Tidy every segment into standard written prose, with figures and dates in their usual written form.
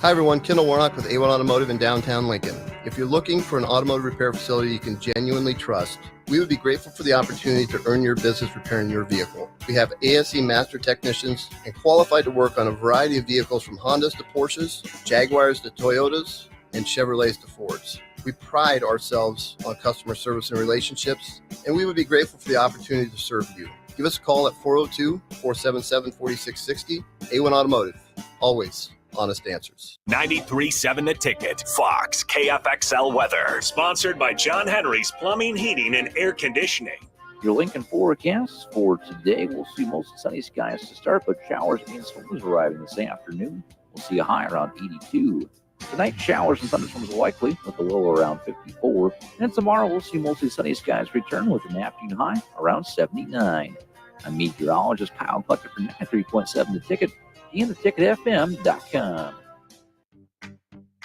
Hi everyone, Kendall Warnock with A1 Automotive in downtown Lincoln. If you're looking for an automotive repair facility you can genuinely trust, we would be grateful for the opportunity to earn your business repairing your vehicle. We have ASE master technicians and qualified to work on a variety of vehicles from Hondas to Porsches, Jaguars to Toyotas, and Chevrolets to Fords. We pride ourselves on customer service and relationships, and we would be grateful for the opportunity to serve you. Give us a call at 402-477-4660. A1 Automotive, always honest answers. 93.7 The Ticket, Fox, KFXL weather. Sponsored by John Henry's Plumbing, Heating, and Air Conditioning. Your Lincoln forecast for today, we'll see mostly sunny skies to start, but showers and storms arriving this afternoon. We'll see a high around 82. Tonight, showers and thunderstorms are likely with a low around 54. And tomorrow, we'll see mostly sunny skies return with an afternoon high around 79. I'm meteorologist Kyle Puckett for 93.7 The Ticket and theticketfm.com.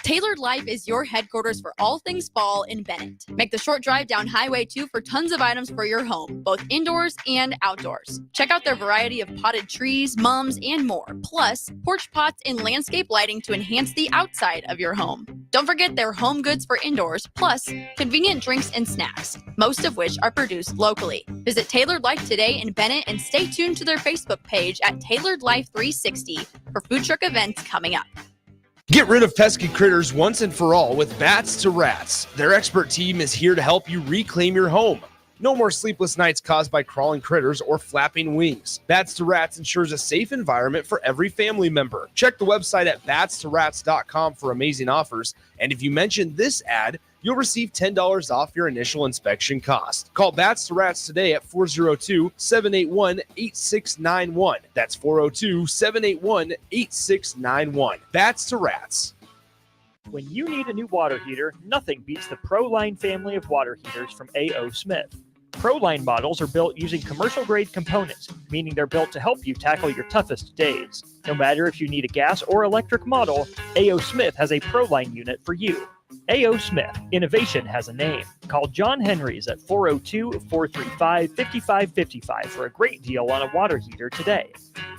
Tailored Life is your headquarters for all things fall in Bennett. Make the short drive down Highway 2 for tons of items for your home, both indoors and outdoors. Check out their variety of potted trees, mums, and more. Plus, porch pots and landscape lighting to enhance the outside of your home. Don't forget their home goods for indoors, plus convenient drinks and snacks, most of which are produced locally. Visit Tailored Life today in Bennett and stay tuned to their Facebook page at Tailored Life 360 for food truck events coming up. Get rid of pesky critters once and for all with Bats to Rats. Their expert team is here to help you reclaim your home. No more sleepless nights caused by crawling critters or flapping wings. Bats to Rats ensures a safe environment for every family member. Check the website at batstorats.com for amazing offers. And if you mention this ad, you'll receive $10 off your initial inspection cost. Call Bats to Rats today at 402-781-8691. That's 402-781-8691. Bats to Rats. When you need a new water heater, nothing beats the ProLine family of water heaters from A.O. Smith. ProLine models are built using commercial-grade components, meaning they're built to help you tackle your toughest days. No matter if you need a gas or electric model, A.O. Smith has a ProLine unit for you. A.O. Smith, innovation has a name. Call John Henry's at 402-435-5555 for a great deal on a water heater today.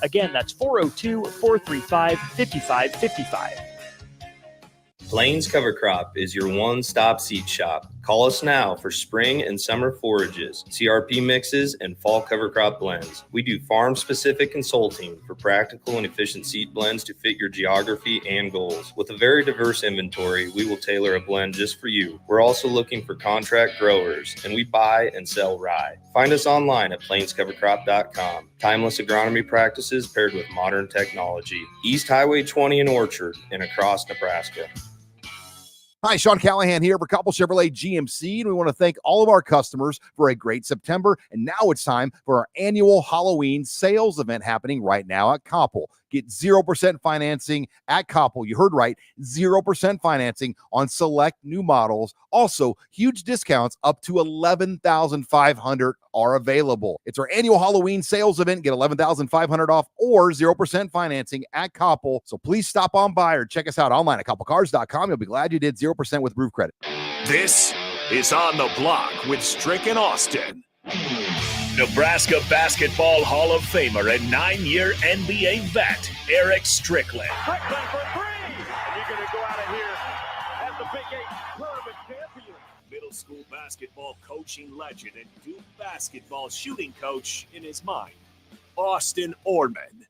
Again, that's 402-435-5555. Plains Cover Crop is your one-stop seed shop. Call us now for spring and summer forages, CRP mixes, and fall cover crop blends. We do farm-specific consulting for practical and efficient seed blends to fit your geography and goals. With a very diverse inventory, we will tailor a blend just for you. We're also looking for contract growers, and we buy and sell rye. Find us online at plainscovercrop.com. Timeless agronomy practices paired with modern technology. East Highway 20 in Orchard and across Nebraska. Hi, Sean Callahan here for Koppel Chevrolet GMC, and we want to thank all of our customers for a great September. And now it's time for our annual Halloween sales event happening right now at Koppel. Get 0% financing at Koppel. You heard right, 0% financing on select new models. Also, huge discounts up to $11,500 are available. It's our annual Halloween sales event. Get $11,500 off or 0% financing at Koppel. So please stop on by or check us out online at koppelcars.com. You'll be glad you did 0% with Roof Credit. This is On the Block with Strick and Austin. Nebraska Basketball Hall of Famer and 9-year NBA vet, Eric Strickland. Strickland for three! And you're going to go out of here as the Big 8 tournament champion. Middle school basketball coaching legend and Duke basketball shooting coach in his mind, Austin Orman.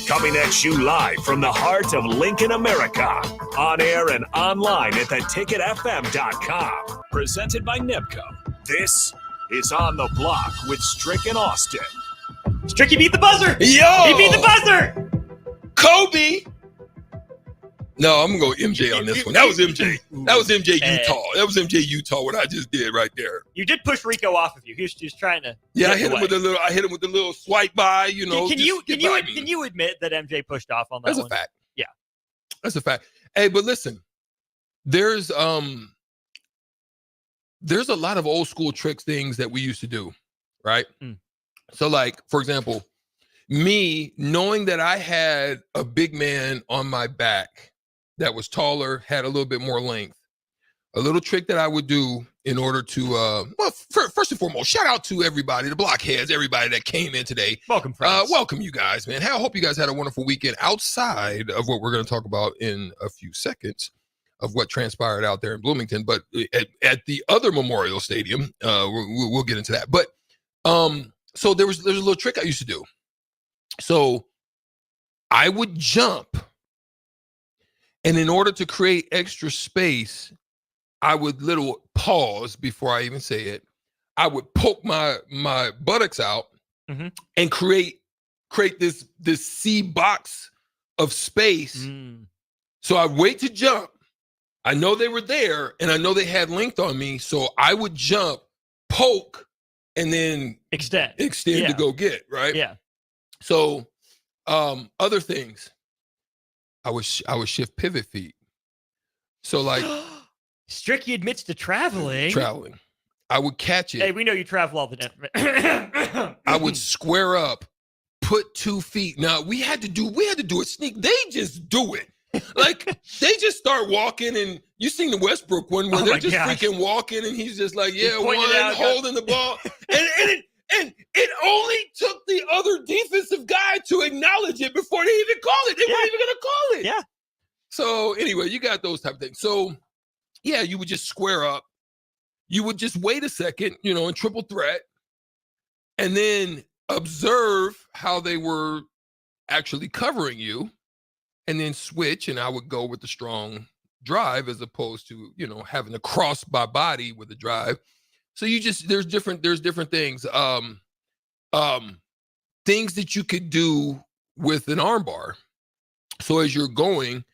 Coming at you live from the heart of Lincoln, America. On air and online at theticketfm.com. Presented by NIPCO. This is On the Block with Strick and Austin. Stricky beat the buzzer! Yo! He beat the buzzer! Kobe! No, I'm going to go MJ on this one. That was MJ. That was MJ Utah. That was MJ Utah, what I just did right there. You did push Rico off of you. He was just trying to. Yeah, I hit him with a little swipe by, you know. Can you admit that MJ pushed off on that one? That's a fact. Yeah. That's a fact. Hey, but listen, there's a lot of old school tricks things that we used to do, right? So like, for example, me knowing that I had a big man on my back that was taller, had a little bit more length. A little trick that I would do in order to, first and foremost, shout out to everybody, the blockheads, everybody that came in today. Welcome, friends. Welcome, you guys, man. I hope you guys had a wonderful weekend outside of what we're going to talk about in a few seconds of what transpired out there in Bloomington. But at the other Memorial Stadium, we'll get into that. But so there's a little trick I used to do. So I would jump, and in order to create extra space, I would little pause before I even say it. I would poke my buttocks out and create this C box of space. So I'd wait to jump. I know they were there, and I know they had length on me, so I would jump, poke, and then extend to go get, right? Yeah. So other things, I would shift pivot feet. So like Stricky admits to traveling. I would catch it. Hey, we know you travel all the time. I would square up, put 2 feet. Now we had to do it sneak. They just do it. Like they just start walking, and you seen the Westbrook one where they're just freaking walking, and he's just like, yeah, one holding the ball, and it only took the other defensive guy to acknowledge it before they even call it. They weren't even gonna call it. Yeah. So anyway, you got those type of things. So yeah, you would just square up. You would just wait a second, in triple threat, and then observe how they were actually covering you. And then switch, and I would go with the strong drive as opposed to, having to cross my body with the drive. So there's different things. Things that you could do with an arm bar. So as you're going,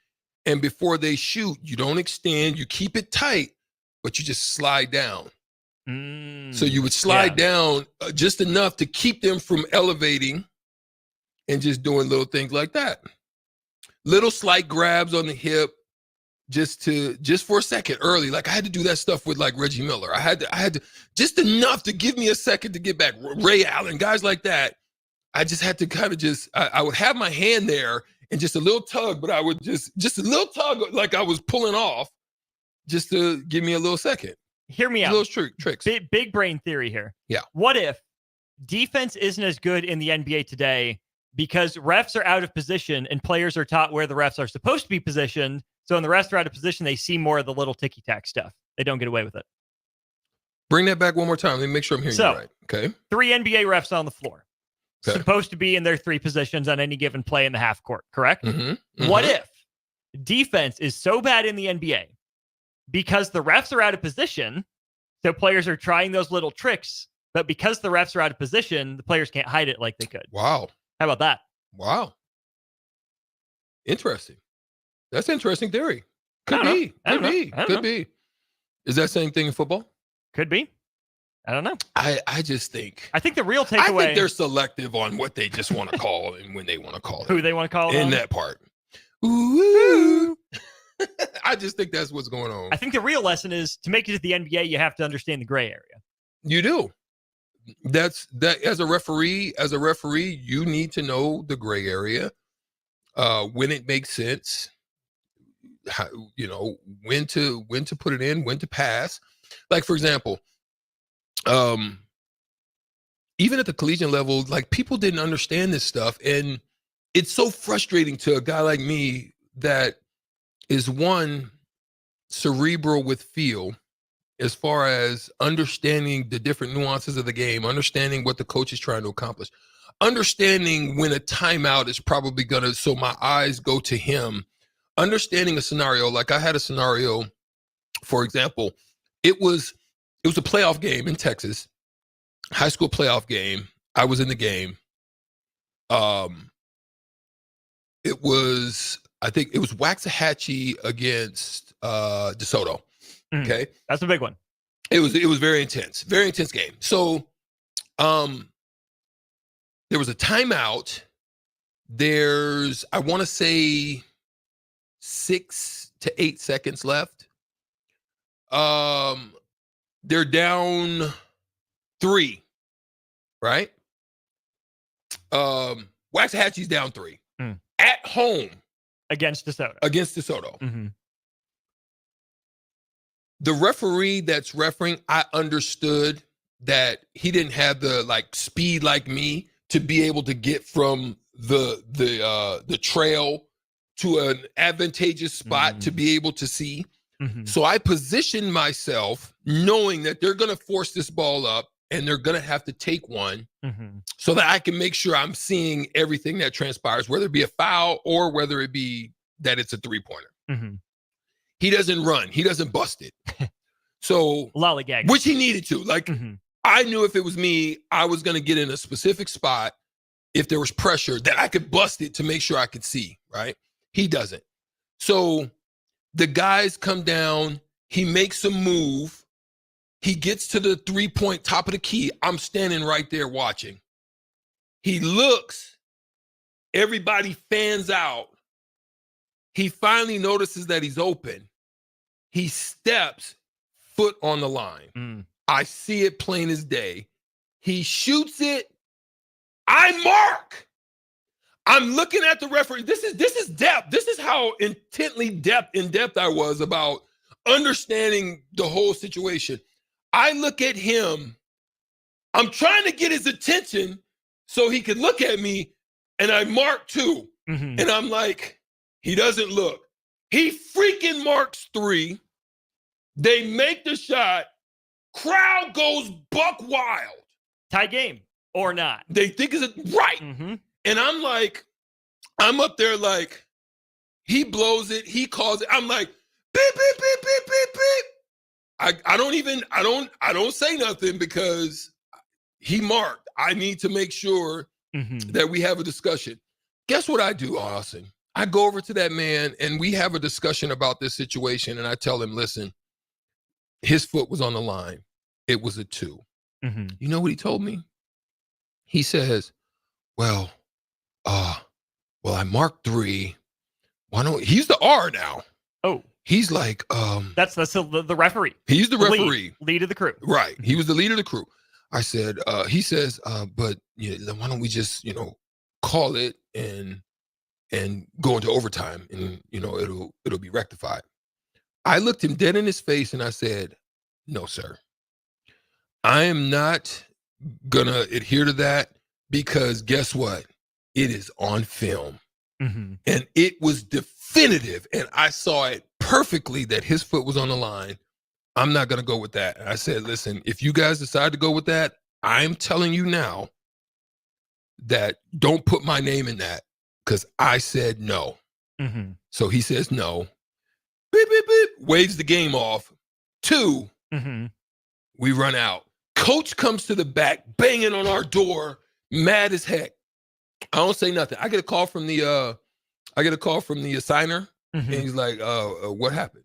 and before they shoot, you don't extend, you keep it tight, but you just slide down. So you would slide down just enough to keep them from elevating and just doing little things like that. Little slight grabs on the hip, just for a second early. Like I had to do that stuff with like Reggie Miller. I had to just enough to give me a second to get back. Ray Allen, guys like that. I just had to kind of I would have my hand there and just a little tug, but I would just a little tug like I was pulling off just to give me a little second. Hear me out. Little tricks. Big brain theory here. Yeah. What if defense isn't as good in the NBA today because refs are out of position and players are taught where the refs are supposed to be positioned? So when the refs are out of position, they see more of the little ticky-tack stuff. They don't get away with it. Bring that back one more time. Let me make sure I'm hearing you right. Okay. 3 NBA refs on the floor. Okay. Supposed to be in their 3 positions on any given play in the half court, correct? What if defense is so bad in the NBA because the refs are out of position, so players are trying those little tricks, but because the refs are out of position, the players can't hide it like they could? Wow. How about that? Wow. Interesting. That's an interesting theory. Could be. Is that same thing in football? Could be. I don't know. I just think. I think the real takeaway. I think they're selective on what they just want to call and when they want to call it. Who they want to call in that part. Ooh. I just think that's what's going on. I think the real lesson is to make it to the NBA, you have to understand the gray area. You do. That as a referee, you need to know the gray area, when it makes sense, how, when to put it in, when to pass. Like for example, even at the collegiate level, like people didn't understand this stuff, and it's so frustrating to a guy like me that is cerebral with feel, as far as understanding the different nuances of the game, understanding what the coach is trying to accomplish, understanding when a timeout is probably so my eyes go to him, understanding a scenario. Like I had a scenario, for example, it was a playoff game in Texas, high school playoff game. I was in the game. I think it was Waxahachie against DeSoto. Okay. That's a big one. It was very intense game. So there was a timeout. There's, I want to say 6 to 8 seconds left. They're down 3, right? Waxahachie's down 3 at home against DeSoto. Mm-hmm. the referee that's refereeing, I understood that he didn't have the like speed like me to be able to get from the trail to an advantageous spot to be able to see. So I positioned myself knowing that they're going to force this ball up and they're going to have to take one so that I can make sure I'm seeing everything that transpires, whether it be a foul or whether it be that it's a three-pointer. He doesn't run. He doesn't bust it. So, lollygag, which he needed to. Like, I knew if it was me, I was going to get in a specific spot if there was pressure that I could bust it to make sure I could see, right? He doesn't. So the guys come down. He makes a move. He gets to the three-point top of the key. I'm standing right there watching. He looks. Everybody fans out. He finally notices that he's open. He steps, foot on the line. I see it plain as day. He shoots it. I mark. I'm looking at the referee. This is depth. This is how intently in depth I was about understanding the whole situation. I look at him. I'm trying to get his attention so he can look at me, and I mark too. And I'm like, he doesn't look. He freaking marks 3. They make the shot. Crowd goes buck wild. Tie game or not. They think it's right. And I'm like, I'm up there like, he blows it. He calls it. I'm like, beep, beep, beep, beep, beep, beep. I don't say nothing because he marked. I need to make sure that we have a discussion. Guess what I do, Austin? I go over to that man and we have a discussion about this situation. And I tell him, listen, his foot was on the line. It was a 2. You know what he told me? He says, well, I marked 3. Why don't he's the R now? Oh, he's like, that's the referee. He's the referee, lead of the crew. Right. He was the leader of the crew. I said, he says, but why don't we just, call it and go into overtime and, it'll be rectified. I looked him dead in his face and I said, no, sir. I am not gonna adhere to that because guess what? It is on film. And it was definitive. And I saw it perfectly that his foot was on the line. I'm not gonna go with that. And I said, listen, if you guys decide to go with that, I'm telling you now that don't put my name in that because I said no. So he says no. Beep, beep, beep. Waves the game off. 2. We run out. Coach comes to the back, banging on our door, mad as heck. I don't say nothing. I get a call from the assigner, and he's like, what happened?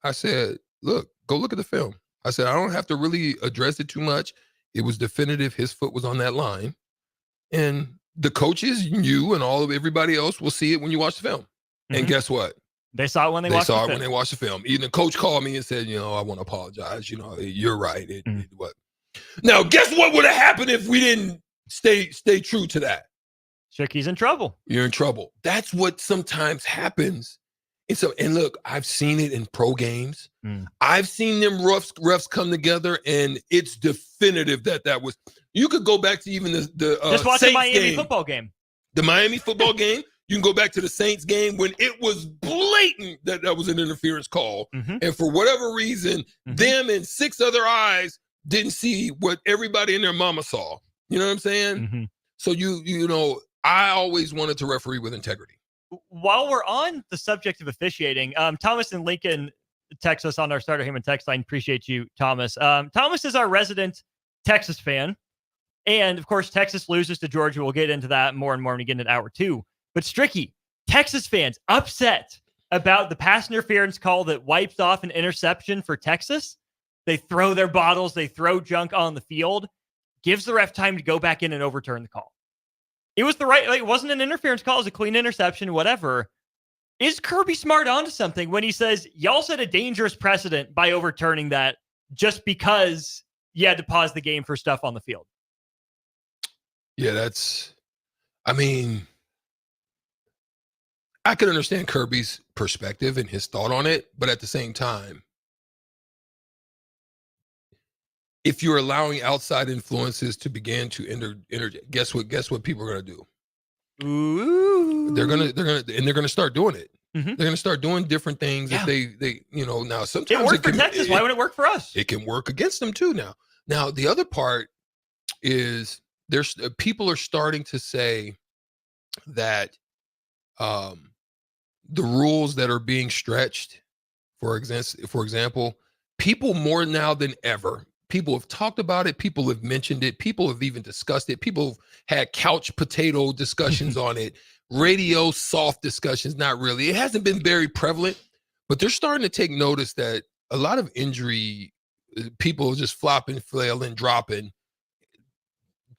I said, look, go look at the film. I said, I don't have to really address it too much. It was definitive. His foot was on that line. And the coaches, you and everybody else will see it when you watch the film. And guess what? They saw it when they watched the film. When they watched the film. Even the coach called me and said, I want to apologize. You're right. What? Now, guess what would have happened if we didn't stay true to that? Strick's in trouble. You're in trouble. That's what sometimes happens. And look, I've seen it in pro games. I've seen them refs come together, and it's definitive that was. You could go back to even the just watch Saints the Miami game. football game. The Miami football game. You can go back to the Saints game when it was blatant that was an interference call. And for whatever reason, them and 6 other eyes didn't see what everybody and their mama saw. You know what I'm saying? So I always wanted to referee with integrity. While we're on the subject of officiating, Thomas and Lincoln text us on our Starter Heyman text line. Appreciate you, Thomas. Thomas is our resident Texas fan. And of course, Texas loses to Georgia. We'll get into that more and more when we get into hour 2. But Stricky, Texas fans upset about the pass interference call that wipes off an interception for Texas. They throw their bottles, they throw junk on the field, gives the ref time to go back in and overturn the call. It was it wasn't an interference call, it was a clean interception, whatever. Is Kirby Smart onto something when he says, y'all set a dangerous precedent by overturning that just because you had to pause the game for stuff on the field? Yeah, I can understand Kirby's perspective and his thought on it, but at the same time, if you're allowing outside influences to begin to interject, guess what people are going to do? Ooh. They're going to start doing it. Mm-hmm. They're going to start doing different things that they now sometimes it worked for Texas. Why would it work for us? It can work against them too Now the other part is there's people are starting to say that the rules that are being stretched, for example, people more now than ever, people have talked about it, people have mentioned it, people have even discussed it, people have had couch potato discussions on it, radio soft discussions, not really. It hasn't been very prevalent, but they're starting to take notice that a lot of injury, people just flopping, flailing, dropping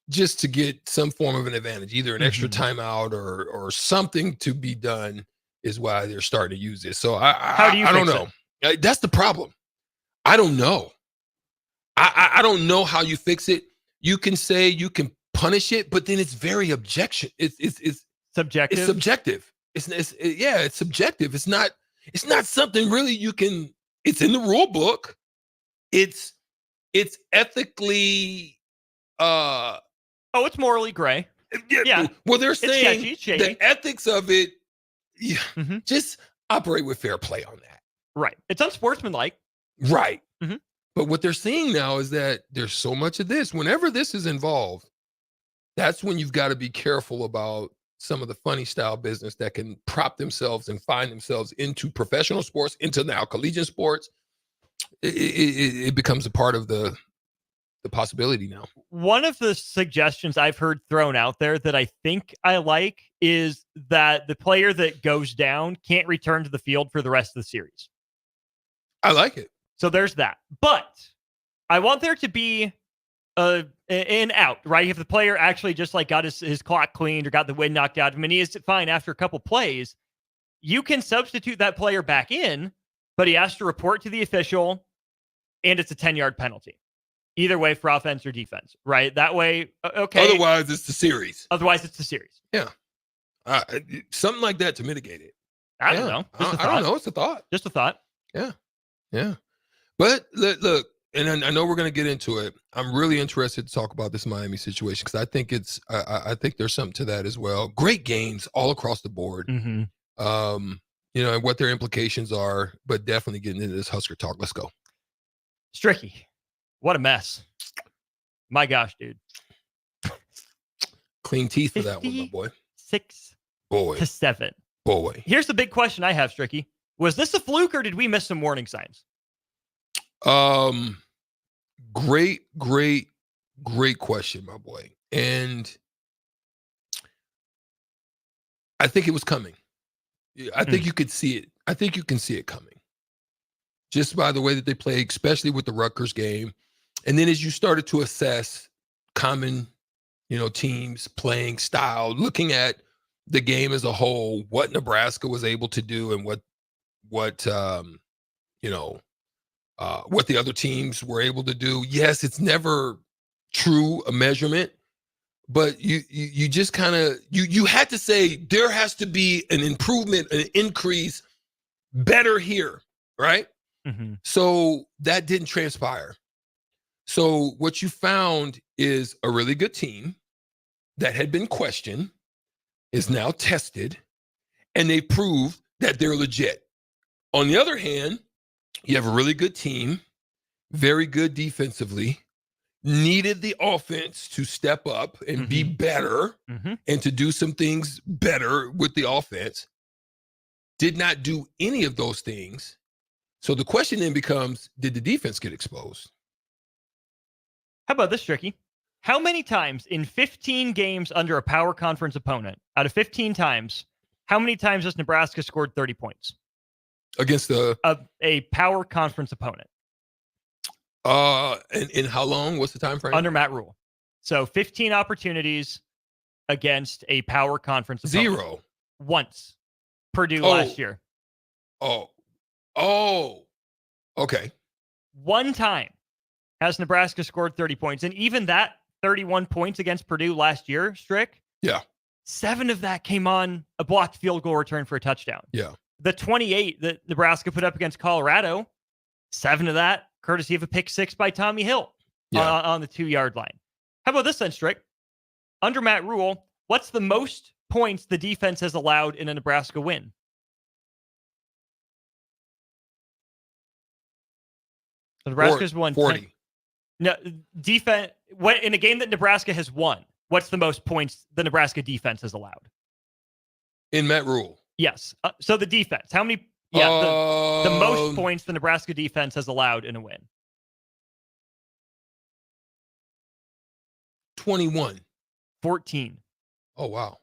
just to get some form of an advantage, either an extra timeout or something to be done is why they're starting to use this. So I don't know. That's the problem. I don't know. I don't know how you fix it. You can say you can punish it, but then it's very subjective. It's subjective. It's subjective. It's not something really you can. It's in the rule book. It's ethically. It's morally gray. Yeah. Well, they're saying it's sketchy, the ethics of it. Yeah. Just operate with fair play on that. Right. It's unsportsmanlike. Right. Mm-hmm. But what they're seeing now is that there's so much of this. Whenever this is involved, that's when you've got to be careful about some of the funny style business that can prop themselves and find themselves into professional sports, into now collegiate sports. It becomes a part of the possibility now. One of the suggestions I've heard thrown out there that I think I like is that the player that goes down can't return to the field for the rest of the series. I like it. So there's that. But I want there to be an out, right? If the player actually just like got his clock cleaned or got the wind knocked out of him and he is fine after a couple plays, you can substitute that player back in, but he has to report to the official and it's a 10-yard penalty. Either way for offense or defense, right? That way, okay. Otherwise, it's the series. Yeah. Something like that to mitigate it. I don't know. I don't know. It's a thought. Just a thought. Yeah. But look, and I know we're going to get into it. I'm really interested to talk about this Miami situation because I think I think there's something to that as well. Great games all across the board. Mm-hmm. And what their implications are, but definitely getting into this Husker talk. Let's go. Stricky. What a mess. My gosh, dude. Clean teeth for that one, my boy. 6-7. Boy. Here's the big question I have, Stricky. Was this a fluke or did we miss some warning signs? Great question, my boy. And I think it was coming. I think you could see it. I think you can see it coming. Just by the way that they play, especially with the Rutgers game. And then as you started to assess common, teams, playing style, looking at the game as a whole, what Nebraska was able to do and what the other teams were able to do. Yes, it's never true a measurement, but you just kind of you had to say there has to be an improvement, an increase, better here, right? Mm-hmm. So that didn't transpire. So what you found is a really good team that had been questioned is now tested, and they proved that they're legit. On the other hand, you have a really good team, very good defensively, needed the offense to step up and be better and to do some things better with the offense. Did not do any of those things. So the question then becomes, did the defense get exposed? How about this, Tricky? How many times in 15 games under a power conference opponent, out of 15 times, how many times has Nebraska scored 30 points? Against a power conference opponent. And how long? What's the time frame? Under Matt Rule. So 15 opportunities against a power conference opponent. 0. Once. Purdue last year. Okay. One time has Nebraska scored 30 points. And even that 31 points against Purdue last year, Strick. Yeah. 7 of that came on a blocked field goal return for a touchdown. Yeah. The 28 that Nebraska put up against Colorado, 7 of that, courtesy of a pick 6 by Tommy Hill. on the 2-yard line. How about this then, Strick? Under Matt Rule, what's the most points the defense has allowed in a Nebraska win? So Nebraska's won 40. No, defense. What in a game that Nebraska has won? What's the most points the Nebraska defense has allowed? In Matt Rule. Yes. So the defense. How many? Yeah, the most points the Nebraska defense has allowed in a win. 21. 14. Oh, wow.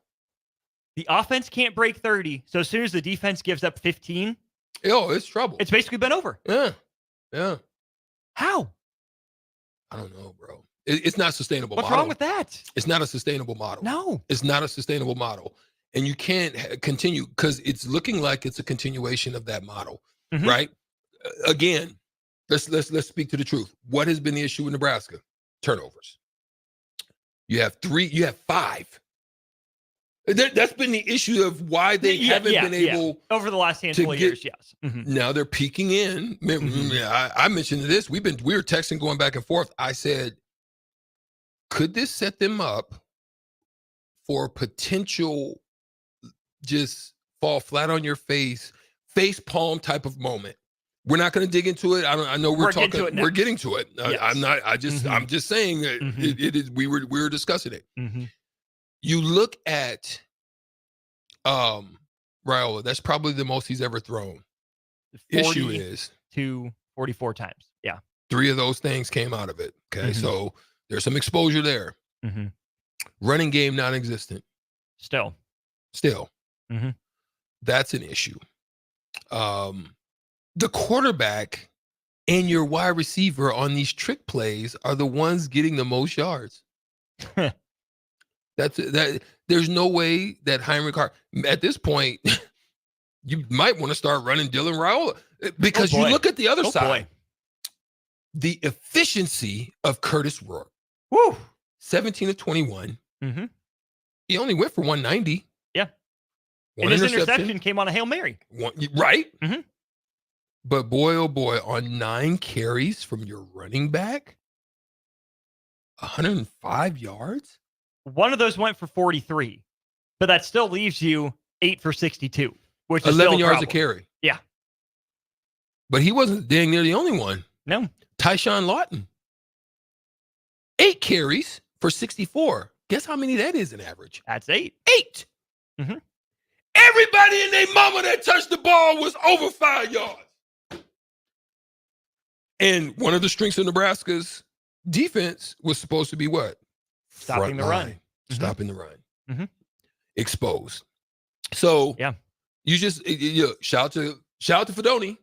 The offense can't break 30. So as soon as the defense gives up 15, it's trouble. It's basically been over. Yeah. Yeah. How? I don't know, bro. It's not sustainable. What's wrong with that? It's not a sustainable model. No. It's not a sustainable model. And you can't continue because it's looking like it's a continuation of that model, right? Again, let's speak to the truth. What has been the issue in Nebraska? Turnovers. You have 5. That's been the issue of why they haven't been able over the last handful of years. Yes. Now they're peaking in. I mentioned this. We were texting, going back and forth. I said, could this set them up for potential just fall flat on your face palm type of moment? We're not going to dig into it. I know we're talking. We're getting to it. Yes. I'm not. I'm just saying that it is. We were discussing it. You look at Raiola. That's probably the most he's ever thrown. Issue is 44 times. Yeah. 3 of those things came out of it. Okay, so there's some exposure there. Running game non-existent. Still. That's an issue. The quarterback and your wide receiver on these trick plays are the ones getting the most yards. There's no way that Heinrich Hart, at this point, you might want to start running Dylan Raiola because you look at the other side. The efficiency of Curtis Rourke. 17 of 21. He only went for 190. Yeah. And his interception came on a Hail Mary. Right? But boy, oh boy, on 9 carries from your running back, 105 yards? One of those went for 43, but that still leaves you 8 for 62, which is 11 still yards a carry. Yeah. But he wasn't dang near the only one. No. Tyshawn Lawton, 8 carries for 64. Guess how many that is in average? That's 8. 8. Everybody and their mama that touched the ball was over 5 yards. And one of the strengths of Nebraska's defense was supposed to be what? Stopping the run. Stopping the run. Exposed. So you just shout out to Fedoni.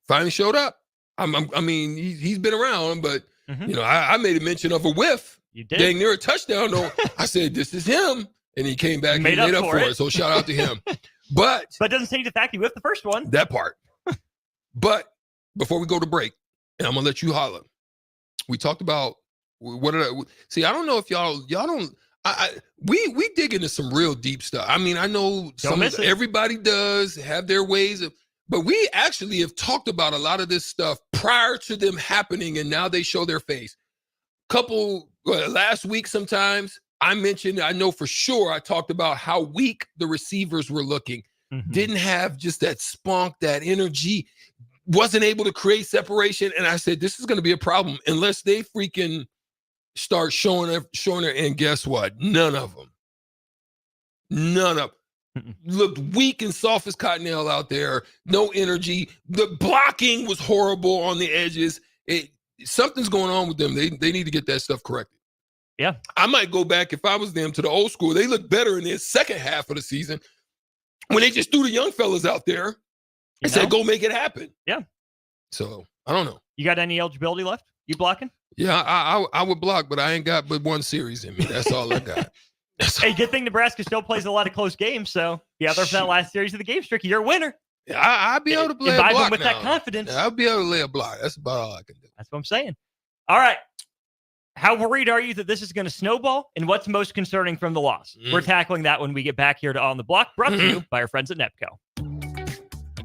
Finally showed up. I mean, he's been around, but I made a mention of a whiff. You did. Dang near a touchdown. Though I said, this is him. And he came back and made up for it. So shout out to him. But it doesn't change the fact he whiffed the first one. That part. But before we go to break, and I'm gonna let you holler. We talked about what did I see? I don't know if y'all don't. We dig into some real deep stuff. I mean, I know everybody does have their ways of, but we actually have talked about a lot of this stuff prior to them happening, and now they show their face. Last week, sometimes I know for sure I talked about how weak the receivers were looking. Didn't have just that spunk, that energy. Wasn't able to create separation. And I said, this is going to be a problem unless they freaking start showing it. And guess what? None of them looked weak and soft as cottonelle out there. No energy. The blocking was horrible on the edges. Something's going on with them. They need to get that stuff corrected. Yeah. I might go back, if I was them, to the old school. They looked better in their second half of the season when they just threw the young fellas out there. I said, go make it happen. Yeah. So, I don't know. You got any eligibility left? You blocking? Yeah, I would block, but I ain't got but one series in me. That's all I got. Hey, good thing Nebraska still plays a lot of close games. So, yeah, there for that last series of the game, Strick, you're a winner. Yeah, I'll be able to play a block with now. that confidence. Yeah, I'll be able to lay a block. That's about all I can do. That's what I'm saying. All right. How worried are you that this is going to snowball? And what's most concerning from the loss? We're tackling that when we get back here to On the Block, brought to you by our friends at Nepco.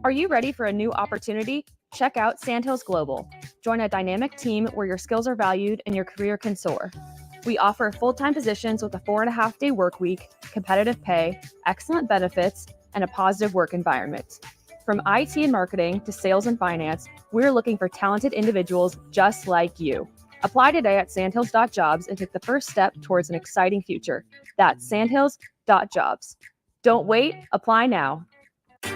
Are you ready for a new opportunity? Check out Sandhills Global. Join a dynamic team where your skills are valued and your career can soar. We offer full-time positions with a 4.5-day work week, competitive pay, excellent benefits, and a positive work environment. From IT and marketing to sales and finance, we're looking for talented individuals just like you. Apply today at sandhills.jobs and take the first step towards an exciting future. That's sandhills.jobs. Don't wait, apply now.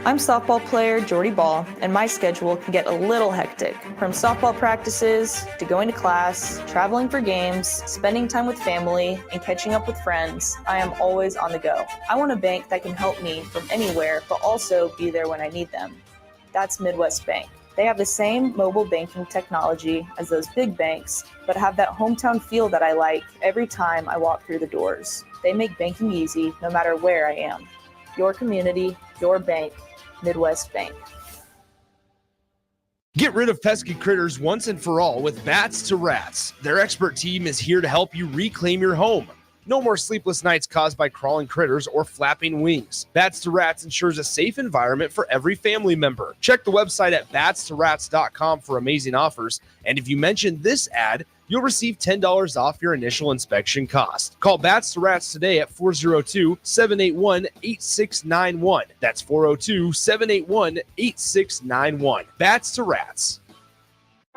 I'm softball player Jordy Ball, and my schedule can get a little hectic. From softball practices to going to class, traveling for games, spending time with family, and catching up with friends, I am always on the go. I want a bank that can help me from anywhere, but also be there when I need them. That's Midwest Bank. They have the same mobile banking technology as those big banks, but have that hometown feel that I like every time I walk through the doors. They make banking easy no matter where I am. Your community, your bank, Midwest Bank. Get rid of pesky critters once and for all with Bats to Rats. Their expert team is here to help you reclaim your home. No more sleepless nights caused by crawling critters or flapping wings. Bats to Rats ensures a safe environment for every family member. Check the website at batstorats.com for amazing offers. And if you mention this ad, you'll receive $10 off your initial inspection cost. Call Bats to Rats today at 402-781-8691. That's 402-781-8691. Bats to Rats.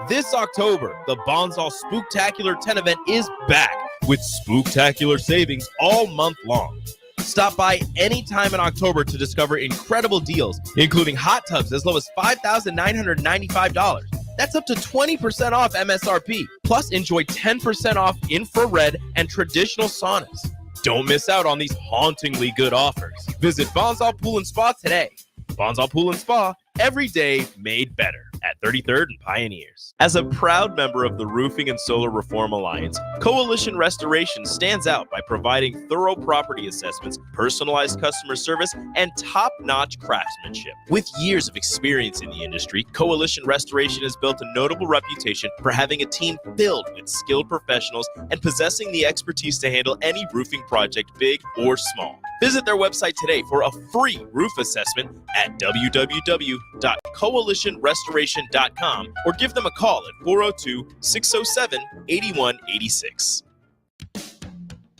This October, the Bonsall Spooktacular 10 event is back with spooktacular savings all month long. Stop by anytime in October to discover incredible deals, including hot tubs as low as $5,995. That's up to 20% off MSRP. Plus, enjoy 10% off infrared and traditional saunas. Don't miss out on these hauntingly good offers. Visit Bonsall Pool and Spa today. Bonsall Pool and Spa, every day made better. At 33rd and Pioneers. As a proud member of the Roofing and Solar Reform Alliance, Coalition Restoration stands out by providing thorough property assessments, personalized customer service, and top-notch craftsmanship. With years of experience in the industry, Coalition Restoration has built a notable reputation for having a team filled with skilled professionals and possessing the expertise to handle any roofing project, big or small. Visit their website today for a free roof assessment at www.coalitionrestoration.com or give them a call at 402-607-8186.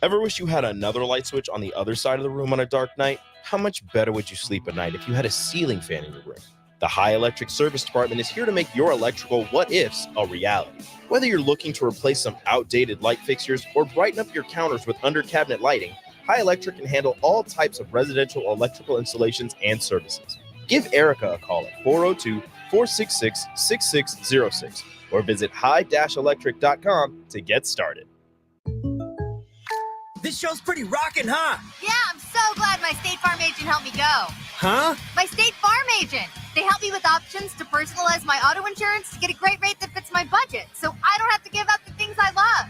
Ever wish you had another light switch on the other side of the room on a dark night? How much better would you sleep at night if you had a ceiling fan in your room? The High Electric Service Department is here to make your electrical what-ifs a reality. Whether you're looking to replace some outdated light fixtures or brighten up your counters with under-cabinet lighting, High Electric can handle all types of residential electrical installations and services. Give Erica a call at 402-466-6606 or visit high-electric.com to get started. This show's pretty rockin', huh? Yeah, I'm so glad my State Farm agent helped me go. Huh? My State Farm agent. They help me with options to personalize my auto insurance to get a great rate that fits my budget, so I don't have to give up the things I love.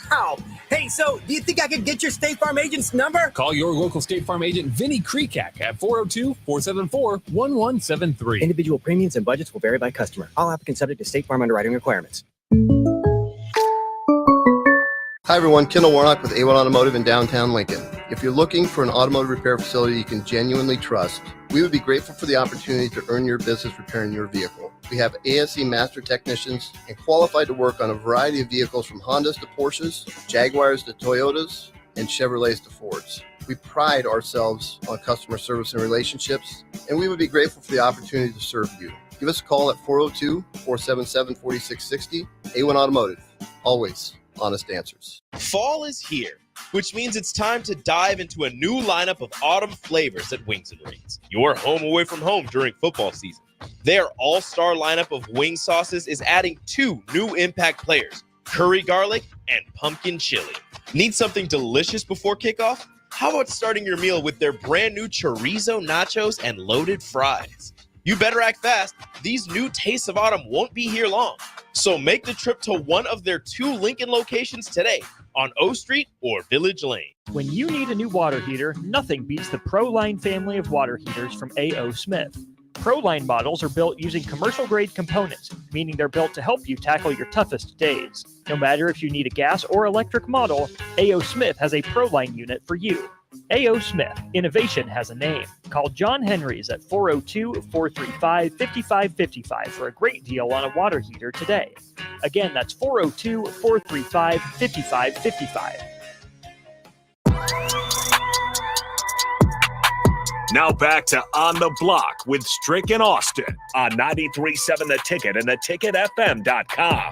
Wow. Hey, so do you think I could get your State Farm agent's number? Call your local State Farm agent, Vinny Kreekak, at 402-474-1173. Individual premiums and budgets will vary by customer. All applicants subject to State Farm underwriting requirements. Hi everyone, Kendall Warnock with A1 Automotive in downtown Lincoln. If you're looking for an automotive repair facility you can genuinely trust, we would be grateful for the opportunity to earn your business repairing your vehicle. We have ASE master technicians and qualified to work on a variety of vehicles from Hondas to Porsches, Jaguars to Toyotas, and Chevrolets to Fords. We pride ourselves on customer service and relationships, and we would be grateful for the opportunity to serve you. Give us a call at 402-477-4660. A1 Automotive, always honest answers. Fall is here, which means it's time to dive into a new lineup of autumn flavors at Wings and Rings. Your home away from home during football season. Their all-star lineup of wing sauces is adding 2 new impact players, curry garlic and pumpkin chili. Need something delicious before kickoff? How about starting your meal with their brand new chorizo nachos and loaded fries? You better act fast. These new tastes of autumn won't be here long. So make the trip to one of their 2 Lincoln locations today on O Street or Village Lane. When you need a new water heater, nothing beats the ProLine family of water heaters from A.O. Smith. ProLine models are built using commercial-grade components, meaning they're built to help you tackle your toughest days. No matter if you need a gas or electric model, A.O. Smith has a ProLine unit for you. A.O. Smith, innovation has a name. Call John Henry's at 402-435-5555 for a great deal on a water heater today. Again, that's 402-435-5555. Now back to On the Block with Strick and Austin on 93.7 The Ticket and theticketfm.com.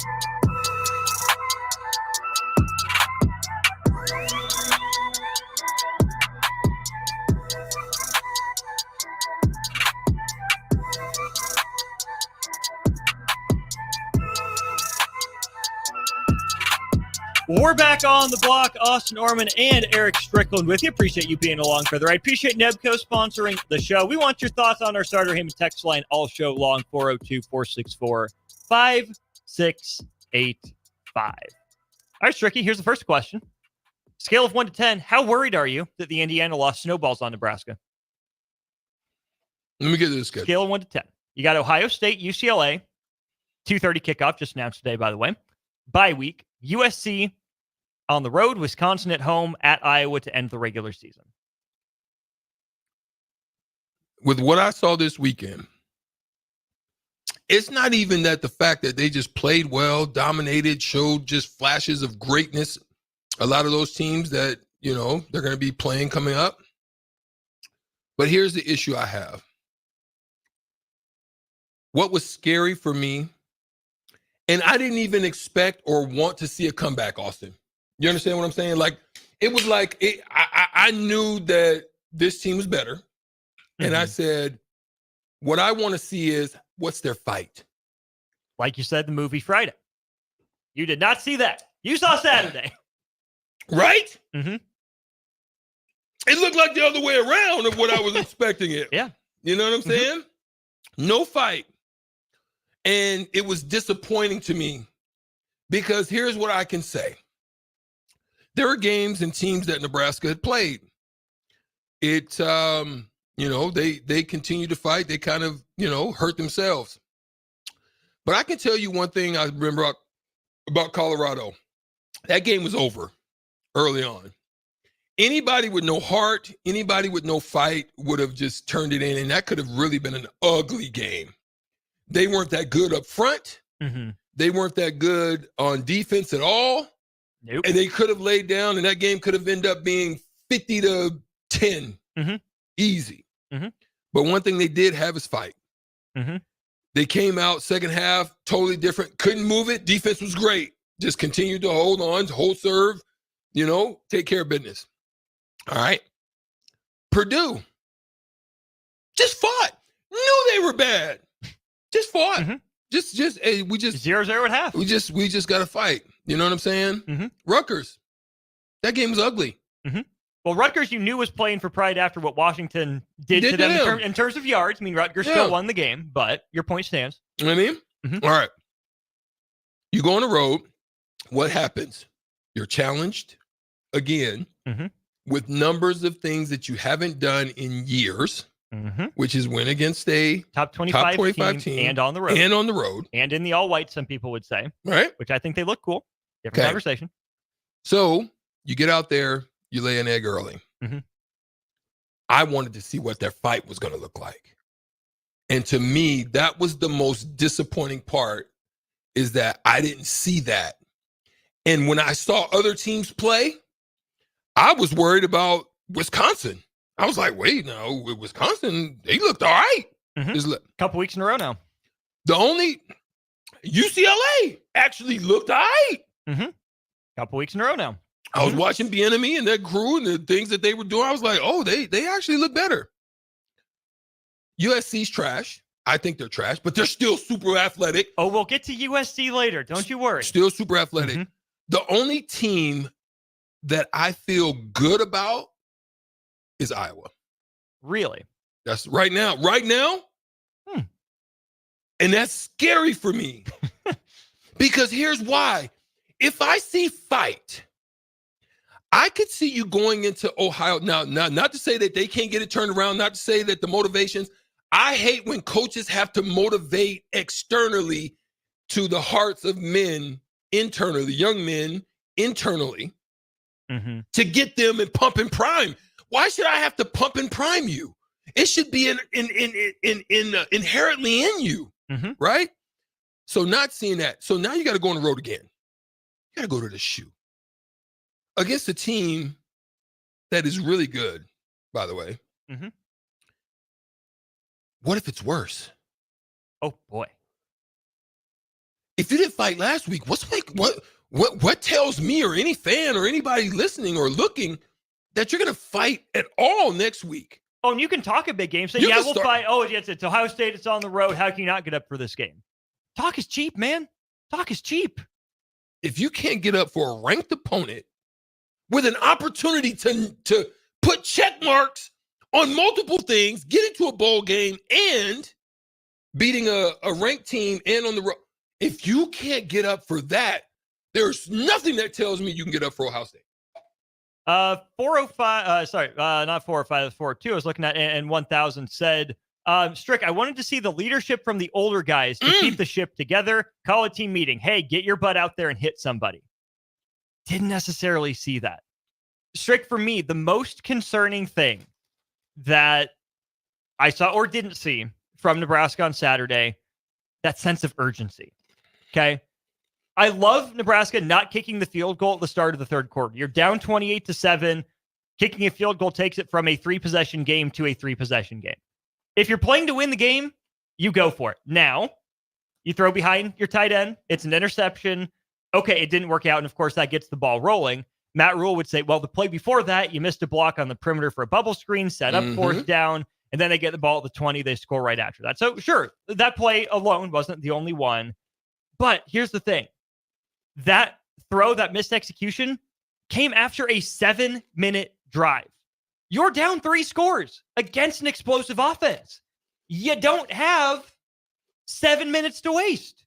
We're back on the block. Austin Orman and Eric Strickland with you. Appreciate you being along for the ride. Appreciate Nebco sponsoring the show. We want your thoughts on our starter Heyman text line all show long, 402-464-5685. All right, Stricky, here's the first question. Scale of 1 to 10, how worried are you that the Indiana lost Snowballs on Nebraska? Let me get this good. Scale of 1 to 10. You got Ohio State, UCLA, 2:30 kickoff, just announced today, by the way. Bye week, USC on the road, Wisconsin at home, at Iowa to end the regular season. With what I saw this weekend, it's not even that the fact that they just played well, dominated, showed just flashes of greatness. A lot of those teams that, you know, they're going to be playing coming up. But here's the issue I have. What was scary for me, and I didn't even expect or want to see a comeback, Austin. You understand what I'm saying? Like, it was like, I knew that this team was better. Mm-hmm. And I said, what I want to see is, what's their fight? Like you said, the movie Friday. You did not see that. You saw Saturday. Right? Mm-hmm. It looked like the other way around of what I was expecting it. Yeah. You know what I'm saying? Mm-hmm. No fight. And it was disappointing to me because here's what I can say. There are games and teams that Nebraska had played. It, you know, they continue to fight. They kind of, you know, hurt themselves. But I can tell you one thing I remember about Colorado. That game was over early on. Anybody with no heart, anybody with no fight would have just turned it in, and that could have really been an ugly game. They weren't that good up front. Mm-hmm. They weren't that good on defense at all. Nope. And they could have laid down, and that game could have ended up being 50-10. Mm-hmm. Easy. Mm-hmm. But one thing they did have is fight. Mm-hmm. They came out second half, totally different. Couldn't move it. Defense was great. Just continued to hold on, hold serve, you know, take care of business. All right. Purdue just fought. Knew they were bad. Just fought. Mm-hmm. Just hey, we just 0-0 at half. We just got to fight. You know what I'm saying? Mm-hmm. Rutgers. That game was ugly. Mm-hmm. Well, Rutgers, you knew was playing for pride after what Washington did to them in terms of yards. I mean, Rutgers still won the game, but your point stands. You know what I mean? Mm-hmm. All right. You go on the road. What happens? You're challenged again with numbers of things that you haven't done in years, which is win against a top 25 team and on the road. And in the all-white, some people would say. Right. Which I think they look cool. Different conversation. So you get out there, you lay an egg early. Mm-hmm. I wanted to see what their fight was going to look like. And to me, that was the most disappointing part, is that I didn't see that. And when I saw other teams play, I was worried about Wisconsin. I was like, wait, no, with Wisconsin, they looked all right. Couple weeks in a row now. The only UCLA actually looked all right. Couple weeks in a row now. I was watching Bieniemy and that crew and the things that they were doing. I was like, oh, they actually look better. USC's trash. I think they're trash, but they're still super athletic. Oh, we'll get to USC later. Don't you worry. Still super athletic. The only team that I feel good about is Iowa. Really? That's right now. Right now? And that's scary for me. Because here's why. If I see fight, I could see you going into Ohio. Now, not to say that they can't get it turned around, not to say that the motivations. I hate when coaches have to motivate externally to the hearts of men internally, young men internally, to get them and pump and prime. Why should I have to pump and prime you? It should be inherently in you, right? So not seeing that. So now you got to go on the road again. You got to go to the shoe against a team that is really good, by the way. What if it's worse? Oh boy! If you didn't fight last week, what tells me or any fan or anybody listening or looking that you're going to fight at all next week? Oh, and you can talk a big game. Say, yeah, we'll fight. Oh, it's Ohio State. It's on the road. How can you not get up for this game? Talk is cheap, man. Talk is cheap. If you can't get up for a ranked opponent with an opportunity to put check marks on multiple things, get into a bowl game, and beating a ranked team and on the road, if you can't get up for that, there's nothing that tells me you can get up for Ohio State. 405, not 405, 402. I was looking at, and 1000 said, Strick, I wanted to see the leadership from the older guys to keep the ship together, call a team meeting. Hey, get your butt out there and hit somebody. Didn't necessarily see that. Strick, for me, the most concerning thing that I saw or didn't see from Nebraska on Saturday, that sense of urgency. Okay. I love Nebraska not kicking the field goal at the start of the third quarter. You're down 28-7. Kicking a field goal takes it from a 3-possession game to a 3-possession game. If you're playing to win the game, you go for it. Now, you throw behind your tight end. It's an interception. Okay, it didn't work out, and of course, that gets the ball rolling. Matt Rule would say, well, the play before that, you missed a block on the perimeter for a bubble screen, set up fourth down, and then they get the ball at the 20. They score right after that. So, sure, that play alone wasn't the only one. But here's the thing. That throw, that missed execution, came after a 7-minute drive. You're down 3 scores against an explosive offense. You don't have 7 minutes to waste,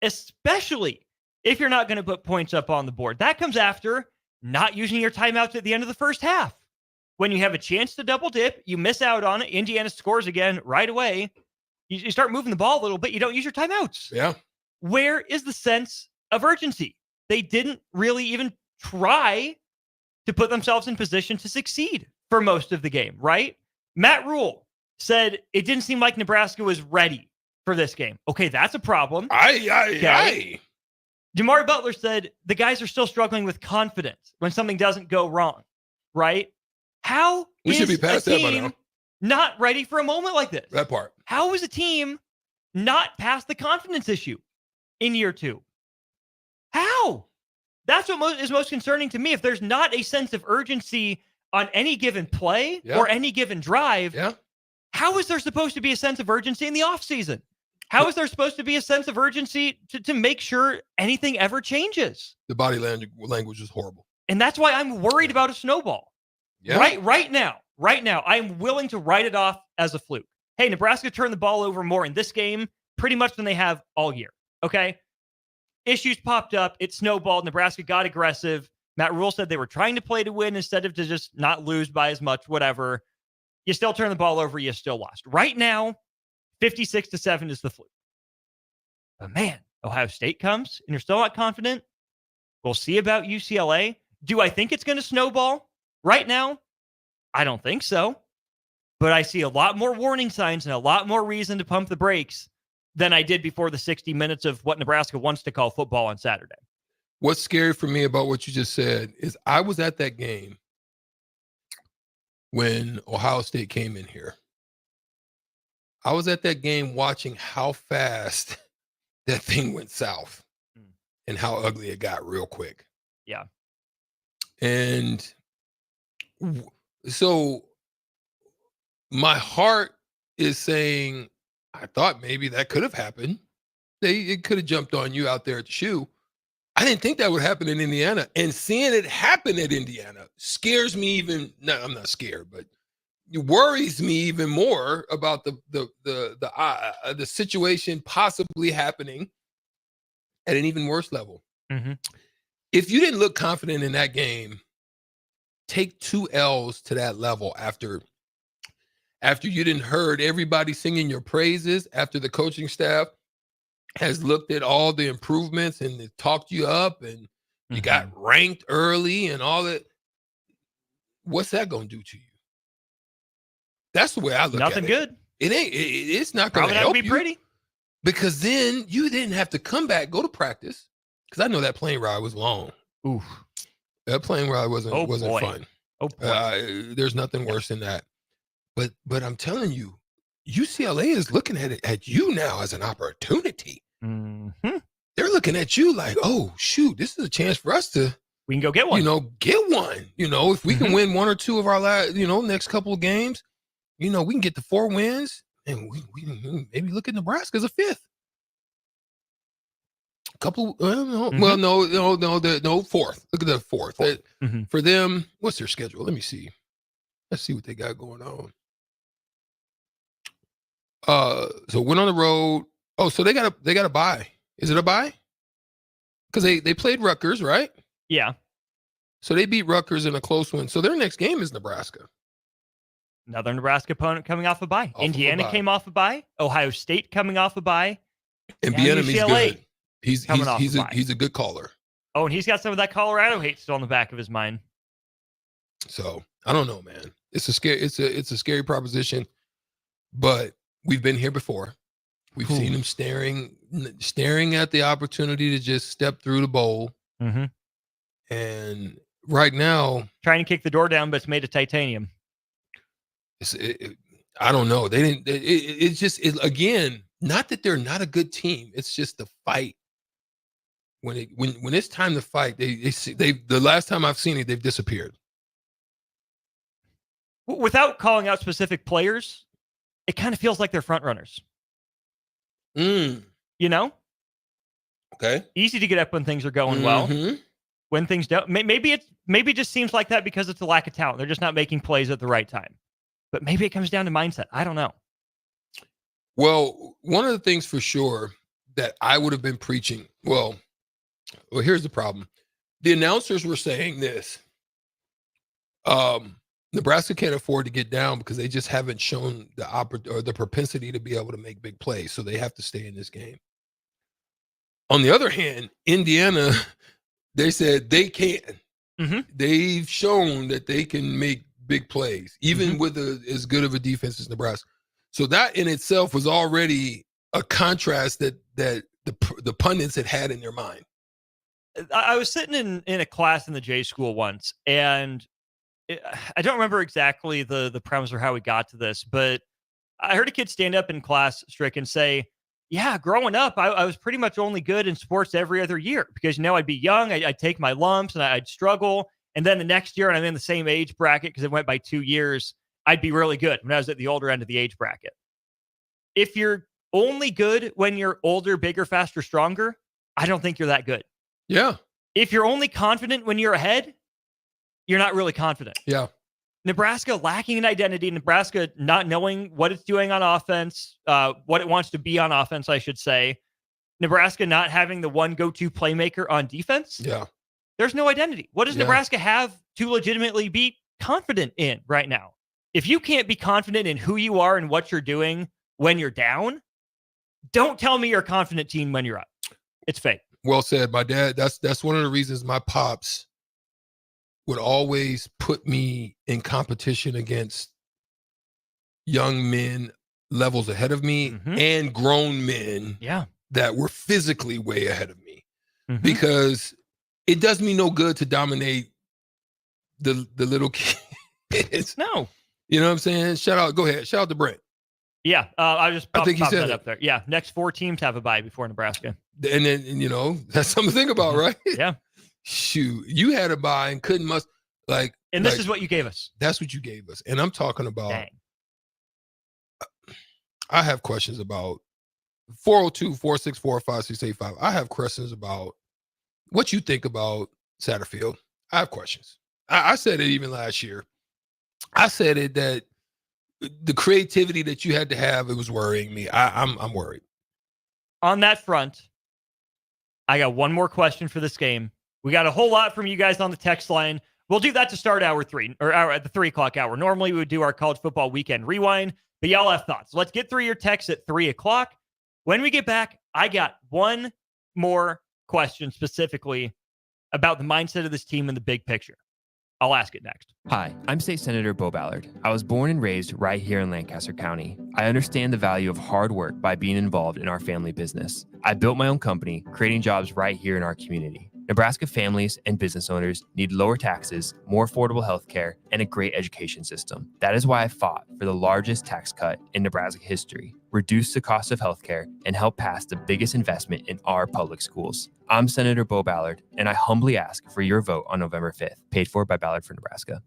especially if you're not going to put points up on the board. That comes after not using your timeouts at the end of the first half. When you have a chance to double dip, you miss out on it. Indiana scores again right away. You start moving the ball a little bit. You don't use your timeouts. Yeah. Where is the sense of urgency? They didn't really even try to put themselves in position to succeed for most of the game, right? Matt Rule said it didn't seem like Nebraska was ready for this game. Okay, that's a problem. Aye. Jamari Butler said the guys are still struggling with confidence when something doesn't go wrong, right? How we should be is past a that by team now. Not ready for a moment like this? That part. How is a team not past the confidence issue in year 2? How? That's what is most concerning to me. If there's not a sense of urgency on any given play or any given drive, how is there supposed to be a sense of urgency in the offseason? How is there supposed to be a sense of urgency to make sure anything ever changes? The body language is horrible. And that's why I'm worried about a snowball. Yeah. Right now, I'm willing to write it off as a fluke. Hey, Nebraska turned the ball over more in this game pretty much than they have all year. Okay? Issues popped up. It snowballed. Nebraska got aggressive. Matt Rule said they were trying to play to win instead of to just not lose by as much, whatever. You still turn the ball over. You still lost. Right now, 56-7 is the fluke. But man, Ohio State comes and you're still not confident. We'll see about UCLA. Do I think it's going to snowball right now? I don't think so. But I see a lot more warning signs and a lot more reason to pump the brakes than I did before the 60 minutes of what Nebraska wants to call football on Saturday. What's scary for me about what you just said is I was at that game when Ohio State came in here. I was at that game watching how fast that thing went south and how ugly it got real quick. Yeah. And so my heart is saying, I thought maybe that could have happened. It could have jumped on you out there at the shoe. I didn't think that would happen in Indiana. And seeing it happen at Indiana scares me even. No, I'm not scared, but it worries me even more about the situation possibly happening at an even worse level. Mm-hmm. If you didn't look confident in that game, take 2 L's to that level after you didn't heard everybody singing your praises, after the coaching staff has looked at all the improvements and they talked you up and you got ranked early and all that. What's that going to do to you? That's the way I look Nothing at it. good. It ain't. It's not going to Probably not help gonna be you pretty. because then you didn't have to come back, go to practice. Because I know that plane ride was long. Oof. That plane ride wasn't boy. fun. Oh boy. There's nothing worse than that. But I'm telling you, UCLA is looking at you now as an opportunity. Mm-hmm. They're looking at you like, oh shoot, this is a chance for us to. We can go get one. Get one. If we can win one or two of our next couple of games, we can get the 4 wins, and we maybe look at Nebraska as a 5th. Couple, no, fourth. Look at the fourth. For them, what's their schedule? Let me see. Let's see what they got going on. So went on the road. Oh, so they got a bye. Is it a bye? Because they played Rutgers, right? Yeah. So they beat Rutgers in a close one. So their next game is Nebraska. Another Nebraska opponent coming off a bye. Indiana came off a bye. Ohio State coming off a bye. And now Bieniemy's UCLA good. He's a good caller. Oh, and he's got some of that Colorado hate still in the back of his mind. So I don't know, man. It's a scary proposition, but we've been here before. We've seen him staring at the opportunity to just step through the bowl. Mm-hmm. And right now, trying to kick the door down, but it's made of titanium. I don't know. They didn't. It's just again, not that they're not a good team. It's just the fight. When it's time to fight, they the last time I've seen it, they've disappeared. Without calling out specific players, it kind of feels like they're front runners. Okay. Easy to get up when things are going well. When things don't, maybe it just seems like that because it's a lack of talent. They're just not making plays at the right time. But maybe it comes down to mindset. I don't know. Well, one of the things for sure that I would have been preaching. Well, here's the problem. The announcers were saying this. Nebraska can't afford to get down because they just haven't shown the propensity to be able to make big plays. So they have to stay in this game. On the other hand, Indiana, they said they can. They've shown that they can make big plays, even with as good of a defense as Nebraska. So that in itself was already a contrast that the pundits had in their mind. I was sitting in a class in the J school once, and I don't remember exactly the premise or how we got to this, but I heard a kid stand up in class, Strick, and say, yeah, growing up, I was pretty much only good in sports every other year because, I'd be young, I'd take my lumps, and I'd struggle. And then the next year, and I'm in the same age bracket because it went by 2 years, I'd be really good when I was at the older end of the age bracket. If you're only good when you're older, bigger, faster, stronger, I don't think you're that good. Yeah. If you're only confident when you're ahead, you're not really confident. Yeah. Nebraska lacking an identity, Nebraska not knowing what it's doing on offense, what it wants to be on offense, I should say. Nebraska not having the one go-to playmaker on defense. Yeah. There's no identity. What does Nebraska have to legitimately be confident in right now? If you can't be confident in who you are and what you're doing when you're down, don't tell me you're a confident team when you're up. It's fake. Well said. My dad, that's one of the reasons my pops would always put me in competition against young men levels ahead of me and grown men that were physically way ahead of me. Because it does me no good to dominate the little kids. No. You know what I'm saying? Go ahead. Shout out to Brent. Yeah, I just I think he said that it. up there. Yeah, next 4 teams have a bye before Nebraska. And then, that's something to think about, right? Yeah. Shoot, you had a bye and couldn't And this is what you gave us. That's what you gave us. And I'm talking about. Dang. I have questions about 402-464-5685. I have questions about what you think about Satterfield. I have questions. I said it even last year. I said it that the creativity that you had to have, it was worrying me. I'm worried. On that front, I got one more question for this game. We got a whole lot from you guys on the text line. We'll do that to start hour 3 or at the 3 o'clock hour. Normally we would do our college football weekend rewind, but y'all have thoughts. Let's get through your texts at 3 o'clock. When we get back, I got one more question specifically about the mindset of this team in the big picture. I'll ask it next. Hi, I'm State Senator Bo Ballard. I was born and raised right here in Lancaster County. I understand the value of hard work by being involved in our family business. I built my own company, creating jobs right here in our community. Nebraska families and business owners need lower taxes, more affordable health care, and a great education system. That is why I fought for the largest tax cut in Nebraska history, reduce the cost of health care, and help pass the biggest investment in our public schools. I'm Senator Bo Ballard, and I humbly ask for your vote on November 5th, paid for by Ballard for Nebraska.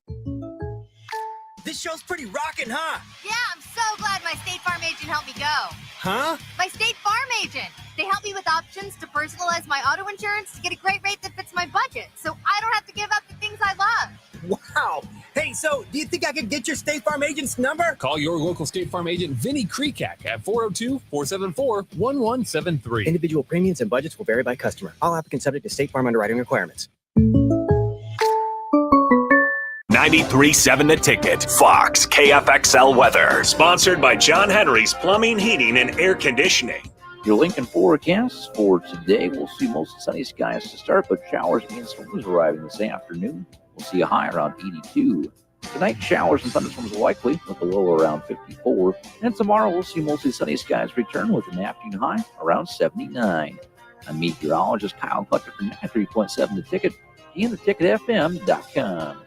This show's pretty rockin', huh? Yeah, I'm so glad my State Farm agent helped me go. Huh? My State Farm agent. They help me with options to personalize my auto insurance to get a great rate that fits my budget, so I don't have to give up the things I love. Wow. Hey, so do you think I could get your State Farm agent's number? Call your local State Farm agent, Vinny Krekak, at 402-474-1173. Individual premiums and budgets will vary by customer. All applicants subject to State Farm underwriting requirements. 93.7 The Ticket, Fox, KFXL weather. Sponsored by John Henry's Plumbing, Heating, and Air Conditioning. Your Lincoln forecast for today, we'll see mostly sunny skies to start, but showers and thunderstorms arriving this afternoon. We'll see a high around 82. Tonight, showers and thunderstorms are likely with a low around 54. And tomorrow, we'll see mostly sunny skies return with an afternoon high around 79. I'm meteorologist Kyle Clutter for 93.7 The Ticket and theticketfm.com.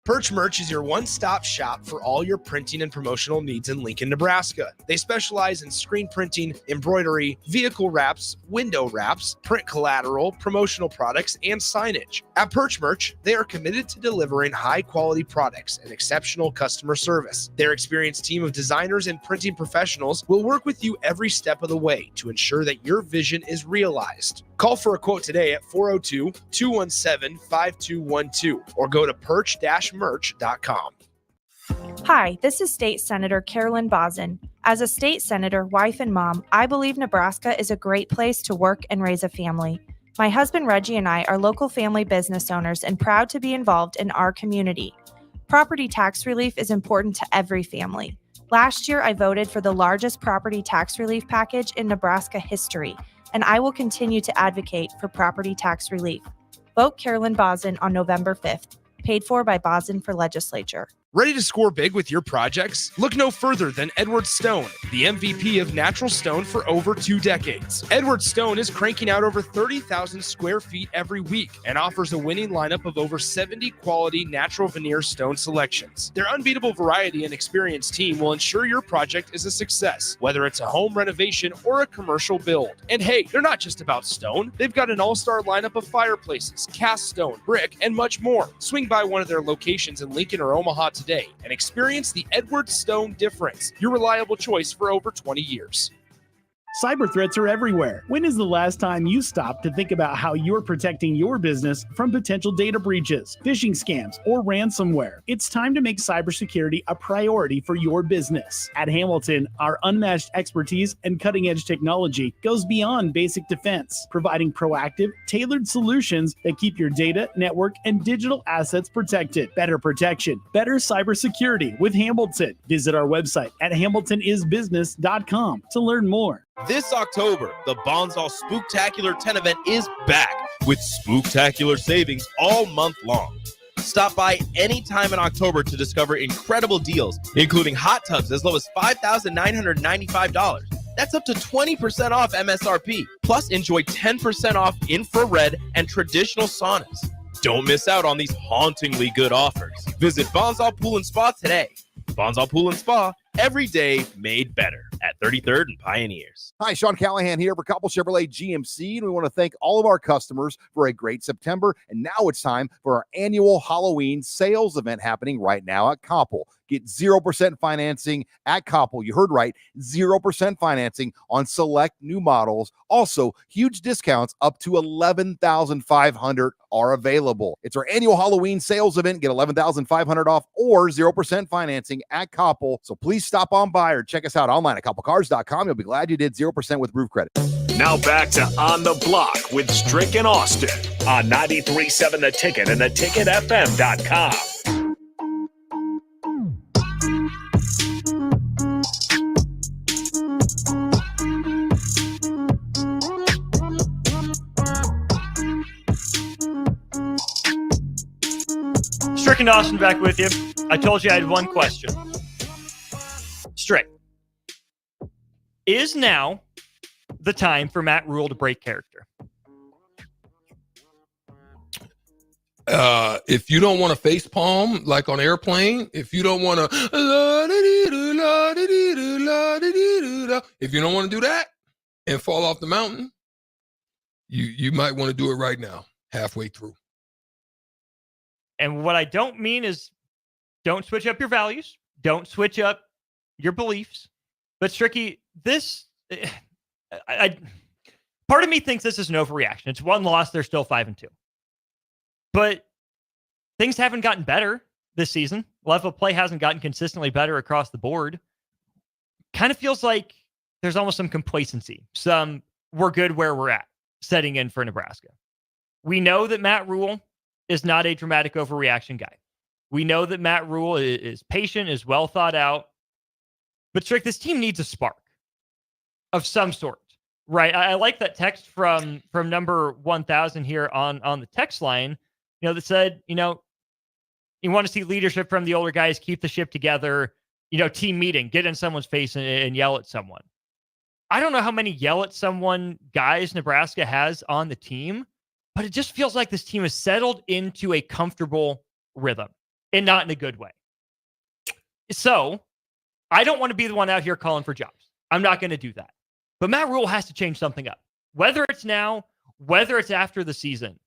Perch Merch is your one-stop shop for all your printing and promotional needs in Lincoln, Nebraska. They specialize in screen printing, embroidery, vehicle wraps, window wraps, print collateral, promotional products, and signage. At Perch Merch, they are committed to delivering high-quality products and exceptional customer service. Their experienced team of designers and printing professionals will work with you every step of the way to ensure that your vision is realized. Call for a quote today at 402-217-5212 or go to perch-merch.com. Hi, this is State Senator Carolyn Bozin. As a state senator, wife, and mom, I believe Nebraska is a great place to work and raise a family. My husband Reggie and I are local family business owners and proud to be involved in our community. Property tax relief is important to every family. Last year, I voted for the largest property tax relief package in Nebraska history, and I will continue to advocate for property tax relief. Vote Carolyn Bozin on November 5th. Paid for by Bozin for Legislature. Ready to score big with your projects? Look no further than Edward Stone, the MVP of natural stone for over 2 decades. Edward Stone is cranking out over 30,000 square feet every week and offers a winning lineup of over 70 quality natural veneer stone selections. Their unbeatable variety and experienced team will ensure your project is a success, whether it's a home renovation or a commercial build. And hey, they're not just about stone. They've got an all-star lineup of fireplaces, cast stone, brick, and much more. Swing by one of their locations in Lincoln or Omaha today and experience the Edward Stone difference, your reliable choice for over 20 years. Cyber threats are everywhere. When is the last time you stopped to think about how you're protecting your business from potential data breaches, phishing scams, or ransomware? It's time to make cybersecurity a priority for your business. At Hamilton, our unmatched expertise and cutting-edge technology goes beyond basic defense, providing proactive, tailored solutions that keep your data, network, and digital assets protected. Better protection, better cybersecurity with Hamilton. Visit our website at hamiltonisbusiness.com to learn more. This October, the Bonsall Spooktacular 10 event is back with spooktacular savings all month long. Stop by any time in October to discover incredible deals, including hot tubs as low as $5,995. That's up to 20% off MSRP. Plus, enjoy 10% off infrared and traditional saunas. Don't miss out on these hauntingly good offers. Visit Bonsall Pool and Spa today. Bonsall Pool and Spa, every day made better at 33rd and Pioneers. Hi, Sean Callahan here for Koppel Chevrolet GMC, and we want to thank all of our customers for a great September. And now it's time for our annual Halloween sales event happening right now at Koppel. Get 0% financing at Koppel. You heard right, 0% financing on select new models. Also, huge discounts up to $11,500 are available. It's our annual Halloween sales event. Get $11,500 off or 0% financing at Koppel. So please stop on by or check us out online at koppelcars.com. You'll be glad you did 0% with roof credit. Now back to On the Block with Strick and Austin on 93.7 The Ticket and theticketfm.com. Strick Strick and Dawson back with you. I told you I had one question. Strick, is now the time for Matt Rule to break character? If you don't want to face palm like on Airplane, if you don't want to, if you don't want to do that and fall off the mountain, you might want to do it right now, halfway through. And what I don't mean is don't switch up your values. Don't switch up your beliefs. But Stricky, part of me thinks this is an overreaction. It's one loss. They're still 5-2. But things haven't gotten better this season. Level of play hasn't gotten consistently better across the board. Kind of feels like there's almost some complacency. We're good where we're at setting in for Nebraska. We know that Matt Rule is not a dramatic overreaction guy. We know that Matt Rule is patient, is well thought out. But Strick, this team needs a spark of some sort, right? I like that text from number 1000 here on the text line, that said, you want to see leadership from the older guys, keep the ship together, team meeting, get in someone's face and yell at someone. I don't know how many yell at someone guys Nebraska has on the team, but it just feels like this team has settled into a comfortable rhythm and not in a good way. So I don't want to be the one out here calling for jobs. I'm not going to do that. But Matt Rule has to change something up. Whether it's now, whether it's after the season,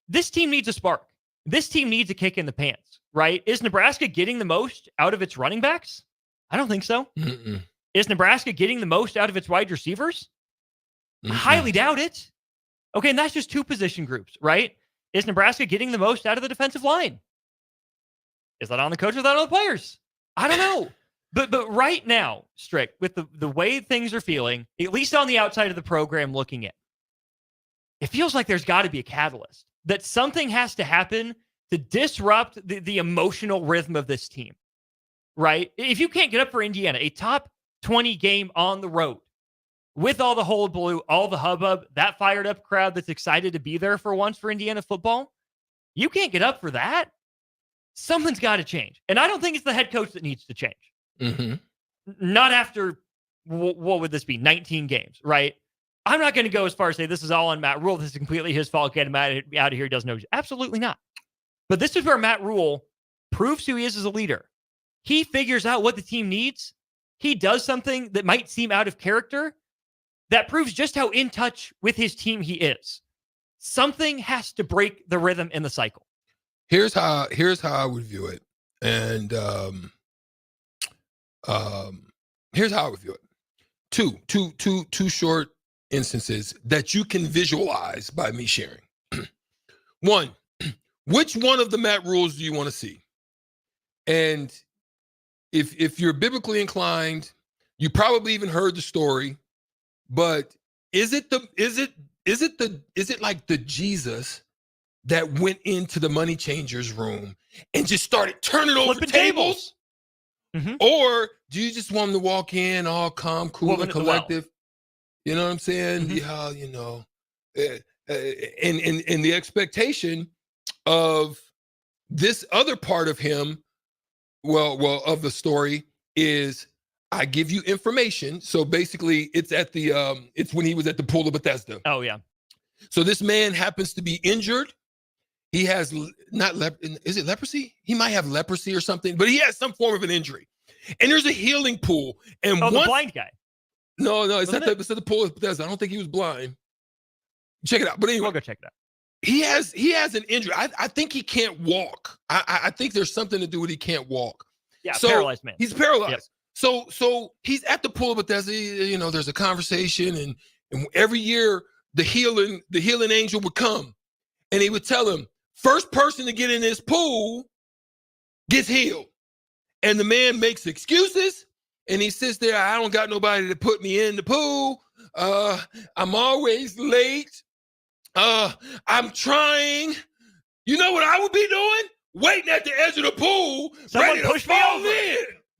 this team needs a spark. This team needs a kick in the pants, right? Is Nebraska getting the most out of its running backs? I don't think so. Mm-mm. Is Nebraska getting the most out of its wide receivers? Mm-mm. Highly doubt it. Okay, and that's just two position groups, right? Is Nebraska getting the most out of the defensive line? Is that on the coach or is that on the players? I don't know. But right now, Strick, with the way things are feeling, at least on the outside of the program looking in, it feels like there's got to be a catalyst, that something has to happen to disrupt the emotional rhythm of this team, right? If you can't get up for Indiana, a top 20 game on the road, with all the hullabaloo, all the hubbub, that fired up crowd that's excited to be there for once for Indiana football, you can't get up for that. Something's got to change. And I don't think it's the head coach that needs to change. Mm-hmm. Not after, what would this be, 19 games, right? I'm not going to go as far as say this is all on Matt Rule. This is completely his fault. Get him out of here. He doesn't know. Absolutely not. But this is where Matt Rule proves who he is as a leader. He figures out what the team needs. He does something that might seem out of character that proves just how in touch with his team he is. Something has to break the rhythm in the cycle. Here's how I would view it. And here's how I would view it. Two short instances that you can visualize by me sharing. One, which one of the Matt Rules do you want to see? And if you're biblically inclined, you probably even heard the story, but is it like the Jesus that went into the money changers room and just started turning over tables? Mm-hmm. Or do you just want them to walk in all calm, cool, and collective? You know what I'm saying? Mm-hmm. And the expectation of this other part of him, of the story is I give you information. So basically it's at it's when he was at the pool of Bethesda. Oh yeah. So this man happens to be injured. He has is it leprosy? He might have leprosy or something, but he has some form of an injury. And there's a healing pool. And the blind guy. No, it's not the pool of Bethesda. I don't think he was blind. Check it out. But anyway, we'll go check it out. He has an injury. I think he can't walk. I think there's something to do with he can't walk. Yeah, so paralyzed man. He's paralyzed. Yep. So he's at the pool of Bethesda. There's a conversation, and every year the healing angel would come, and he would tell him, first person to get in this pool gets healed. And the man makes excuses, and he sits there. I don't got nobody to put me in the pool. I'm always late. I'm trying. You know what I would be doing? Waiting at the edge of the pool, someone ready to push me fall over. in.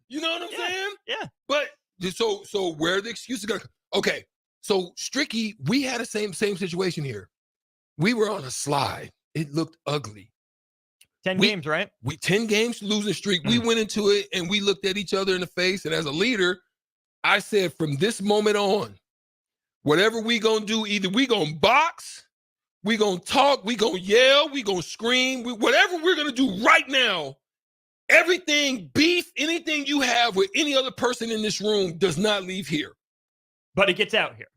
You know what I'm saying? Yeah. But so where are the excuses going? Okay. So Stricky, we had the same situation here. We were on a slide. It looked ugly. 10 games, right? 10 games losing streak. We went into it and we looked at each other in the face. And as a leader, I said, from this moment on, whatever we gonna do, either we gonna box, we gonna talk, we gonna yell, we gonna scream, whatever we're gonna do right now, everything, beef, anything you have with any other person in this room does not leave here. But it gets out here.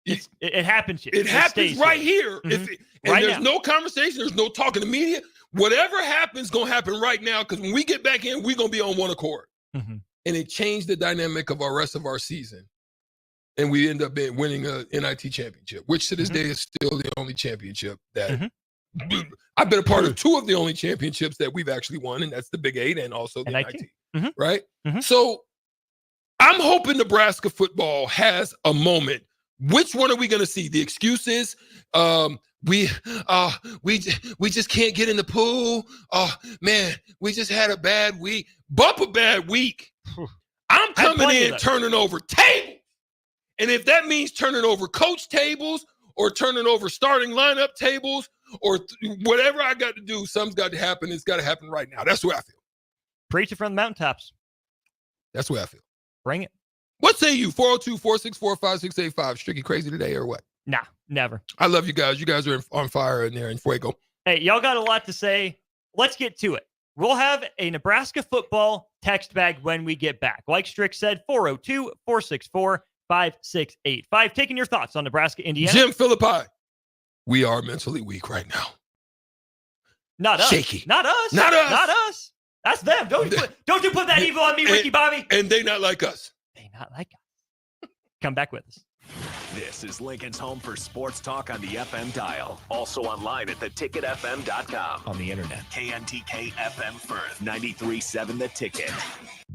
It happens here. It happens right here. Mhm. And Right there's now. no conversation, there's no talking to media. Whatever happens gonna happen right now, because when we get back in, we're gonna be on one accord. Mhm. And it changed the dynamic of our rest of our season. And we end up winning a NIT championship, which to this day is still the only championship that I've been a part of. 2 of the only championships that we've actually won, and that's the Big 8 and also the NIT. Right? So I'm hoping Nebraska football has a moment. Which one are we going to see? The excuses? We just can't get in the pool. Oh man, we just had a bad week. Bump a bad week. I'm coming in turning over tables. And if that means turning over coach tables or turning over starting lineup tables or whatever I got to do, something's got to happen. It's got to happen right now. That's the way I feel. Preach it from the mountaintops. That's the way I feel. Bring it. What say you? 402-464-5685. Stricky crazy today or what? Nah, never. I love you guys. You guys are on fire in there in Fuego. Hey, y'all got a lot to say. Let's get to it. We'll have a Nebraska football text bag when we get back. Like Strick said, 402-464-5685. Taking your thoughts on Nebraska, Indiana. Jim Philippi, we are mentally weak right now. Not us. Shaky. Not us. Not us. Not us. That's them. Don't you put that evil on me, Ricky Bobby. And they not like us. They not like us. Come back with us. This is Lincoln's home for sports talk on the FM dial. Also online at theticketfm.com. On the internet. KNTK FM Firth, 93.7 The Ticket.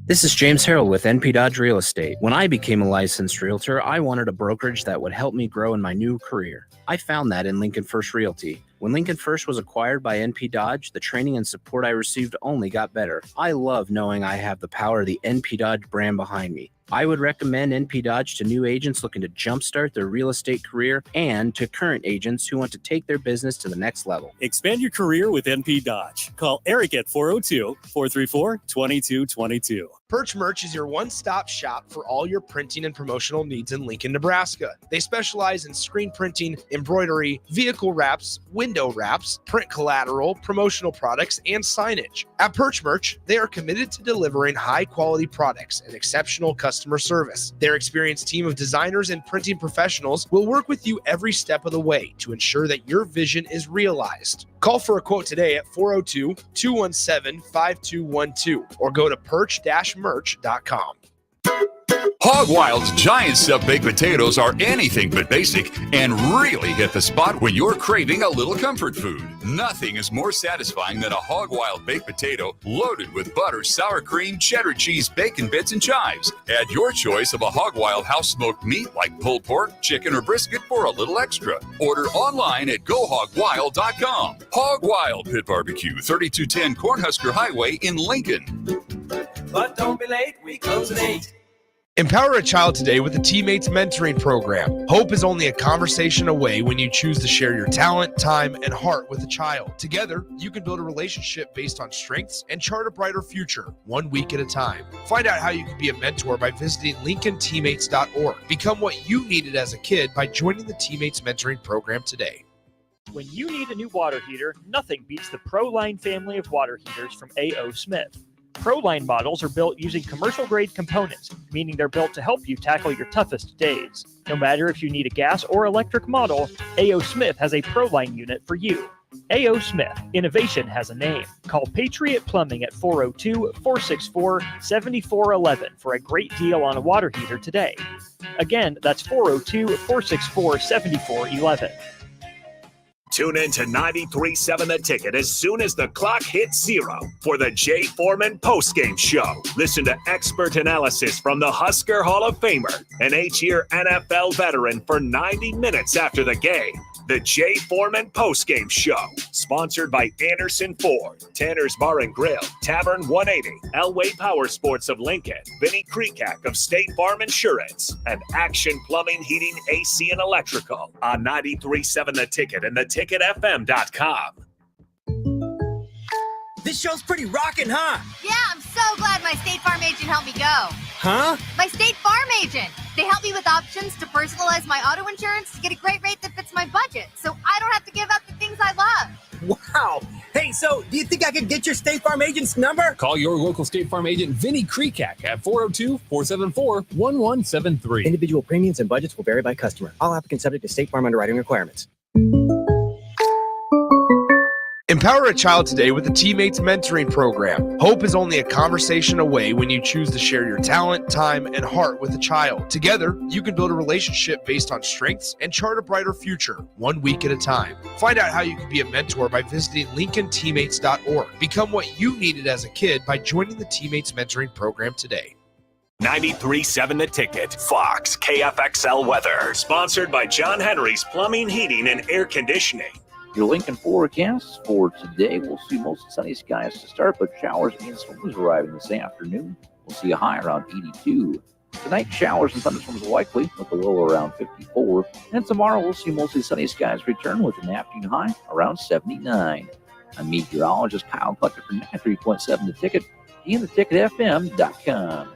This is James Harrell with NP Dodge Real Estate. When I became a licensed realtor, I wanted a brokerage that would help me grow in my new career. I found that in Lincoln First Realty. When Lincoln First was acquired by NP Dodge, the training and support I received only got better. I love knowing I have the power of the NP Dodge brand behind me. I would recommend NP Dodge to new agents looking to jumpstart their real estate career and to current agents who want to take their business to the next level. Expand your career with NP Dodge. Call Eric at 402-434-2222. Perch Merch is your one-stop shop for all your printing and promotional needs in Lincoln, Nebraska. They specialize in screen printing, embroidery, vehicle wraps, window wraps, print collateral, promotional products, and signage. At Perch Merch, they are committed to delivering high-quality products and exceptional customer service. Their experienced team of designers and printing professionals will work with you every step of the way to ensure that your vision is realized. Call for a quote today at 402-217-5212 or go to perch-merch.com. Hog Wild's giant stuffed baked potatoes are anything but basic and really hit the spot when you're craving a little comfort food. Nothing is more satisfying than a Hog Wild baked potato loaded with butter, sour cream, cheddar cheese, bacon bits, and chives. Add your choice of a Hog Wild house smoked meat like pulled pork, chicken, or brisket for a little extra. Order online at GoHogWild.com. Hog Wild Pit Barbecue, 3210 Cornhusker Highway in Lincoln. But don't be late, we close at 8. Empower a child today with the Teammates Mentoring Program. Hope is only a conversation away when you choose to share your talent, time, and heart with a child. Together, you can build a relationship based on strengths and chart a brighter future, 1 week at a time. Find out how you can be a mentor by visiting LincolnTeammates.org. Become what you needed as a kid by joining the Teammates Mentoring Program today. When you need a new water heater, nothing beats the ProLine family of water heaters from A.O. Smith. ProLine models are built using commercial-grade components, meaning they're built to help you tackle your toughest days. No matter if you need a gas or electric model, A.O. Smith has a ProLine unit for you. A.O. Smith, innovation has a name. Call Patriot Plumbing at 402-464-7411 for a great deal on a water heater today. Again, that's 402-464-7411. Tune in to 93.7 The Ticket as soon as the clock hits 0 for the Jay Foreman postgame show. Listen to expert analysis from the Husker Hall of Famer, an 8-year NFL veteran, for 90 minutes after the game. The Jay Foreman postgame show, sponsored by Anderson Ford, Tanner's Bar and Grill, Tavern 180, Elway Power Sports of Lincoln, Vinnie Kreekak of State Farm Insurance, and Action Plumbing, Heating, AC, and Electrical on 93.7 The Ticket and theticketfm.com. This show's pretty rockin', huh? Yeah, I'm so glad my State Farm agent helped me go. Huh? My State Farm agent. They help me with options to personalize my auto insurance to get a great rate that fits my budget, so I don't have to give up the things I love. Wow. Hey, so do you think I could get your State Farm agent's number? Call your local State Farm agent, Vinny Kreekak, at 402-474-1173. Individual premiums and budgets will vary by customer. All applicants subject to State Farm underwriting requirements. Empower a child today with the Teammates Mentoring Program. Hope is only a conversation away when you choose to share your talent, time, and heart with a child. Together, you can build a relationship based on strengths and chart a brighter future, 1 week at a time. Find out how you can be a mentor by visiting LincolnTeammates.org. Become what you needed as a kid by joining the Teammates Mentoring Program today. 93.7 The Ticket, Fox, KFXL weather. Sponsored by John Henry's Plumbing, Heating, and Air Conditioning. Your Lincoln forecast for today, we'll see mostly sunny skies to start, but showers and thunderstorms arriving this afternoon. We'll see a high around 82. Tonight, showers and thunderstorms likely with a low around 54. And tomorrow, we'll see mostly sunny skies return with an afternoon high around 79. I'm meteorologist Kyle Clucker for 93.7 The Ticket and theticketfm.com.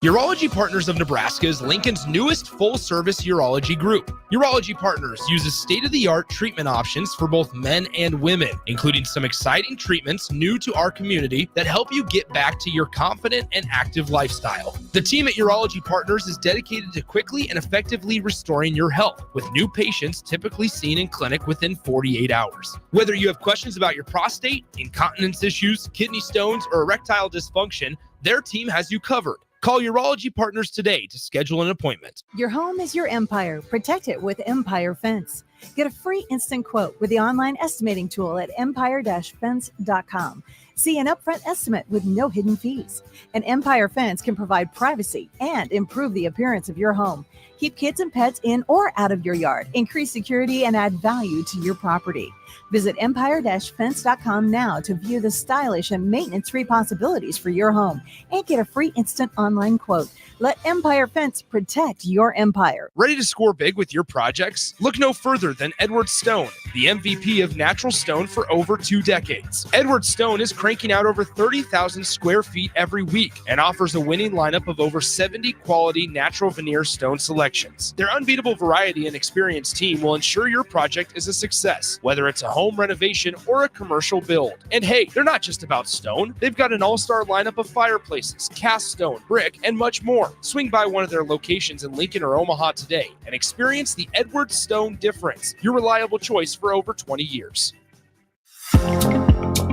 Urology Partners of Nebraska is Lincoln's newest full-service urology group. Urology Partners uses state-of-the-art treatment options for both men and women, including some exciting treatments new to our community that help you get back to your confident and active lifestyle. The team at Urology Partners is dedicated to quickly and effectively restoring your health, with new patients typically seen in clinic within 48 hours. Whether you have questions about your prostate, incontinence issues, kidney stones, or erectile dysfunction, their team has you covered. Call Urology Partners today to schedule an appointment. Your home is your empire. Protect it with Empire Fence. Get a free instant quote with the online estimating tool at empire-fence.com. See an upfront estimate with no hidden fees. An Empire Fence can provide privacy and improve the appearance of your home. Keep kids and pets in or out of your yard. Increase security and add value to your property. Visit empire-fence.com now to view the stylish and maintenance-free possibilities for your home and get a free instant online quote. Let Empire Fence protect your empire. Ready to score big with your projects? Look no further than Edward Stone, the MVP of natural stone for over 2 decades. Edward Stone is cranking out over 30,000 square feet every week and offers a winning lineup of over 70 quality natural veneer stone selections. Their unbeatable variety and experienced team will ensure your project is a success, whether it's a home renovation or a commercial build. And hey, they're not just about stone. They've got an all-star lineup of fireplaces, cast stone, brick, and much more. Swing by one of their locations in Lincoln or Omaha today and experience the Edward Stone difference, your reliable choice for over 20 years.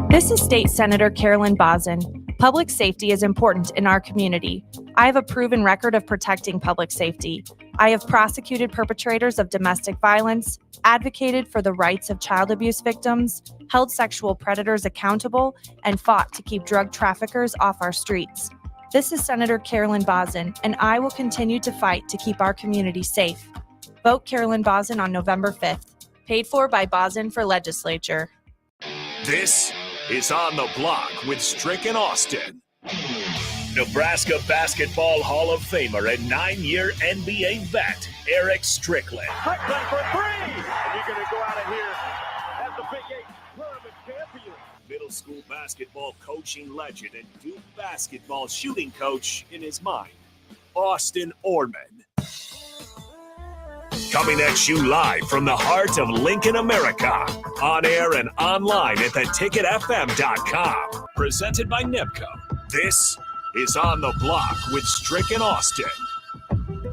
This is State Senator Carolyn Bozin. Public safety is important in our community. I have a proven record of protecting public safety. I have prosecuted perpetrators of domestic violence, advocated for the rights of child abuse victims, held sexual predators accountable, and fought to keep drug traffickers off our streets. This is Senator Carolyn Bozin, and I will continue to fight to keep our community safe. Vote Carolyn Bozin on November 5th. Paid for by Bozin for Legislature. This is On the Block with Strick and Austin. Nebraska Basketball Hall of Famer and 9-year NBA vet, Eric Strickland. Strickland for three! And you're going to go out of here as the Big 8 tournament champion. Middle school basketball coaching legend and Duke basketball shooting coach in his mind, Austin Orman. Coming at you live from the heart of Lincoln, America. On air and online at theticketfm.com. Presented by NEBCO. This is On the Block with Strick and Austin.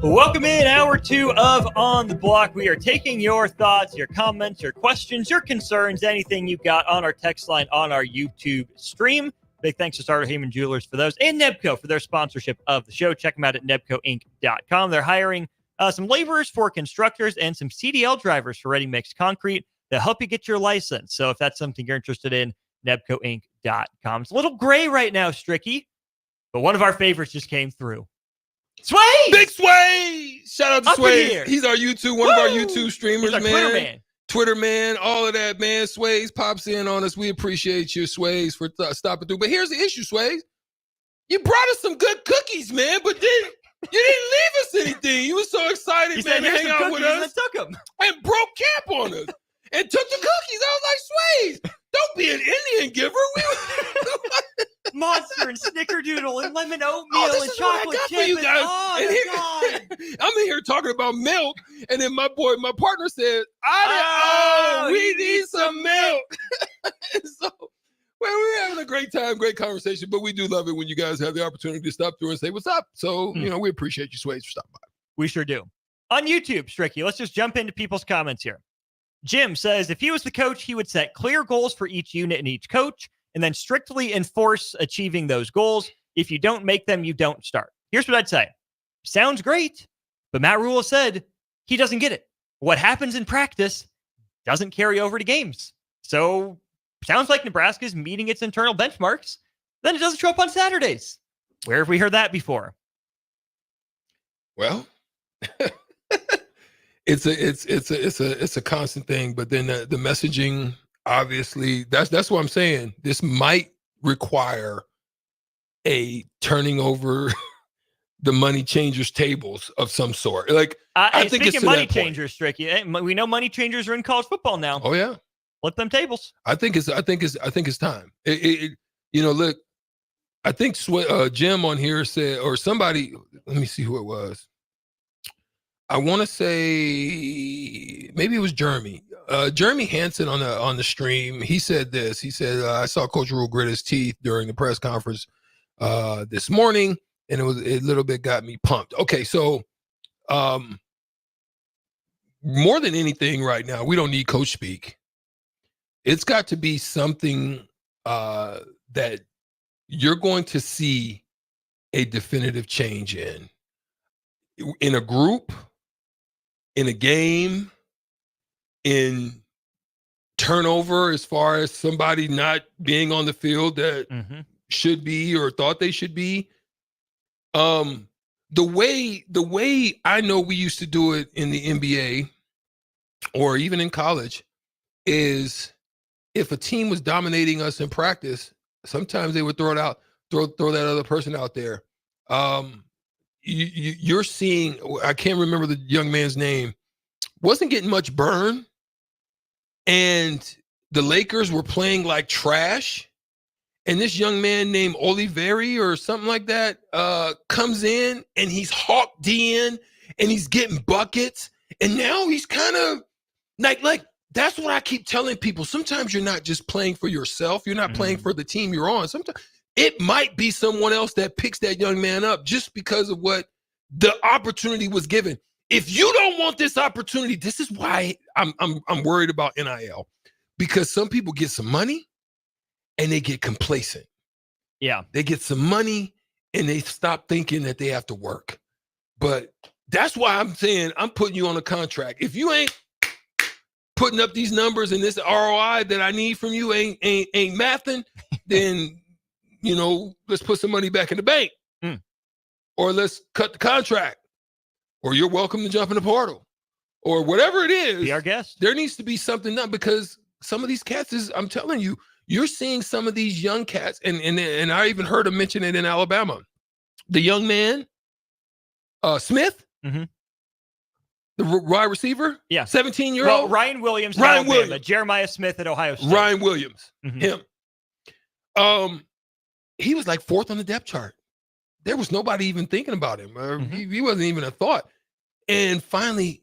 Welcome in hour 2 of On the Block. We are taking your thoughts, your comments, your questions, your concerns, anything you've got on our text line on our YouTube stream. Big thanks to Starter Heyman Jewelers for those and NEBCO for their sponsorship of the show. Check them out at nebcoinc.com. They're hiring some laborers for constructors and some CDL drivers for ready-mix concrete. They'll help you get your license. So if that's something you're interested in, nebcoinc.com. It's a little gray right now, Stricky, but one of our favorites just came through. Sway! Big Sway! Shout out to Up Sway. in here. He's our YouTube, one of our YouTube streamers, He's our man. Twitter man, all of that, man. Sways pops in on us. We appreciate you, Sways, for stopping through. But here's the issue, Sways. You brought us some good cookies, man, but then you didn't leave us anything. You were so excited, man, to hang out with us. And took them. And broke camp on us. And took the cookies. I was like, Sways, don't don't be an Indian giver. Monster and Snickerdoodle and lemon oatmeal this and is what I chocolate got for chip. you guys. Oh, And my God. I'm in here talking about milk, and then my partner said, we need some milk. So, well, we're having a great time, great conversation, but we do love it when you guys have the opportunity to stop through and say what's up. So, we appreciate you, Sways, for stopping by. We sure do. On YouTube, Stricky, let's just jump into people's comments here. Jim says, if he was the coach, he would set clear goals for each unit and each coach, and then strictly enforce achieving those goals. If you don't make them, you don't start. Here's what I'd say. Sounds great, but Matt Rule said he doesn't get it. What happens in practice doesn't carry over to games. So sounds like Nebraska's meeting its internal benchmarks. Then it doesn't show up on Saturdays. Where have we heard that before? Well, it's a constant thing, but then the messaging, obviously, that's what I'm saying. This might require a turning over the money changers tables of some sort. Like, I think it's money changers, Stricky. We know money changers are in college football now. Oh yeah, flip them tables. I think it's time. Look, I think Jim on here said, or somebody. Let me see who it was. I want to say maybe it was Jeremy. Jeremy Hansen on the stream. He said this. He said, I saw Coach Rule grit his teeth during the press conference this morning, and it a little bit got me pumped. Okay, so more than anything right now, we don't need coach speak. It's got to be something that you're going to see a definitive change in a group, in a game, in turnover, as far as somebody not being on the field that should be or thought they should be. The way I know we used to do it in the NBA or even in college is if a team was dominating us in practice, sometimes they would throw that other person out there. You're seeing, I can't remember the young man's name, wasn't getting much burn, and the Lakers were playing like trash, and this young man named Oliveri or something like that comes in, and he's Hawk D-ing, and he's getting buckets, and now he's kind of like that's what I keep telling people. Sometimes you're not just playing for yourself. You're not playing for the team you're on. Sometimes it might be someone else that picks that young man up just because of what the opportunity was given. If you don't want this opportunity, this is why I'm worried about NIL, because some people get some money and they get complacent. Yeah. They get some money and they stop thinking that they have to work. But that's why I'm saying I'm putting you on a contract. If you ain't putting up these numbers and this ROI that I need from you ain't mathing, then let's put some money back in the bank. Or let's cut the contract. Or you're welcome to jump in the portal. Or whatever it is. Be our guest. There needs to be something done, because some of these cats I'm telling you, you're seeing some of these young cats, and I even heard him mention it in Alabama. The young man, Smith, the wide receiver, 17-year-old. Well, Ryan Williams, Jeremiah Smith at Ohio State. Ryan Williams, him. He was like fourth on the depth chart. There was nobody even thinking about him. He wasn't even a thought. And finally,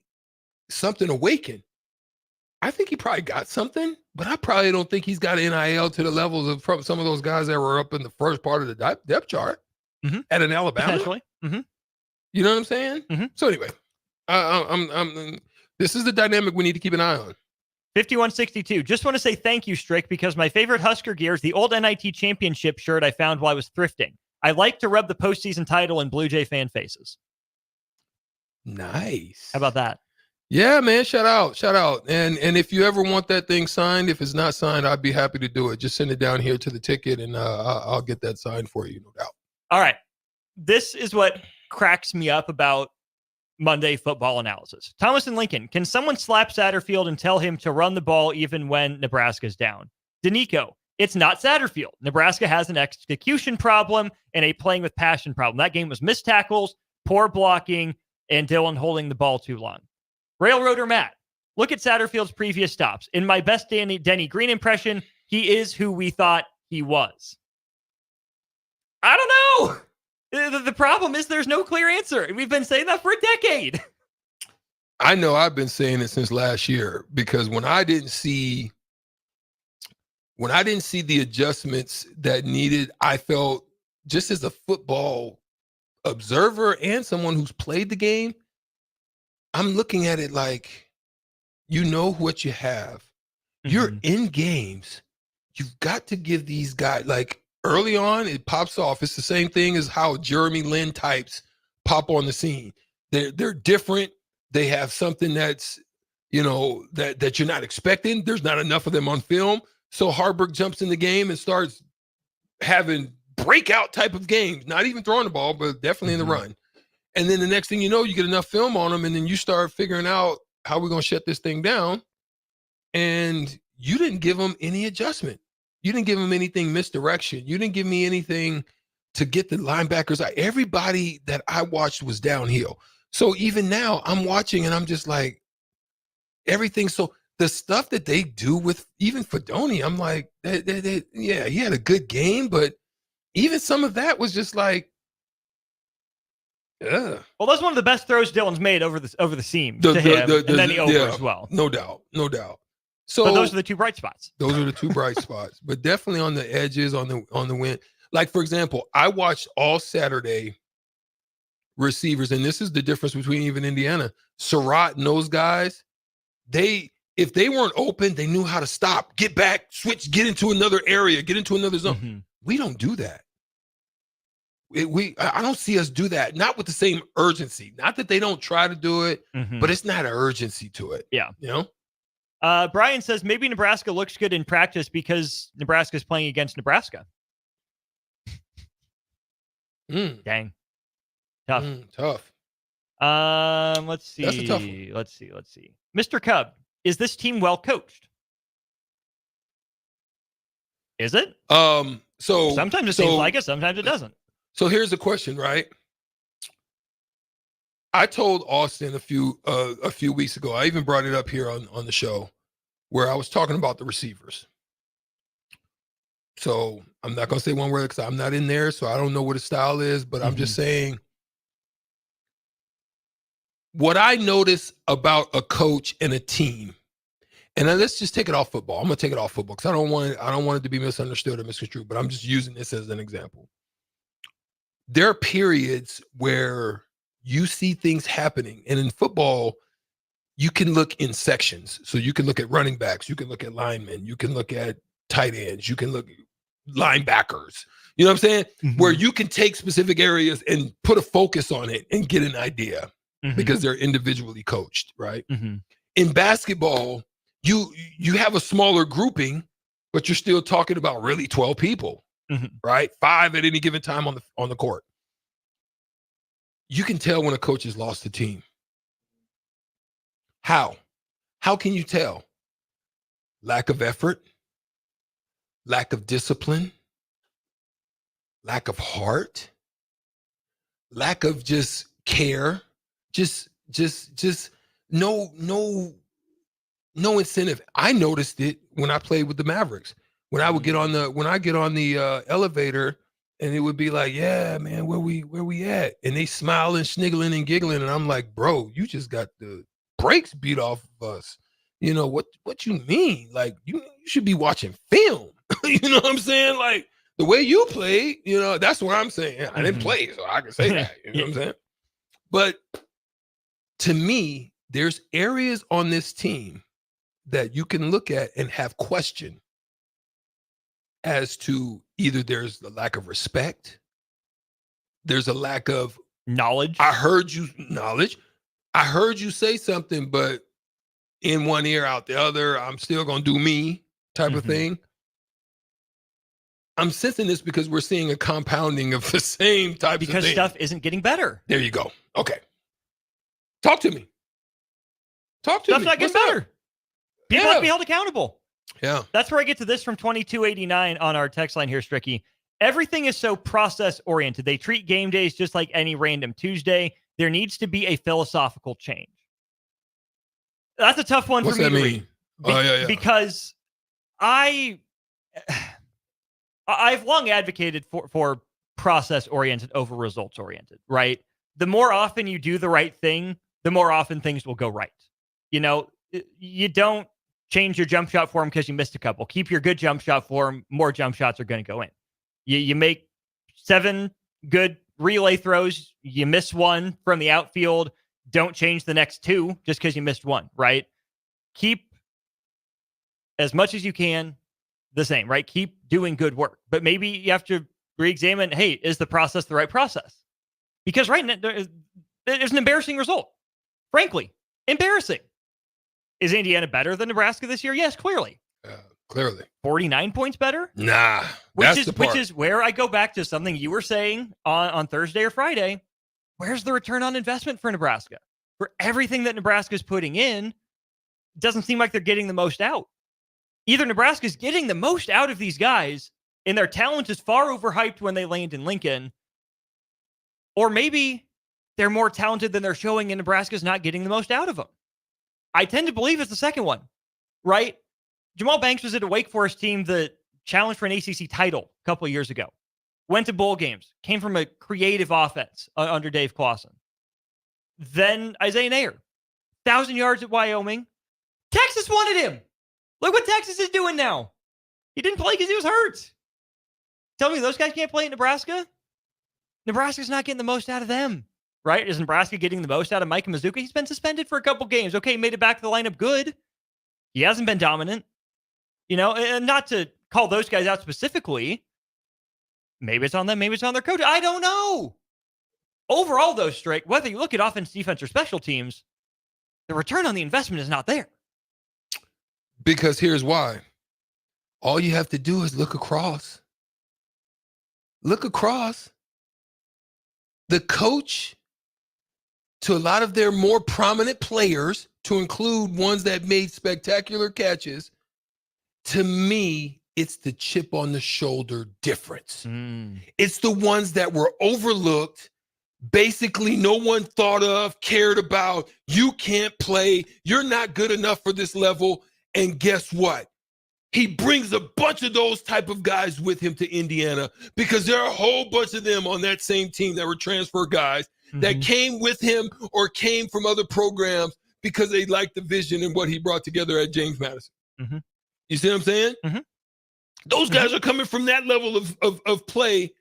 something awakened. I think he probably got something, but I probably don't think he's got NIL to the levels of some of those guys that were up in the first part of the depth chart at an Alabama. Potentially. You know what I'm saying? So anyway, this is the dynamic we need to keep an eye on. 5162. Just want to say thank you, Strick, because my favorite Husker gear is the old NIT championship shirt I found while I was thrifting. I like to rub the postseason title in Blue Jay fan faces. Nice. How about that? Yeah, man. Shout out. And if you ever want that thing signed, if it's not signed, I'd be happy to do it. Just send it down here to the ticket, and I'll get that signed for you, no doubt. All right. This is what cracks me up about Monday football analysis. Thomas and Lincoln, can someone slap Satterfield and tell him to run the ball even when Nebraska's down? Danico, it's not Satterfield. Nebraska has an execution problem and a playing with passion problem. That game was missed tackles, poor blocking, and Dylan holding the ball too long. Railroader Matt, look at Satterfield's previous stops. In my best Denny Green impression, he is who we thought he was? I don't know. The problem is there's no clear answer. We've been saying that for a decade. I know I've been saying it since last year, because when I didn't see the adjustments that needed, I felt, just as a football observer and someone who's played the game, I'm looking at it like, you know what you have. You're in games. You've got to give these guys, like, early on, it pops off. It's the same thing as how Jeremy Lin types pop on the scene. They're different. They have something that's, that you're not expecting. There's not enough of them on film. So Harburg jumps in the game and starts having breakout type of games, not even throwing the ball, but definitely in the run. And then the next thing you know, you get enough film on them, and then you start figuring out how we're going to shut this thing down. And you didn't give them any adjustment. You didn't give them anything misdirection. You didn't give me anything to get the linebackers. Everybody that I watched was downhill. So even now I'm watching and I'm just like, everything. So the stuff that they do with even Fedoni, I'm like, yeah, he had a good game, but even some of that was just like, yeah. Well, that's one of the best throws Dylan's made over the seam to him, and then he over as well. No doubt. So but those are the two bright spots. Those are the two bright spots, but definitely on the edges, on the win. Like, for example, I watched all Saturday receivers, and this is the difference between even Indiana. Surratt and those guys, if they weren't open, they knew how to stop, get back, switch, get into another area, get into another zone. We don't do that. I don't see us do that. Not with the same urgency. Not that they don't try to do it, but it's not an urgency to it. Yeah. Brian says maybe Nebraska looks good in practice because Nebraska is playing against Nebraska. Dang. Tough. Let's see. That's a tough one. Let's see. Mr. Cub, is this team well coached? Is it? So sometimes it seems like it, sometimes it doesn't. So here's the question, right? I told Austin a few weeks ago, I even brought it up here on the show, where I was talking about the receivers. So I'm not going to say one word because I'm not in there, so I don't know what his style is, but I'm just saying what I notice about a coach and a team. And then let's just take it off football. I'm going to take it off football because I don't want it to be misunderstood or misconstrued, but I'm just using this as an example. There are periods where you see things happening, and in football, you can look in sections. So you can look at running backs, you can look at linemen, you can look at tight ends, you can look at linebackers. You know what I'm saying? Where you can take specific areas and put a focus on it and get an idea because they're individually coached, right? In basketball, you have a smaller grouping, but you're still talking about really 12 people, right? 5 at any given time on the court. You can tell when a coach has lost a team. How? How can you tell? Lack of effort, lack of discipline, lack of heart, lack of just care, just no incentive. I noticed it when I played with the Mavericks. When I would get on the elevator, and it would be like, yeah, man, where we at? And they smiling, sniggling, and giggling, and I'm like, bro, you just got the brakes beat off of us. You know what you mean? Like you should be watching film. You know what I'm saying? Like the way you play, that's what I'm saying. I didn't play, so I can say that. You know what I'm saying? But to me, there's areas on this team that you can look at and have question as to either there's a lack of respect, there's a lack of knowledge. I heard you say something, but in one ear, out the other, I'm still going to do me type of thing. I'm sensing this because we're seeing a compounding of the same type of thing. Because stuff isn't getting better. There you go. Okay. Talk to me. Stuff's not getting better. People have to be held accountable. Yeah. That's where I get to this from 2289 on our text line here, Stricky. Everything is so process oriented. They treat game days just like any random Tuesday. There needs to be a philosophical change. That's a tough one for me to read. Yeah. Because I I've long advocated for process-oriented over results-oriented, right? The more often you do the right thing, the more often things will go right. You don't change your jump shot form because you missed a couple. Keep your good jump shot form. More jump shots are going to go in. You make 7 good relay throws. You miss one from the outfield. Don't change the next 2 just because you missed one, right? Keep as much as you can the same, right? Keep doing good work. But maybe you have to re-examine, hey, is the process the right process? Because right now, there's an embarrassing result. Frankly, embarrassing. Is Indiana better than Nebraska this year? Yes, clearly. Clearly. 49 points better? Nah. Which is where I go back to something you were saying on Thursday or Friday. Where's the return on investment for Nebraska? For everything that Nebraska's putting in, it doesn't seem like they're getting the most out. Either Nebraska's getting the most out of these guys and their talent is far overhyped when they land in Lincoln, or maybe they're more talented than they're showing and Nebraska's not getting the most out of them. I tend to believe it's the second one, right? Jamal Banks was at a Wake Forest team that challenged for an ACC title a couple of years ago. Went to bowl games, came from a creative offense under Dave Clawson. Then Isaiah Nair, 1,000 yards at Wyoming. Texas wanted him. Look what Texas is doing now. He didn't play because he was hurt. Tell me those guys can't play at Nebraska? Nebraska's not getting the most out of them, right? Is Nebraska getting the most out of Mike Mazuka? He's been suspended for a couple games. Okay, made it back to the lineup good. He hasn't been dominant. And not to call those guys out specifically. Maybe it's on them. Maybe it's on their coach. I don't know. Overall, though, Strick, whether you look at offense, defense, or special teams, the return on the investment is not there. Because here's why. All you have to do is look across. Look across. The coach, to a lot of their more prominent players, to include ones that made spectacular catches, to me, it's the chip on the shoulder difference. It's the ones that were overlooked, basically no one thought of, cared about. You can't play. You're not good enough for this level. And guess what? He brings a bunch of those type of guys with him to Indiana because there are a whole bunch of them on that same team that were transfer guys that came with him or came from other programs because they liked the vision and what he brought together at James Madison. You see what I'm saying? Those guys are coming from that level of play.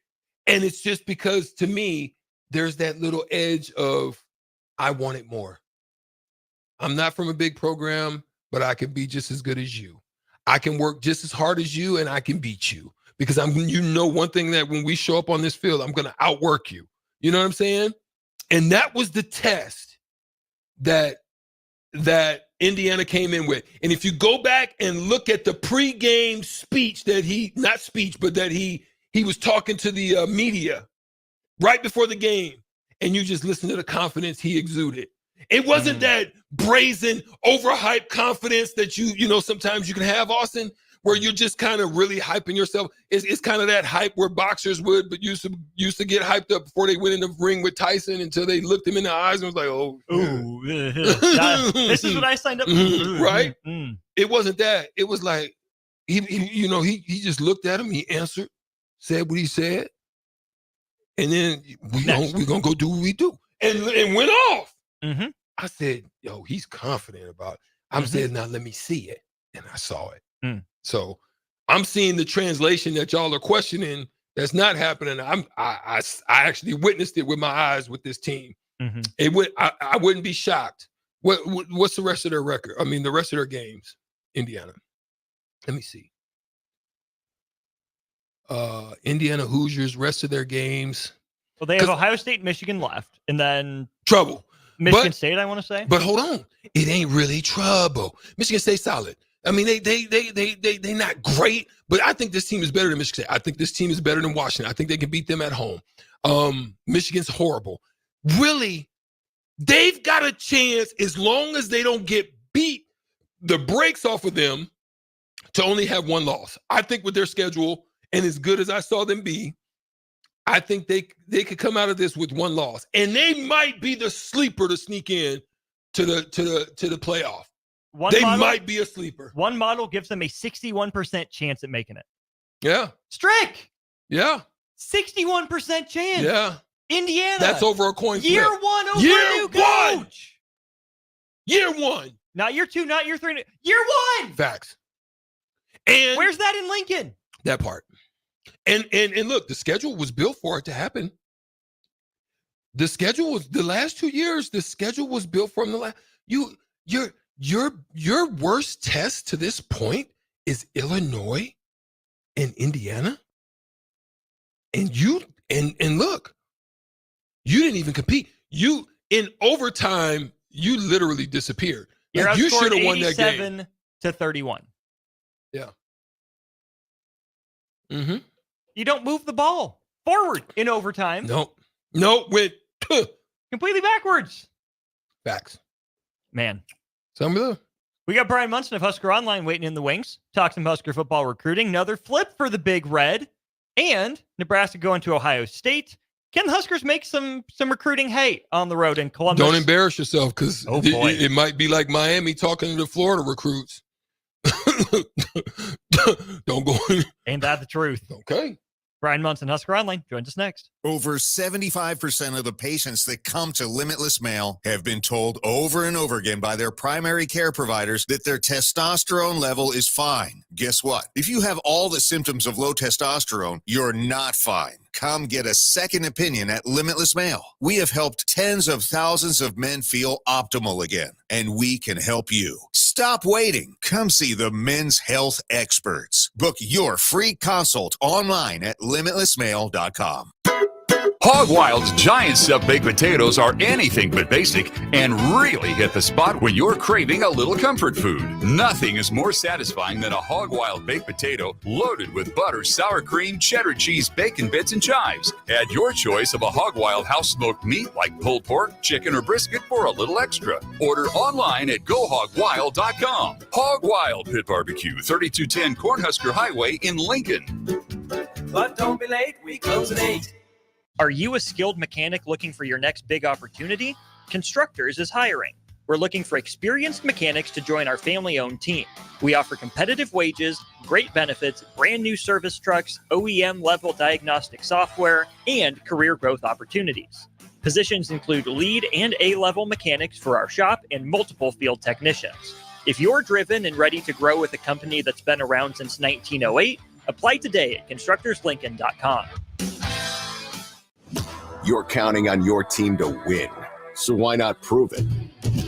And it's just because, to me, there's that little edge of, I want it more. I'm not from a big program, but I can be just as good as you. I can work just as hard as you, and I can beat you. Because one thing that when we show up on this field, I'm going to outwork you. You know what I'm saying? And that was the test that Indiana came in with. And if you go back and look at the pregame speech that he was talking to the media right before the game, and you just listen to the confidence he exuded. It wasn't that brazen, overhyped confidence that sometimes you can have, Austin, where you're just kind of really hyping yourself. It's kind of that hype where boxers would, but used to get hyped up before they went in the ring with Tyson until they looked him in the eyes and was like, oh, this is what I signed up for. Right? It wasn't that. It was like, he just looked at him, he answered, said what he said, and then we're going to go do what we do. And went off. I said, yo, he's confident about it. I'm saying, now let me see it. And I saw it. So I'm seeing the translation that y'all are questioning. That's not happening. I actually witnessed it with my eyes with this team. I wouldn't be shocked. What's the rest of their record? I mean, the rest of their games, Indiana. Let me see. Indiana Hoosiers, rest of their games. Well, they have Ohio State, Michigan left, and then trouble. Michigan State, I want to say. But hold on. It ain't really trouble. Michigan State's solid. I mean, they not great, but I think this team is better than Michigan State. I think this team is better than Washington. I think they can beat them at home. Michigan's horrible. Really, they've got a chance as long as they don't get beat the brakes off of them to only have one loss. I think with their schedule and as good as I saw them be, I think they could come out of this with one loss, and they might be the sleeper to sneak in to the playoff. They might be a sleeper. One model gives them a 61% chance at making it. Yeah. Strick. Yeah. 61% chance. Yeah. Indiana. That's over a coin flip. Year one over Year a new one. coach. Year one. Not year two, not year three. Year one. Facts. And where's that in Lincoln? That part. And look, the schedule was built for it to happen. The schedule was the last 2 years. The schedule was built from the last. Your worst test to this point is Illinois and Indiana. And look, you didn't even compete. You in overtime, you literally disappeared. Like, you should have won that game. 87-31. Yeah. Mm-hmm. You don't move the ball forward in overtime. No, went completely backwards. Facts. Man. Some of them. We got Brian Munson of Husker Online waiting in the wings. Talk some Husker football recruiting. Another flip for the Big Red. And Nebraska going to Ohio State. Can the Huskers make some recruiting hay on the road in Columbus? Don't embarrass yourself, because it might be like Miami talking to the Florida recruits. Don't go in. Ain't that the truth? Okay. Brian Munson, Husker Online, joins us next. Over 75% of the patients that come to Limitless Male have been told over and over again by their primary care providers that their testosterone level is fine. Guess what? If you have all the symptoms of low testosterone, you're not fine. Come get a second opinion at Limitless Male. We have helped tens of thousands of men feel optimal again, and we can help you. Stop waiting. Come see the men's health experts. Book your free consult online at limitlessmale.com. Hog Wild's giant sub-baked potatoes are anything but basic and really hit the spot when you're craving a little comfort food. Nothing is more satisfying than a Hog Wild baked potato loaded with butter, sour cream, cheddar cheese, bacon bits, and chives. Add your choice of a Hog Wild house-smoked meat like pulled pork, chicken, or brisket for a little extra. Order online at GoHogWild.com. Hog Wild Pit Barbecue, 3210 Cornhusker Highway in Lincoln. But don't be late, we close at 8. Are you a skilled mechanic looking for your next big opportunity? Constructors is hiring. We're looking for experienced mechanics to join our family-owned team. We offer competitive wages, great benefits, brand new service trucks, OEM-level diagnostic software, and career growth opportunities. Positions include lead and A-level mechanics for our shop and multiple field technicians. If you're driven and ready to grow with a company that's been around since 1908, apply today at constructorslincoln.com. You're counting on your team to win, so why not prove it?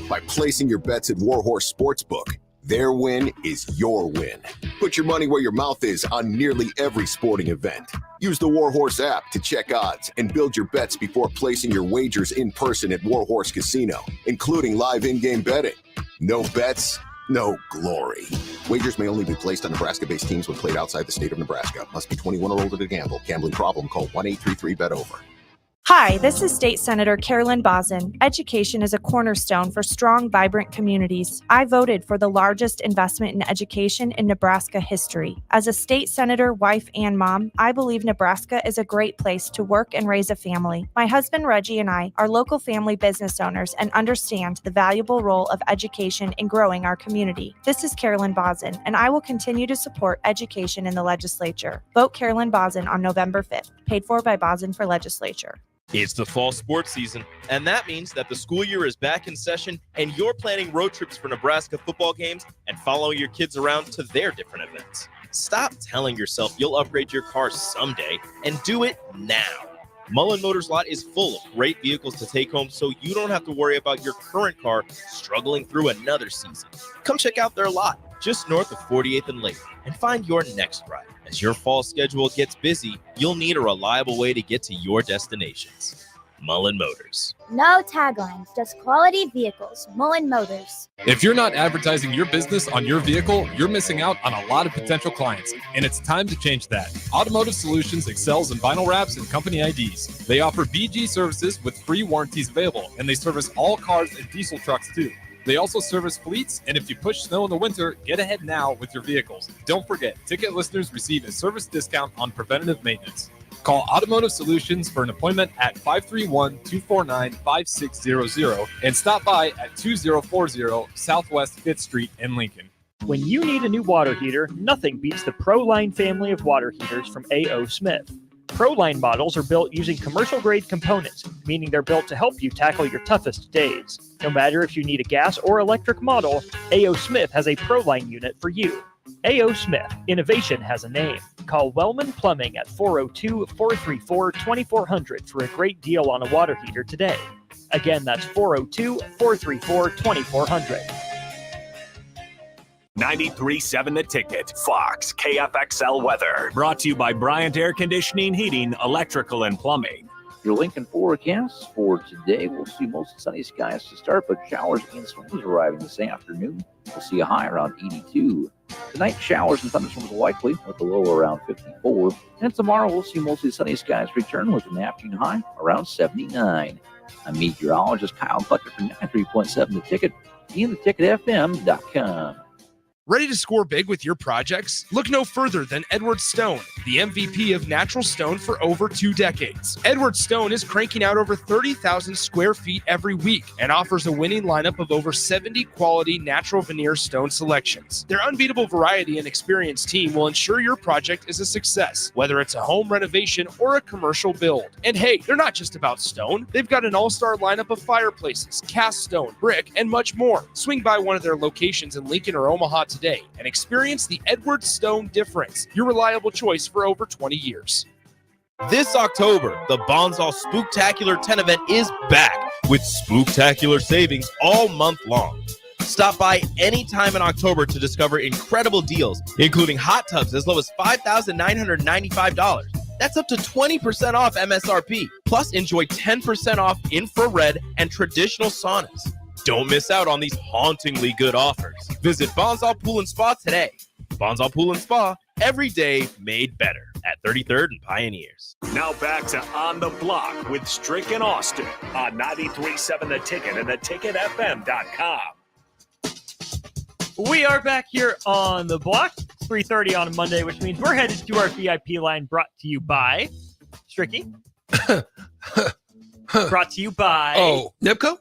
By placing your bets at Warhorse Sportsbook. Their win is your win. Put your money where your mouth is on nearly every sporting event. Use the Warhorse app to check odds and build your bets before placing your wagers in person at Warhorse Casino, including live in-game betting. No bets, no glory. Wagers may only be placed on Nebraska-based teams when played outside the state of Nebraska. Must be 21 or older to gamble. Gambling problem? Call 1-833-BET-OVER. Hi, this is State Senator Carolyn Bosson. Education is a cornerstone for strong, vibrant communities. I voted for the largest investment in education in Nebraska history. As a state senator, wife, and mom, I believe Nebraska is a great place to work and raise a family. My husband Reggie and I are local family business owners and understand the valuable role of education in growing our community. This is Carolyn Bosson, and I will continue to support education in the legislature. Vote Carolyn Bosson on November 5th. Paid for by Bosson for Legislature. It's the fall sports season, and that means that the school year is back in session and you're planning road trips for Nebraska football games and following your kids around to their different events. Stop telling yourself you'll upgrade your car someday and do it now. Mullen Motors lot is full of great vehicles to take home so you don't have to worry about your current car struggling through another season. Come check out their lot just north of 48th and Lake and find your next ride. As your fall schedule gets busy, you'll need a reliable way to get to your destinations. Mullen Motors. No taglines, just quality vehicles. Mullen Motors. If you're not advertising your business on your vehicle, you're missing out on a lot of potential clients, and it's time to change that. Automotive Solutions excels in vinyl wraps and company IDs. They offer BG services with free warranties available, and they service all cars and diesel trucks too. They also service fleets, and if you push snow in the winter, get ahead now with your vehicles. Don't forget, ticket listeners receive a service discount on preventative maintenance. Call Automotive Solutions for an appointment at 531-249-5600 and stop by at 2040 Southwest 5th Street in Lincoln. When you need a new water heater, nothing beats the ProLine family of water heaters from A.O. Smith. ProLine models are built using commercial-grade components, meaning they're built to help you tackle your toughest days. No matter if you need a gas or electric model, A.O. Smith has a ProLine unit for you. A.O. Smith, innovation has a name. Call Wellman Plumbing at 402-434-2400 for a great deal on a water heater today. Again, that's 402-434-2400. 93.7 The Ticket, Fox, KFXL weather. Brought to you by Bryant Air Conditioning, Heating, Electrical, and Plumbing. Your Lincoln forecast for today, we'll see mostly sunny skies to start, but showers and storms arriving this afternoon. We'll see a high around 82. Tonight, showers and thunderstorms likely with a low around 54. And tomorrow, we'll see mostly sunny skies return with an afternoon high around 79. I'm meteorologist Kyle Butler for 93.7 The Ticket and theticketfm.com. Ready to score big with your projects? Look no further than Edward Stone, the MVP of natural stone for over 2 decades. Edward Stone is cranking out over 30,000 square feet every week and offers a winning lineup of over 70 quality natural veneer stone selections. Their unbeatable variety and experienced team will ensure your project is a success, whether it's a home renovation or a commercial build. And hey, they're not just about stone. They've got an all-star lineup of fireplaces, cast stone, brick, and much more. Swing by one of their locations in Lincoln or Omaha today and experience the Edward Stone difference, your reliable choice for over 20 years. This October, the Bonsall Spooktacular 10 event is back with spooktacular savings all month long. Stop by anytime in October to discover incredible deals, including hot tubs as low as $5,995. That's up to 20% off MSRP. Plus, enjoy 10% off infrared and traditional saunas. Don't miss out on these hauntingly good offers. Visit Bonsall Pool and Spa today. Bonsall Pool and Spa, every day made better at 33rd and Pioneers. Now back to On the Block with Strick and Austin on 93.7 The Ticket and theticketfm.com. We are back here on the block. It's 3:30 on a Monday, which means we're headed to our VIP line brought to you by Stricky. Brought to you by Nipco?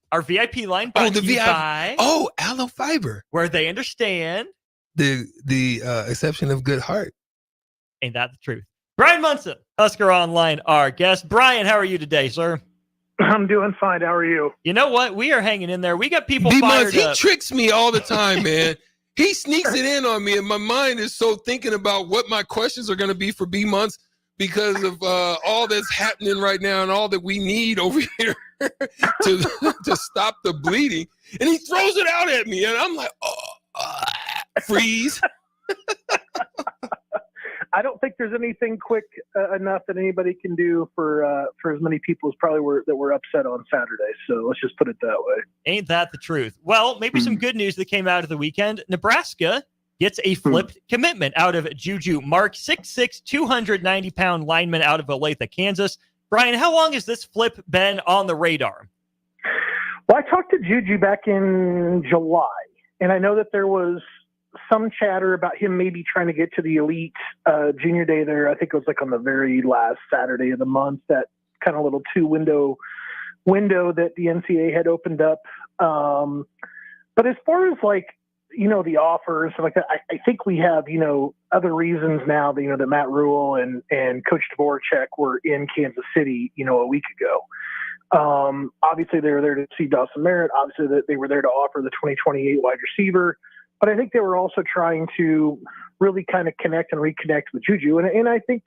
Our VIP line brought to you by Aloe Fiber, where they understand the exception of good heart. Ain't that the truth? Brian Munson, Husker Online, our guest. Brian, how are you today, sir? I'm doing fine. How are you? You know what? We are hanging in there. We got people fired up. He up. tricks me all the time, man. He sneaks it in on me, and my mind is so thinking about what my questions are going to be for B-Months because of all that's happening right now and all that we need over here to stop the bleeding. And he throws it out at me, and I'm like, freeze. I don't think there's anything quick enough that anybody can do for as many people as probably were upset on Saturday. So let's just put it that way. Ain't that the truth? Well, maybe some good news that came out of the weekend. Nebraska gets a flipped commitment out of Juju Mark, 6'6", 290-pound lineman out of Olathe, Kansas. Brian, how long has this flip been on the radar? Well, I talked to Juju back in July, and I know that there was some chatter about him maybe trying to get to the elite junior day there. I think it was like on the very last Saturday of the month, that kind of little 2 window that the NCAA had opened up. But as far as like, the offers like that, I think we have, other reasons now that, that Matt Rule and Coach Dvorak were in Kansas City, a week ago. Obviously they were there to see Dawson Merritt. Obviously that they were there to offer the 2028 wide receiver. But I think they were also trying to really kind of connect and reconnect with Juju. And I think,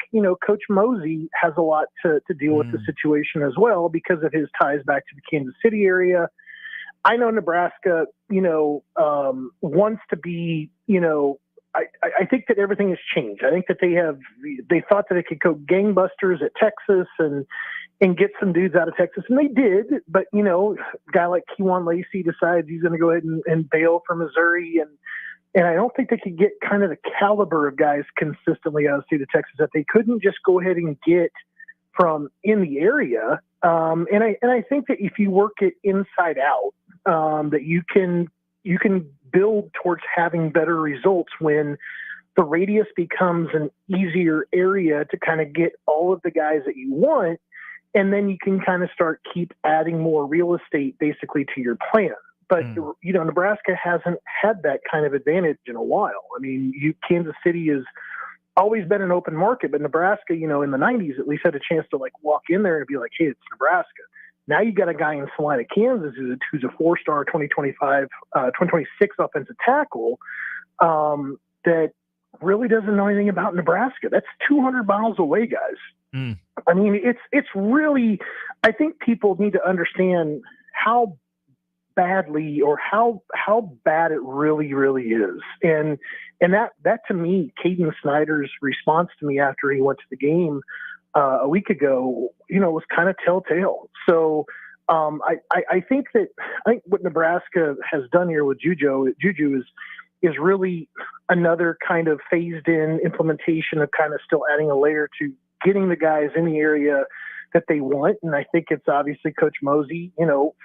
Coach Mosey has a lot to deal with the situation as well because of his ties back to the Kansas City area. I know Nebraska, wants to be, I think that everything has changed. I think that they thought that they could go gangbusters at Texas and get some dudes out of Texas, and they did. But, a guy like Kewan Lacey decides he's going to go ahead and bail for Missouri. And I don't think they could get kind of the caliber of guys consistently out of the state of Texas that they couldn't just go ahead and get from in the area. And I think that if you work it inside out, that you can build towards having better results when the radius becomes an easier area to kind of get all of the guys that you want. And then you can kind of keep adding more real estate basically to your plan. But, Nebraska hasn't had that kind of advantage in a while. I mean, Kansas City has always been an open market, but Nebraska, in the 90s, at least had a chance to walk in there and be like, hey, it's Nebraska. Now you got a guy in Salina, Kansas, who's a 4-star 2026 offensive tackle that really doesn't know anything about Nebraska. That's 200 miles away, guys. I mean, it's really, I think people need to understand how badly or how bad it really, really is. And that to me, Caden Snyder's response to me after he went to the game a week ago, was kind of telltale. So I think what Nebraska has done here with Juju is really another kind of phased in implementation of kind of still adding a layer to getting the guys in the area that they want. And I think it's obviously Coach Mosey,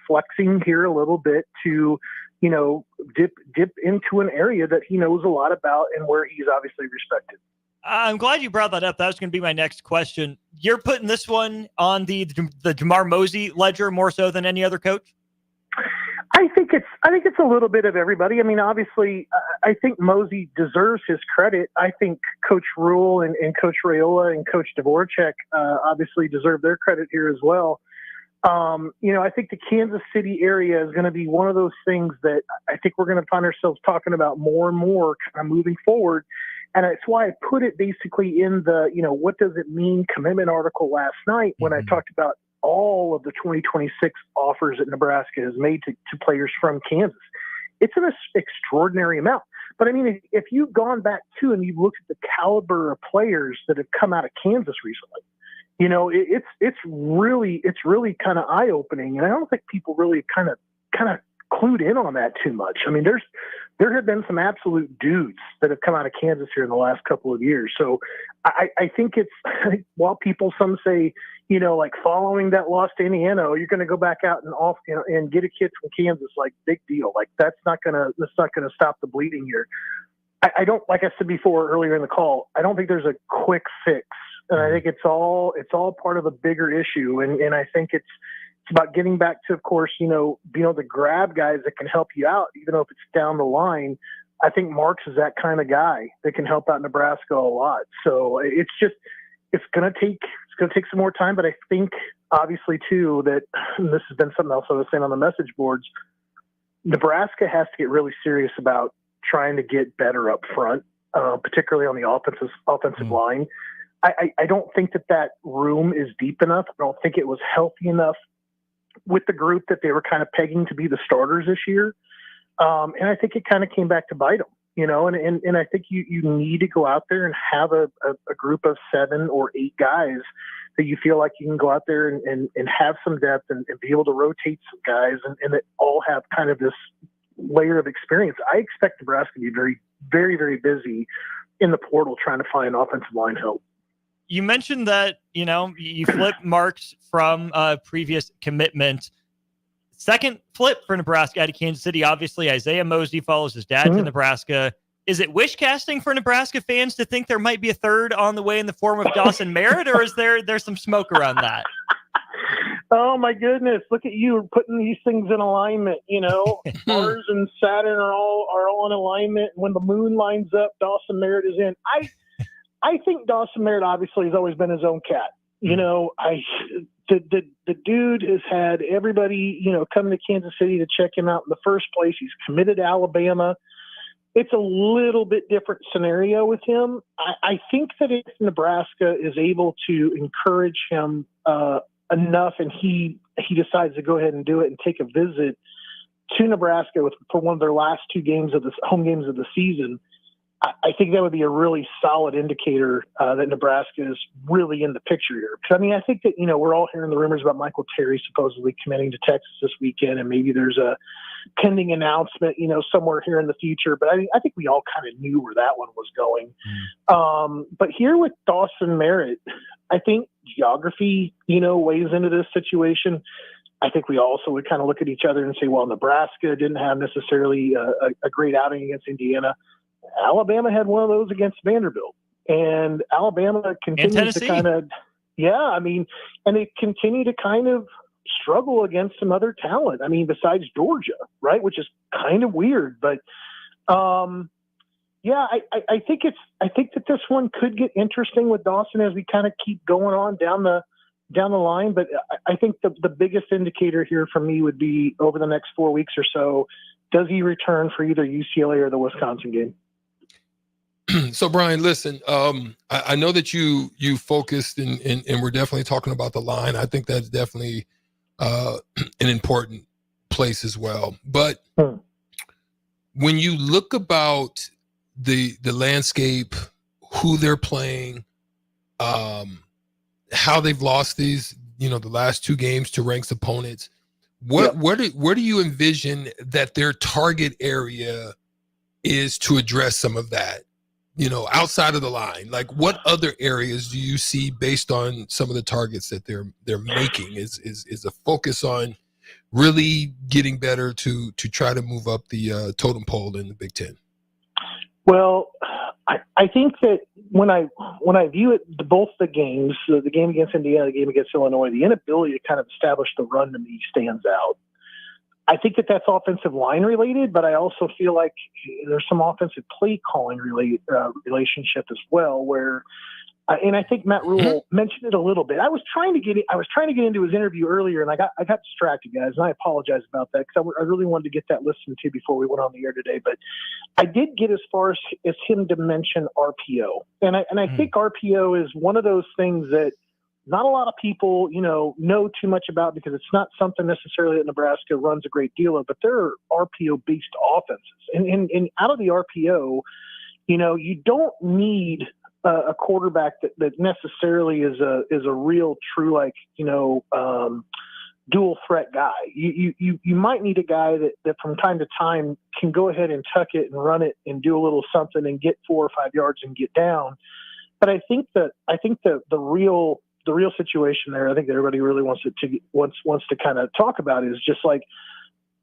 flexing here a little bit to, dip into an area that he knows a lot about and where he's obviously respected. I'm glad you brought that up. That was going to be my next question. You're putting this one on the Jamar Mosey ledger more so than any other coach? I think it's a little bit of everybody. I mean, obviously, I think Mosey deserves his credit. I think Coach Rule and Coach Raiola and Coach Dvorak obviously deserve their credit here as well. I think the Kansas City area is going to be one of those things that I think we're going to find ourselves talking about more and more kind of moving forward. And that's why I put it basically in the, what does it mean commitment article last night when I talked about all of the 2026 offers that Nebraska has made to players from Kansas. It's an extraordinary amount. But I mean, if you've gone back to and you've looked at the caliber of players that have come out of Kansas recently, it's really kind of eye opening. And I don't think people really kind of clued in on that too much. I mean, there have been some absolute dudes that have come out of Kansas here in the last couple of years. So I think while some say, following that loss to Indiana, you're going to go back out and get a kid from Kansas, big deal. That's not going to stop the bleeding here. I don't, like I said before earlier in the call, I don't think there's a quick fix. And I think it's all part of a bigger issue. And I think it's about getting back to, of course, being able to grab guys that can help you out, even if it's down the line. I think Marks is that kind of guy that can help out Nebraska a lot. So it's going to take some more time. But I think obviously too, that this has been something else I was saying on the message boards, Nebraska has to get really serious about trying to get better up front, particularly on the offensive line. I don't think that room is deep enough. I don't think it was healthy enough with the group that they were kind of pegging to be the starters this year. And I think it kind of came back to bite them, and I think you need to go out there and have a group of 7 or 8 guys that you feel like you can go out there and have some depth and be able to rotate some guys and that all have kind of this layer of experience. I expect Nebraska to be very, very, very busy in the portal trying to find offensive line help. You mentioned that, you flipped Marks from a previous commitment. Second flip for Nebraska out of Kansas City. Obviously, Isaiah Mosey follows his dad to Nebraska. Is it wish casting for Nebraska fans to think there might be a third on the way in the form of Dawson Merritt, or is there's some smoke around that? Oh my goodness! Look at you putting these things in alignment. Mars and Saturn are all in alignment. When the moon lines up, Dawson Merritt is in. I think Dawson Merritt obviously has always been his own cat. The dude has had everybody, come to Kansas City to check him out in the first place. He's committed to Alabama. It's a little bit different scenario with him. I think that if Nebraska is able to encourage him enough and he decides to go ahead and do it and take a visit to Nebraska for one of their last 2 home games of the season, I think that would be a really solid indicator that Nebraska is really in the picture here. Because, I think that, we're all hearing the rumors about Michael Terry supposedly committing to Texas this weekend, and maybe there's a pending announcement, somewhere here in the future. But I think we all kind of knew where that one was going. But here with Dawson Merritt, I think geography, weighs into this situation. I think we also would kind of look at each other and say, well, Nebraska didn't have necessarily a great outing against Indiana. Alabama had one of those against Vanderbilt, and Alabama continues to kind of, and they continue to kind of struggle against some other talent. I mean, besides Georgia, right? Which is kind of weird, but yeah, I think that this one could get interesting with Dawson as we kind of keep going on down the line. But I think the biggest indicator here for me would be over the next 4 weeks or so, does he return for either UCLA or the Wisconsin game? So Brian, listen, I know that you focused and we're definitely talking about the line. I think that's definitely an important place as well. But when you look about the landscape, who they're playing, how they've lost these, the last 2 games to ranked opponents, where do you envision that their target area is to address some of that? Outside of the line, like what other areas do you see based on some of the targets that they're making? Is a focus on really getting better to try to move up the totem pole in the Big Ten? Well, I think that when I view it, both the games, the game against Indiana, the game against Illinois, the inability to kind of establish the run to me stands out. I think that that's offensive line related, but I also feel like there's some offensive play calling relationship as well. Where, and I think Matt Rule mentioned it a little bit. I was trying to get into his interview earlier, and I got distracted, guys, and I apologize about that because I really wanted to get that listened to before we went on the air today. But I did get as far as him to mention RPO, and I think RPO is one of those things that not a lot of people, know too much about because it's not something necessarily that Nebraska runs a great deal of, but there are RPO-based offenses. And out of the RPO, you don't need a quarterback that necessarily is a real true, dual threat guy. You might need a guy that from time to time can go ahead and tuck it and run it and do a little something and get 4 or 5 yards and get down. But I think the real situation there, I think that everybody really wants to kind of talk about is just like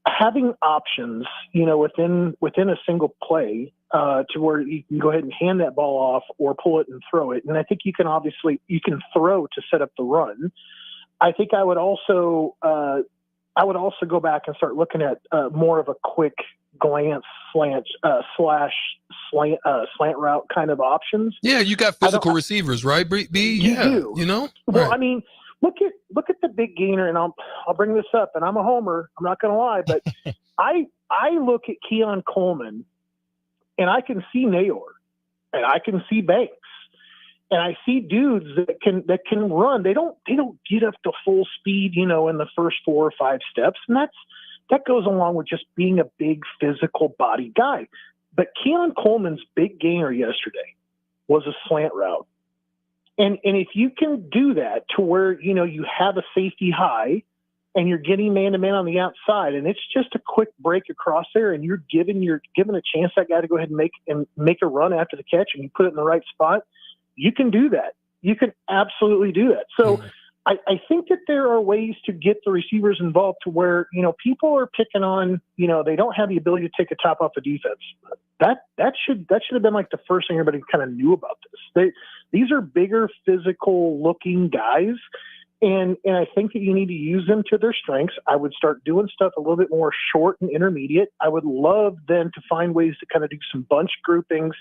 having options, within a single play to where you can go ahead and hand that ball off or pull it and throw it. And I think you can throw to set up the run. I think I would also go back and start looking at more of a quick glance slant route kind of options. Yeah, you got physical receivers, right? B, you do. Well, right. I mean, look at the big gainer, and I'll bring this up, and I'm a homer. I'm not going to lie, but I look at Keon Coleman, and I can see Nayor, and I can see Banks, and I see dudes that can run. They don't get up to full speed, in the first 4 or 5 steps, and that goes along with just being a big physical body guy. But Keon Coleman's big gainer yesterday was a slant route. And if you can do that to where, you have a safety high and you're getting man-to-man on the outside and it's just a quick break across there and you're given a chance that guy to go ahead and make a run after the catch and you put it in the right spot, you can do that. You can absolutely do that. So I think that there are ways to get the receivers involved to where, people are picking on, they don't have the ability to take a top off the defense. That should have been like the first thing everybody kind of knew about this. These are bigger, physical looking guys. And I think that you need to use them to their strengths. I would start doing stuff a little bit more short and intermediate. I would love then to find ways to kind of do some bunch groupings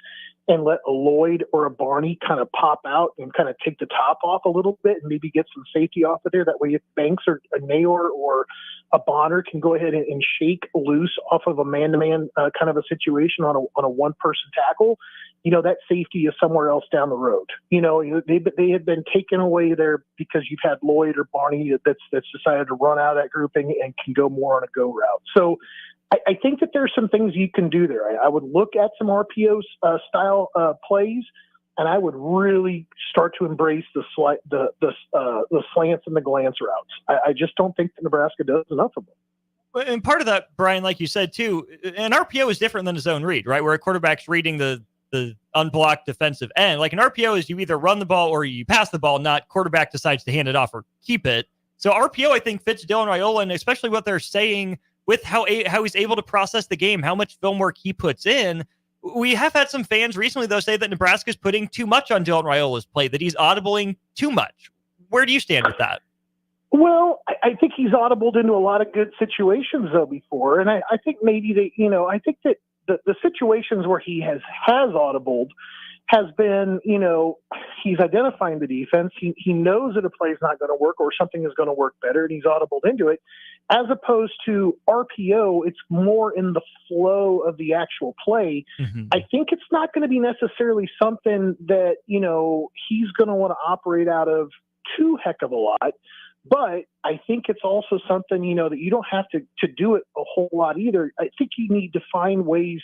and let a Lloyd or a Barney kind of pop out and kind of take the top off a little bit and maybe get some safety off of there. That way if Banks or a Nayor or a Bonner can go ahead and shake loose off of a man-to-man kind of a situation on a one-person tackle, that safety is somewhere else down the road. They had been taken away there because you've had Lloyd or Barney that's decided to run out of that grouping and can go more on a go route. So I think that there's some things you can do there. I would look at some RPO style plays, and I would really start to embrace the slants and the glance routes. I just don't think that Nebraska does enough of them. And part of that, Brian, like you said too, an RPO is different than a zone read, right? Where a quarterback's reading the unblocked defensive end. Like an RPO is you either run the ball or you pass the ball, not quarterback decides to hand it off or keep it. So RPO, I think, fits Dylan Raiola, and especially what they're saying with how he's able to process the game, how much film work he puts in. We have had some fans recently, though, say that Nebraska's putting too much on Dylan Raiola's plate, that he's audibling too much. Where do you stand with that? Well, I think he's audibled into a lot of good situations though before, and I think maybe I think that the situations where he has audibled has been, he's identifying the defense. He knows that a play is not going to work or something is going to work better, and he's audibled into it. As opposed to RPO, it's more in the flow of the actual play. Mm-hmm. I think it's not going to be necessarily something that, he's going to want to operate out of too heck of a lot. But I think it's also something, that you don't have to do it a whole lot either. I think you need to find ways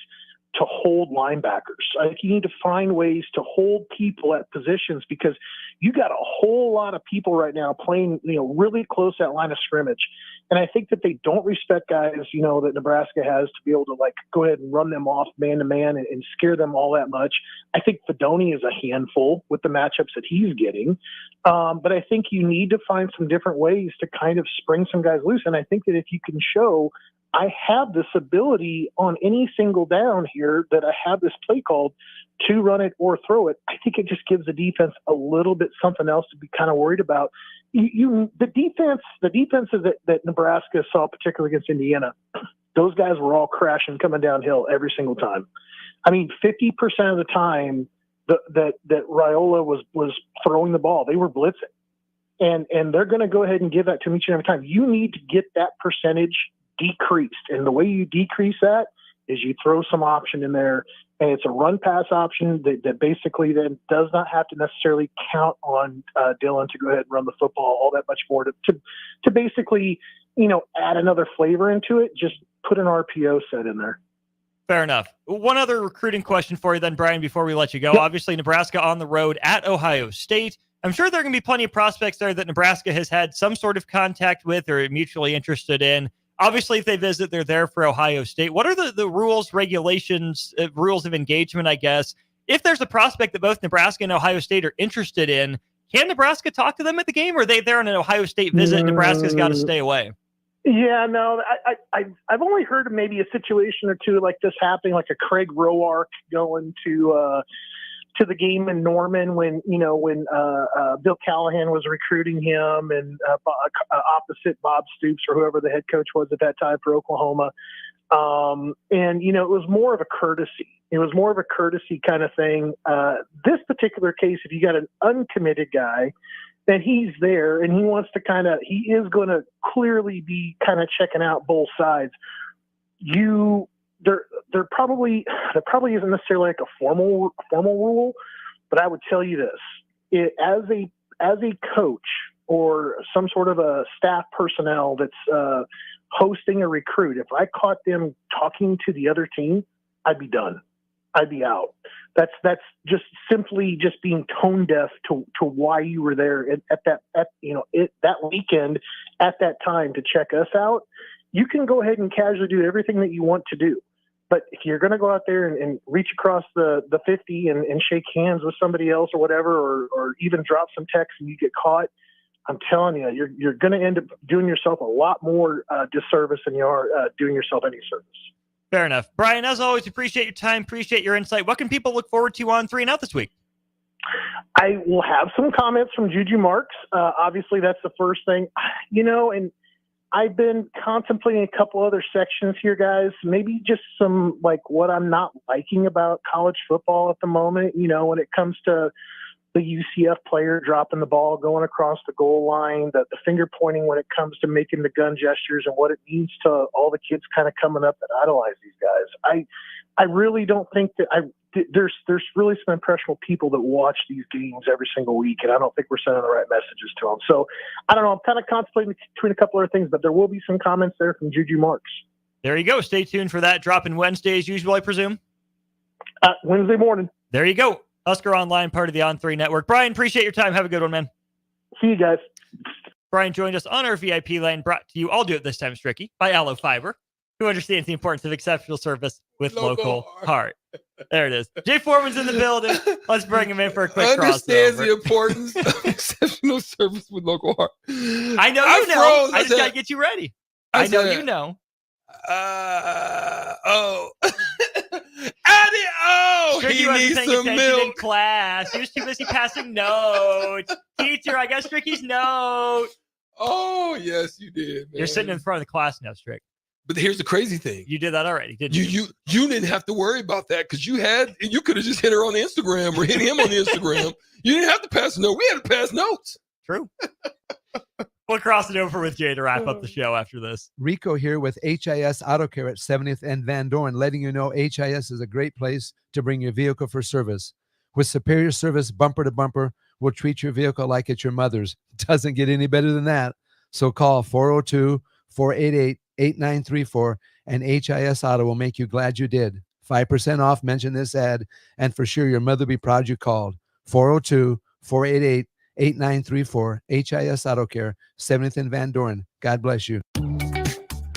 to hold linebackers. I think you need to find ways to hold people at positions because you got a whole lot of people right now playing, really close at line of scrimmage. And I think that they don't respect guys, that Nebraska has to be able to go ahead and run them off man to man and scare them all that much. I think Fedoni is a handful with the matchups that he's getting. But I think you need to find some different ways to kind of spring some guys loose. And I think that if you can show I have this ability on any single down here that I have this play called to run it or throw it, I think it just gives the defense a little bit something else to be kind of worried about. The defenses that Nebraska saw, particularly against Indiana, those guys were all crashing coming downhill every single time. I mean, 50% of the time that Raiola was throwing the ball, they were blitzing. And they're going to go ahead and give that to them each and every time. You need to get that percentage decreased. And the way you decrease that is you throw some option in there, and it's a run pass option that basically then does not have to necessarily count on Dylan to go ahead and run the football all that much more to basically, add another flavor into it. Just put an RPO set in there. Fair enough. One other recruiting question for you then, Brian, before we let you go. Yep. Obviously, Nebraska on the road at Ohio State. I'm sure there are going to be plenty of prospects there that Nebraska has had some sort of contact with or mutually interested in. Obviously, if they visit, they're there for Ohio State. What are the rules, regulations, rules of engagement, I guess? If there's a prospect that both Nebraska and Ohio State are interested in, can Nebraska talk to them at the game, or are they there on an Ohio State visit? Nebraska's got to stay away. Yeah, no, I've only heard of maybe a situation or two like this happening, like a Craig Roark going to the game in Norman when Bill Callahan was recruiting him and opposite Bob Stoops or whoever the head coach was at that time for Oklahoma. And it was more of a courtesy. It was more of a courtesy kind of thing. This particular case, if you got an uncommitted guy, then he's there and he wants to he is going to clearly be kind of checking out both sides. There probably isn't necessarily like a formal rule, but I would tell you this: as a coach or some sort of a staff personnel that's hosting a recruit, if I caught them talking to the other team, I'd be done. I'd be out. That's just simply just being tone deaf to why you were there at that weekend at that time to check us out. You can go ahead and casually do everything that you want to do. But if you're going to go out there and reach across the 50 and shake hands with somebody else or whatever, or even drop some text and you get caught, I'm telling you, you're going to end up doing yourself a lot more disservice than you are doing yourself any service. Fair enough. Brian, as always, appreciate your time, appreciate your insight. What can people look forward to on 3 and Out this week? I will have some comments from Juju Marks. Obviously, that's the first thing. And I've been contemplating a couple other sections here, guys. Maybe just some, what I'm not liking about college football at the moment, when it comes to the UCF player dropping the ball, going across the goal line, the finger pointing when it comes to making the gun gestures and what it means to all the kids kind of coming up that idolize these guys. I really don't think that there's really some impressionable people that watch these games every single week, and I don't think we're sending the right messages to them. So I don't know. I'm kind of contemplating between a couple other things, but there will be some comments there from Juju Marks. There you go. Stay tuned for that. Dropping Wednesday as usual, I presume? Wednesday morning. There you go. Husker Online, part of the On3 Network. Brian, appreciate your time. Have a good one, man. See you guys. Brian joined us on our VIP line, brought to you, I'll do it this time, Stricky, by Aloe Fiber, who understands the importance of exceptional service with local heart. There it is. Jay Foreman's in the building. Let's bring him in for a quick Understands crossover. the importance of exceptional service with local heart. I know you know. I just got to get you ready. I know you know. He needs some milk in class. He was too busy passing notes. Teacher, I got Stricky's note. Oh, yes, you did, man. You're sitting in front of the class now, Strick. But here's the crazy thing. You did that already, didn't you? You didn't have to worry about that because you could have just hit her on the Instagram or hit him on the Instagram. You didn't have to pass a note. We had to pass notes. True. We'll cross it over with Jay to wrap up the show after this. Rico here with HIS Auto Care at 70th and Van Dorn, letting you know HIS is a great place to bring your vehicle for service. With superior service bumper to bumper, we'll treat your vehicle like it's your mother's. Doesn't get any better than that. So call 402-488-8934 and HIS Auto will make you glad you did. 5% off, mention this ad, and for sure your mother will be proud you called. 402-488-8934, HIS Auto Care, 70th and Van Dorn. God bless you.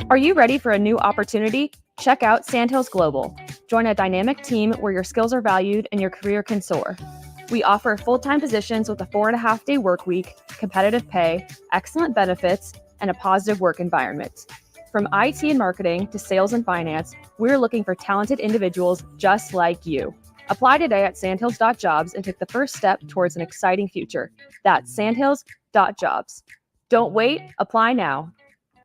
Are you ready for a new opportunity? Check out Sandhills Global. Join a dynamic team where your skills are valued and your career can soar. We offer full-time positions with a 4.5-day work week, competitive pay, excellent benefits, and a positive work environment. From IT and marketing to sales and finance, we're looking for talented individuals just like you. Apply today at sandhills.jobs and take the first step towards an exciting future. That's sandhills.jobs. Don't wait, apply now.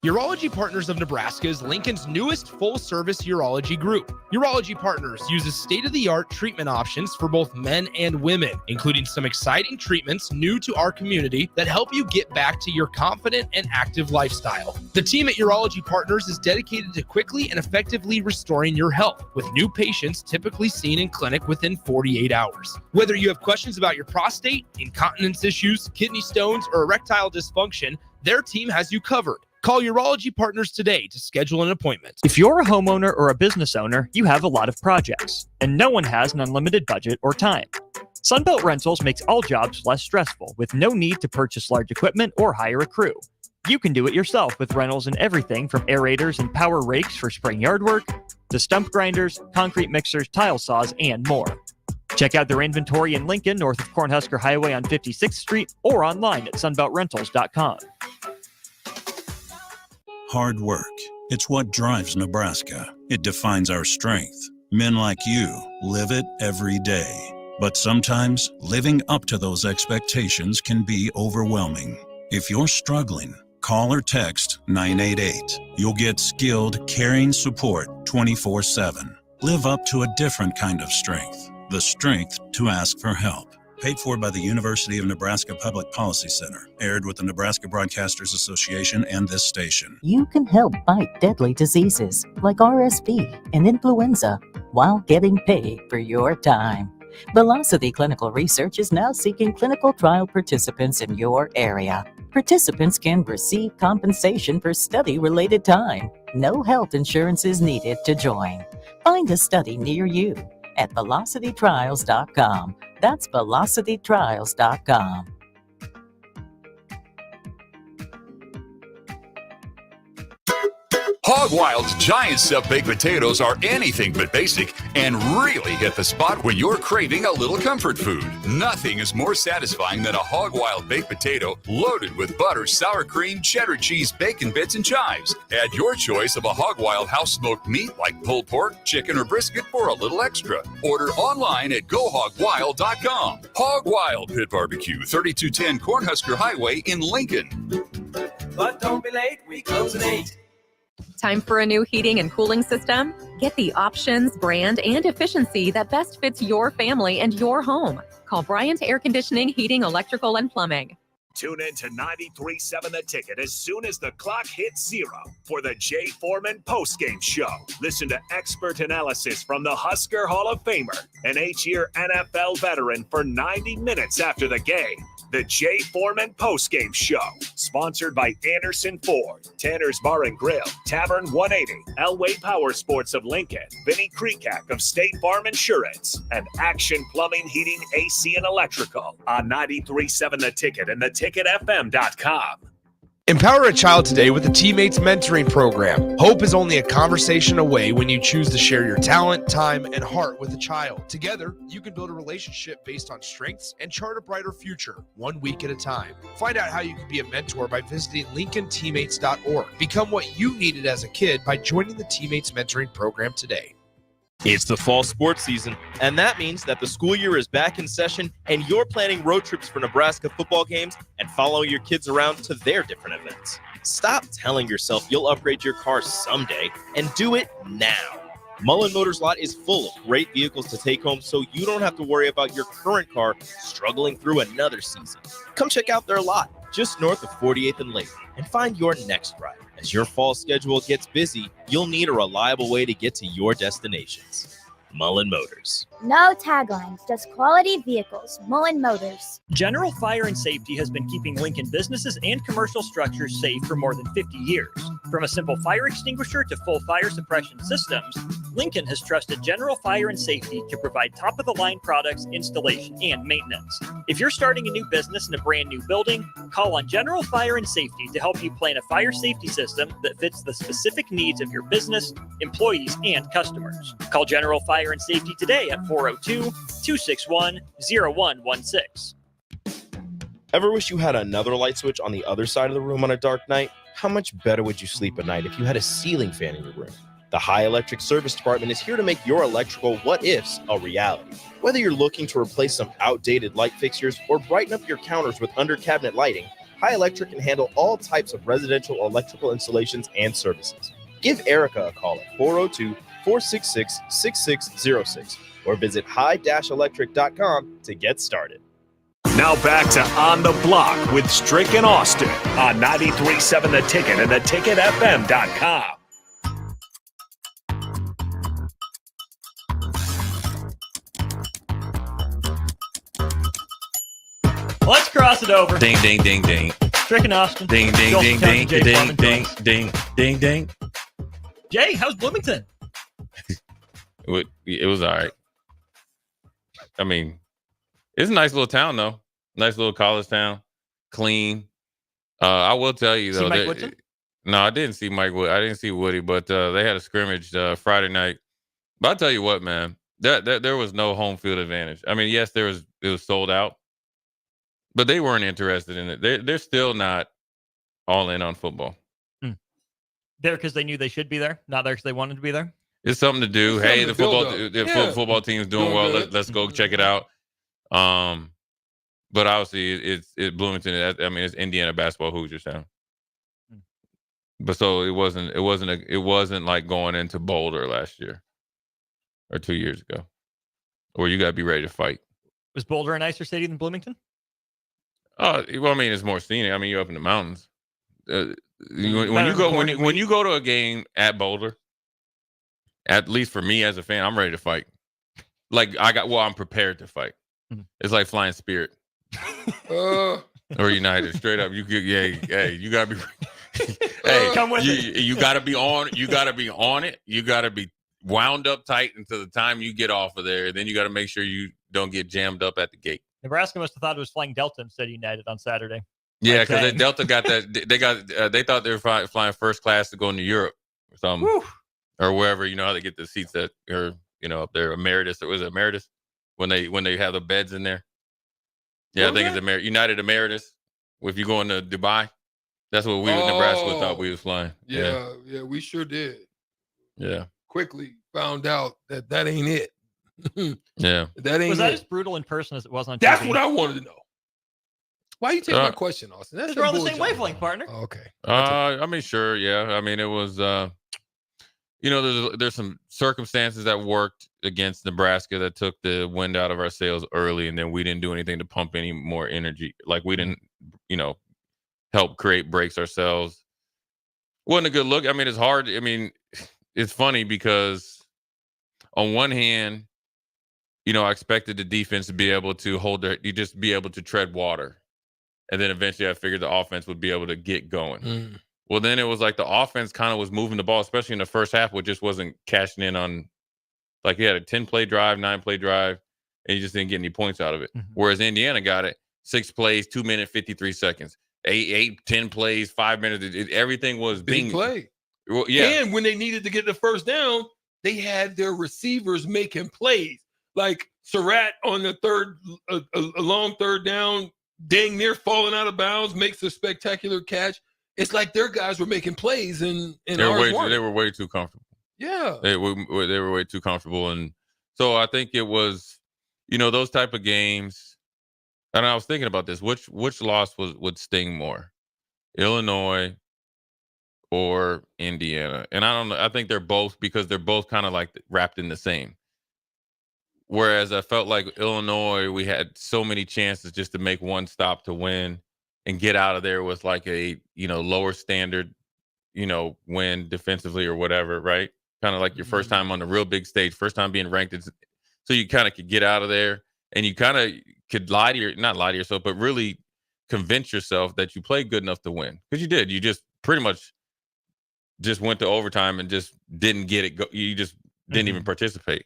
Urology Partners of Nebraska is Lincoln's newest full-service urology group. Urology Partners uses state-of-the-art treatment options for both men and women, including some exciting treatments new to our community that help you get back to your confident and active lifestyle. The team at Urology Partners is dedicated to quickly and effectively restoring your health, with new patients typically seen in clinic within 48 hours. Whether you have questions about your prostate, incontinence issues, kidney stones, or erectile dysfunction, their team has you covered. Call Urology Partners today to schedule an appointment. If you're a homeowner or a business owner, you have a lot of projects, and no one has an unlimited budget or time. Sunbelt Rentals makes all jobs less stressful with no need to purchase large equipment or hire a crew. You can do it yourself with rentals and everything from aerators and power rakes for spring yard work to stump grinders, concrete mixers, tile saws, and more. Check out their inventory in Lincoln, north of Cornhusker Highway on 56th Street, or online at sunbeltrentals.com. Hard work. It's what drives Nebraska. It defines our strength. Men like you live it every day. But sometimes living up to those expectations can be overwhelming. If you're struggling, call or text 988. You'll get skilled, caring support 24/7. Live up to a different kind of strength. The strength to ask for help. Paid for by the University of Nebraska Public Policy Center. Aired with the Nebraska Broadcasters Association and this station. You can help fight deadly diseases like RSV and influenza while getting paid for your time. Velocity Clinical Research is now seeking clinical trial participants in your area. Participants can receive compensation for study-related time. No health insurance is needed to join. Find a study near you at velocitytrials.com. That's velocitytrials.com. Hog Wild's giant sub baked potatoes are anything but basic and really hit the spot when you're craving a little comfort food. Nothing is more satisfying than a Hog Wild baked potato loaded with butter, sour cream, cheddar cheese, bacon bits, and chives. Add your choice of a Hog Wild house smoked meat like pulled pork, chicken, or brisket for a little extra. Order online at gohogwild.com. Hog Wild Pit Barbecue, 3210 Cornhusker Highway in Lincoln. But don't be late, we close at 8. Time for a new heating and cooling system? Get the options, brand, and efficiency that best fits your family and your home. Call Bryant Air Conditioning, Heating, Electrical, and Plumbing. Tune in to 93.7 The Ticket as soon as the clock hits 0 for the Jay Foreman postgame show. Listen to expert analysis from the Husker Hall of Famer, an 8-year NFL veteran, for 90 minutes after the game. The Jay Foreman postgame show, sponsored by Anderson Ford, Tanner's Bar and Grill, Tavern 180, Elway Power Sports of Lincoln, Vinnie Kreekak of State Farm Insurance, and Action Plumbing, Heating, AC, and Electrical on 93.7 The Ticket and theticketfm.com. Empower a child today with the Teammates Mentoring Program. Hope is only a conversation away when you choose to share your talent, time, and heart with a child. Together, you can build a relationship based on strengths and chart a brighter future, 1 week at a time. Find out how you can be a mentor by visiting LincolnTeammates.org. Become what you needed as a kid by joining the Teammates Mentoring Program today. It's the fall sports season, and that means that the school year is back in session and you're planning road trips for Nebraska football games and following your kids around to their different events. Stop telling yourself you'll upgrade your car someday and do it now. Mullen Motors Lot is full of great vehicles to take home so you don't have to worry about your current car struggling through another season. Come check out their lot just north of 48th and Lake and find your next ride. As your fall schedule gets busy, you'll need a reliable way to get to your destinations. Mullen Motors. No taglines, just quality vehicles. Mullen Motors. General Fire and Safety has been keeping Lincoln businesses and commercial structures safe for more than 50 years. From a simple fire extinguisher to full fire suppression systems, Lincoln has trusted General Fire and Safety to provide top-of-the-line products, installation, and maintenance. If you're starting a new business in a brand new building, call on General Fire and Safety to help you plan a fire safety system that fits the specific needs of your business, employees, and customers. Call General Fire and Safety today at 402-261-0116. Ever wish you had another light switch on the other side of the room on a dark night? How much better would you sleep at night if you had a ceiling fan in your room? The High Electric Service Department is here to make your electrical what-ifs a reality. Whether you're looking to replace some outdated light fixtures or brighten up your counters with under-cabinet lighting, High Electric can handle all types of residential electrical installations and services. Give Erica a call at 402-466-6606 or visit high-electric.com to get started. Now back to On the Block with Strick and Austin on 93.7 The Ticket and theticketfm.com. Let's cross it over. Ding, ding, ding, ding. Strick and Austin. Ding, ding, Joel ding, County, ding, Jay ding, Foreman, ding, Jones. ding, ding, ding. Jay, how's Bloomington? It was all right. I mean, it's a nice little town, though. Nice little college town. Clean. I will tell you, though. See Mike Woodson? No, I didn't see Mike Wood. I didn't see Woody, but they had a scrimmage Friday night. But I'll tell you what, man. There was no home field advantage. I mean, yes, it was sold out. But they weren't interested in it. They're still not all in on football. There because they knew they should be there, not there because they wanted to be there. It's something to do. It's Hey, the something to football build up. football team's doing well. Let's go check it out. But obviously it's Bloomington. I mean, it's Indiana basketball Hoosiers town. But so it wasn't like going into Boulder last year or 2 years ago, where you got to be ready to fight. Was Boulder a nicer city than Bloomington? Well, I mean, it's more scenic. I mean, you're up in the mountains. When you go to a game at Boulder, at least for me as a fan, I'm ready to fight. I'm prepared to fight. It's like flying Spirit or United. Straight up, you gotta be. Hey, come with it. You gotta be on. You gotta be on it. You gotta be wound up tight until the time you get off of there. Then you gotta make sure you don't get jammed up at the gate. Nebraska must have thought it was flying Delta instead of United on Saturday. Yeah, because Delta got that. They thought they were flying first class to go into Europe or something, or wherever. You know how they get the seats that are up there. Emeritus, or was it Emeritus when they have the beds in there? Yeah, I think it's United Emeritus. If you going to Dubai, that's what we Nebraska thought we was flying. Yeah, we sure did. Yeah, quickly found out that ain't it. Yeah, that ain't. Was that it. as brutal in person as it was on TV? That's what I wanted to know. Why you take my question, Austin? That's They're on the same wavelength, partner. Oh, okay. I mean, sure, yeah. I mean, it was, there's some circumstances that worked against Nebraska that took the wind out of our sails early, and then we didn't do anything to pump any more energy. Like we didn't, help create breaks ourselves. Wasn't a good look. I mean, it's hard. I mean, it's funny because on one hand, I expected the defense to be able to just be able to tread water. And then eventually I figured the offense would be able to get going. Well, then it was like the offense kind of was moving the ball, especially in the first half, which just wasn't cashing in on, like you had a 10-play drive, 9-play drive, and you just didn't get any points out of it. Whereas Indiana got it, 6 plays, 2 minutes, 53 seconds, 10 plays, 5 minutes. Everything was big play. Well, yeah. And when they needed to get the first down, they had their receivers making plays. Like Surratt on the a long third down, dang near falling out of bounds, makes a spectacular catch. It's like their guys were making plays and they were way too comfortable. Yeah. They were way too comfortable. And so I think it was, those type of games. And I was thinking about this. Which loss would sting more? Illinois or Indiana? And I don't know. I think they're both, because they're both kind of like wrapped in the same. Whereas I felt like Illinois, we had so many chances just to make one stop to win and get out of there with like a, lower standard, win defensively or whatever, right? Kind of like your first time on the real big stage, first time being ranked. So you kind of could get out of there and you kind of could not lie to yourself, but really convince yourself that you played good enough to win. Because you did. You just pretty much just went to overtime and just didn't get it. You just didn't even participate.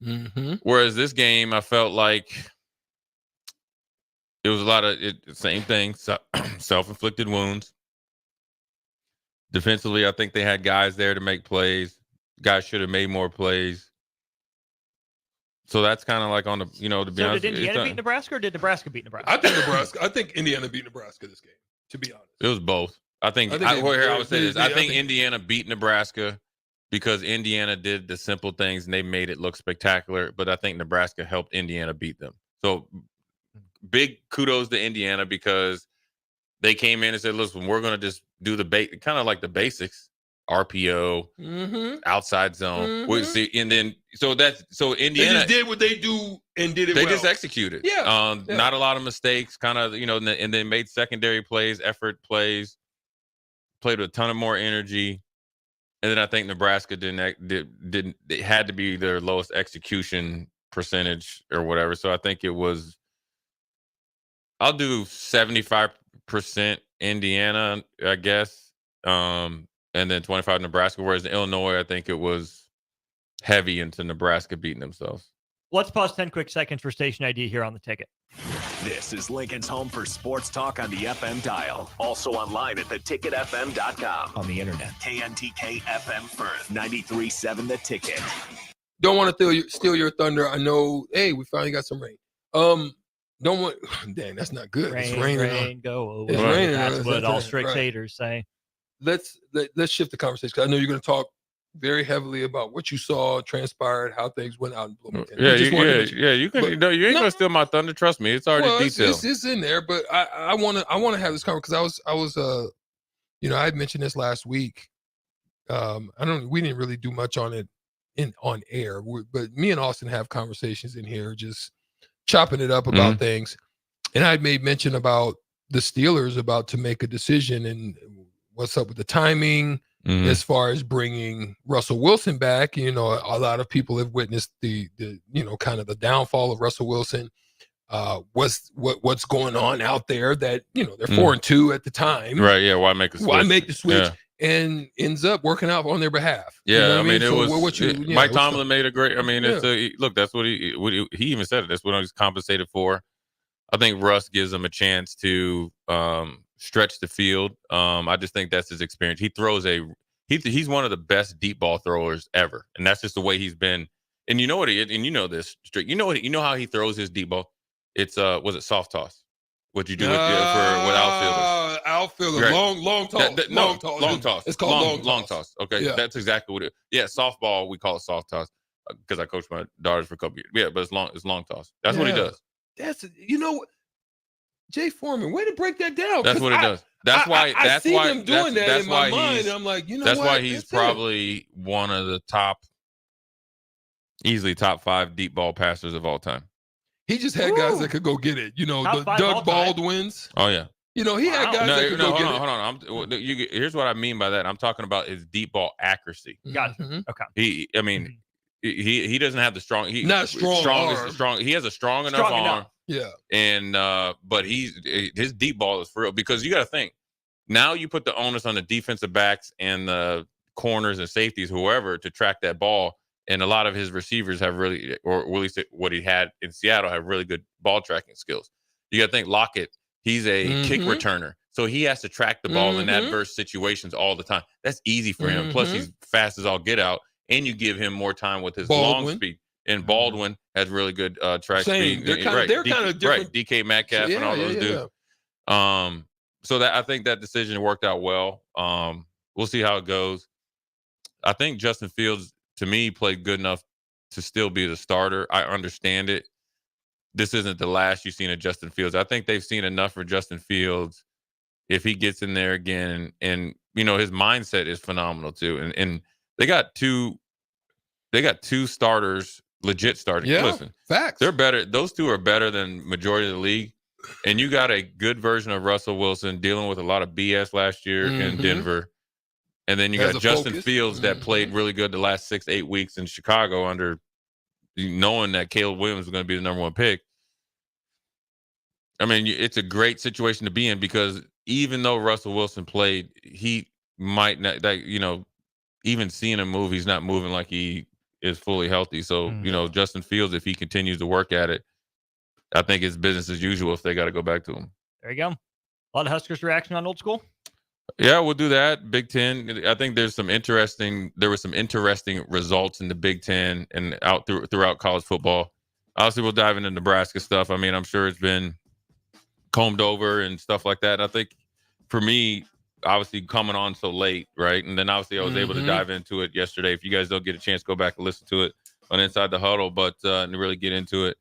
Mm-hmm. Whereas this game, I felt like it was a lot of same thing, self-inflicted wounds. Defensively, I think they had guys there to make plays. Guys should have made more plays. So that's kind of like on the, to be honest. So did Indiana beat Nebraska or did Nebraska beat Nebraska? I think Indiana beat Nebraska this game, to be honest. It was both. I think Indiana beat Nebraska because Indiana did the simple things and they made it look spectacular. But I think Nebraska helped Indiana beat them. So big kudos to Indiana because they came in and said, listen, we're going to just do kind of like the basics, RPO, outside zone. We see, and then so Indiana they just did what they do and did it. They well. just executed. Yeah. Not a lot of mistakes, kind of, and then made secondary plays, effort plays, played with a ton of more energy. And then I think Nebraska didn't it had to be their lowest execution percentage or whatever. So I think it was, I'll do 75% Indiana, I guess. And then 25 Nebraska. Whereas in Illinois, I think it was heavy into Nebraska beating themselves. Let's pause 10 quick seconds for station ID here on the ticket. This is Lincoln's home for sports talk on the FM dial. Also online at theticketfm.com. On the internet. KNTK FM Firth, 93.7 The Ticket. Don't want to steal your thunder. I know, hey, we finally got some rain. Don't want, dang, that's not good. It's raining. Go away. It's raining. That's what all Strick haters say. Let's shift the conversation. I know you're going to talk very heavily about what you saw, transpired, how things went out in Bloomington. You ain't gonna steal my thunder. Trust me, it's already detailed. It's in there, but I want to have this conversation because I was I had mentioned this last week. We didn't really do much on it on air, but me and Austin have conversations in here, just chopping it up about things. And I had made mention about the Steelers about to make a decision and what's up with the timing. As far as bringing Russell Wilson back, a lot of people have witnessed the kind of the downfall of Russell Wilson. What's going on out there that they're 4-2 at the time, right? Yeah, why make the switch? Yeah. And ends up working out on their behalf. Yeah, Mike Tomlin made a great. Look, that's what he even said it. That's what he's compensated for. I think Russ gives him a chance to stretch the field. I just think that's his experience. He throws he's one of the best deep ball throwers ever, and that's just the way he's been. And you know what this, Strick. You know how he throws his deep ball. It's was it soft toss? What you do with outfielders? Outfielder, right. long toss. Long toss. It's called long toss. Okay, yeah. That's exactly what it is. Yeah, softball we call it soft toss because I coached my daughters for a couple years. Yeah, but it's long toss. That's what he does. That's Jay Foreman, way to break that down. That's what it does. That's why I see them doing that in my mind. I'm like, that's why he's probably one of the easily top 5 deep ball passers of all time. He just had guys that could go get it. The Doug Baldwins. Oh yeah. He had guys that could go get it. Hold on. Here's what I mean by that. I'm talking about his deep ball accuracy. Gotcha. Okay. He doesn't have the strong. He has a strong enough arm. Yeah. And but his deep ball is for real because you got to think. Now you put the onus on the defensive backs and the corners and safeties, whoever, to track that ball. And a lot of his receivers have really, or at least what he had in Seattle, have really good ball tracking skills. You got to think Lockett, he's a kick returner. So he has to track the ball in adverse situations all the time. That's easy for him. Plus, he's fast as all get out. And you give him more time with his long speed. And Baldwin has really good track speed. They're kind of different. Right, DK Metcalf and all those dudes. So that I think that decision worked out well. We'll see how it goes. I think Justin Fields, to me, played good enough to still be the starter. I understand it. This isn't the last you've seen of Justin Fields. I think they've seen enough for Justin Fields if he gets in there again. And his mindset is phenomenal too. And they got two starters, legit starters. Yeah, listen, facts. They're better. Those two are better than majority of the league. And you got a good version of Russell Wilson dealing with a lot of BS last year in Denver. And then you got Justin Fields that played really good the last 6-8 weeks in Chicago under knowing that Caleb Williams was going to be the number one pick. I mean, it's a great situation to be in because even though Russell Wilson played, he might not, even seeing him move, he's not moving like he is fully healthy. So, Justin Fields, if he continues to work at it, I think it's business as usual if they got to go back to him. There you go. A lot of Huskers reaction on Old School. Yeah, we'll do that. Big Ten. I think there were some interesting results in the Big Ten and throughout college football. Obviously, we'll dive into Nebraska stuff. I mean, I'm sure it's been combed over and stuff like that. I think for me, obviously coming on so late, right? And then obviously I was able to dive into it yesterday. If you guys don't get a chance, go back and listen to it on Inside the Huddle, but and really get into it.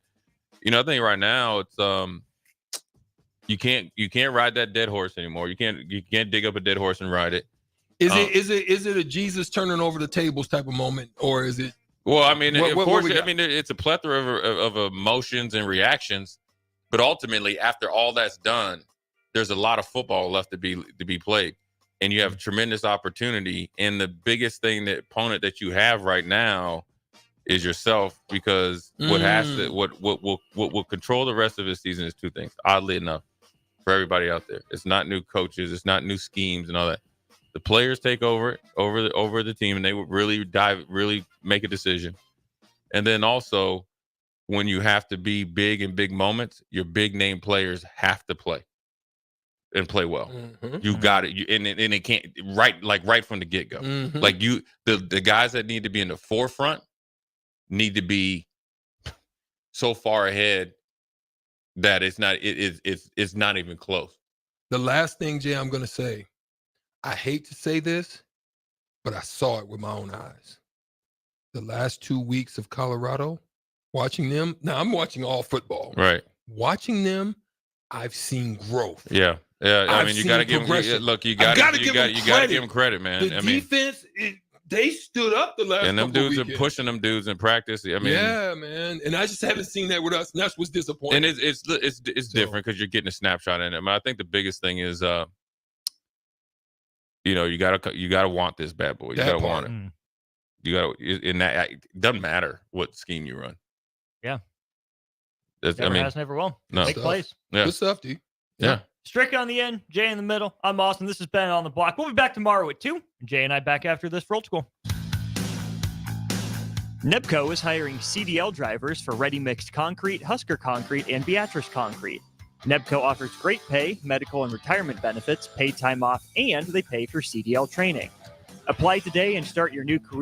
I think right now it's you can't ride that dead horse anymore. You can't dig up a dead horse and ride it. Is it a Jesus turning over the tables type of moment, or is it? Well, I mean, of course, it's a plethora of emotions and reactions, but ultimately, after all that's done, there's a lot of football left to be played, and you have tremendous opportunity. And the biggest opponent that you have right now is yourself, because what will control the rest of the season is two things. Oddly enough, for everybody out there, it's not new coaches, it's not new schemes and all that. The players take over the team, and they would really make a decision. And then also, when you have to be big in big moments, your big name players have to play and play well. You got it. And it can't right from the get go. Like the guys that need to be in the forefront need to be so far ahead that it's not even close. The last thing, Jay, I'm going to say, I hate to say this, but I saw it with my own eyes. The last 2 weeks of Colorado, watching them. Now I'm watching all football. Right. Watching them, I've seen growth. Yeah. I mean, you got to give them. Look, you got to give them credit, man. The defense, they stood up the last. And them dudes are pushing them dudes in practice. I mean, yeah, man. And I just haven't seen that with us, and that's what's disappointing. And it's different because you're getting a snapshot in it. I mean, I think the biggest thing is, you gotta want this bad boy. You gotta want it. You gotta. In that, it doesn't matter what scheme you run. Yeah. Never has, never will. No. Make plays. Yeah. Good stuff, D. Yeah. Strick on the end, Jay in the middle. I'm Austin. This has been On the Block. We'll be back tomorrow at 2. Jay and I back after this for Old School. Nebco is hiring CDL drivers for Ready Mixed Concrete, Husker Concrete, and Beatrice Concrete. Nebco offers great pay, medical and retirement benefits, paid time off, and they pay for CDL training. Apply today and start your new career.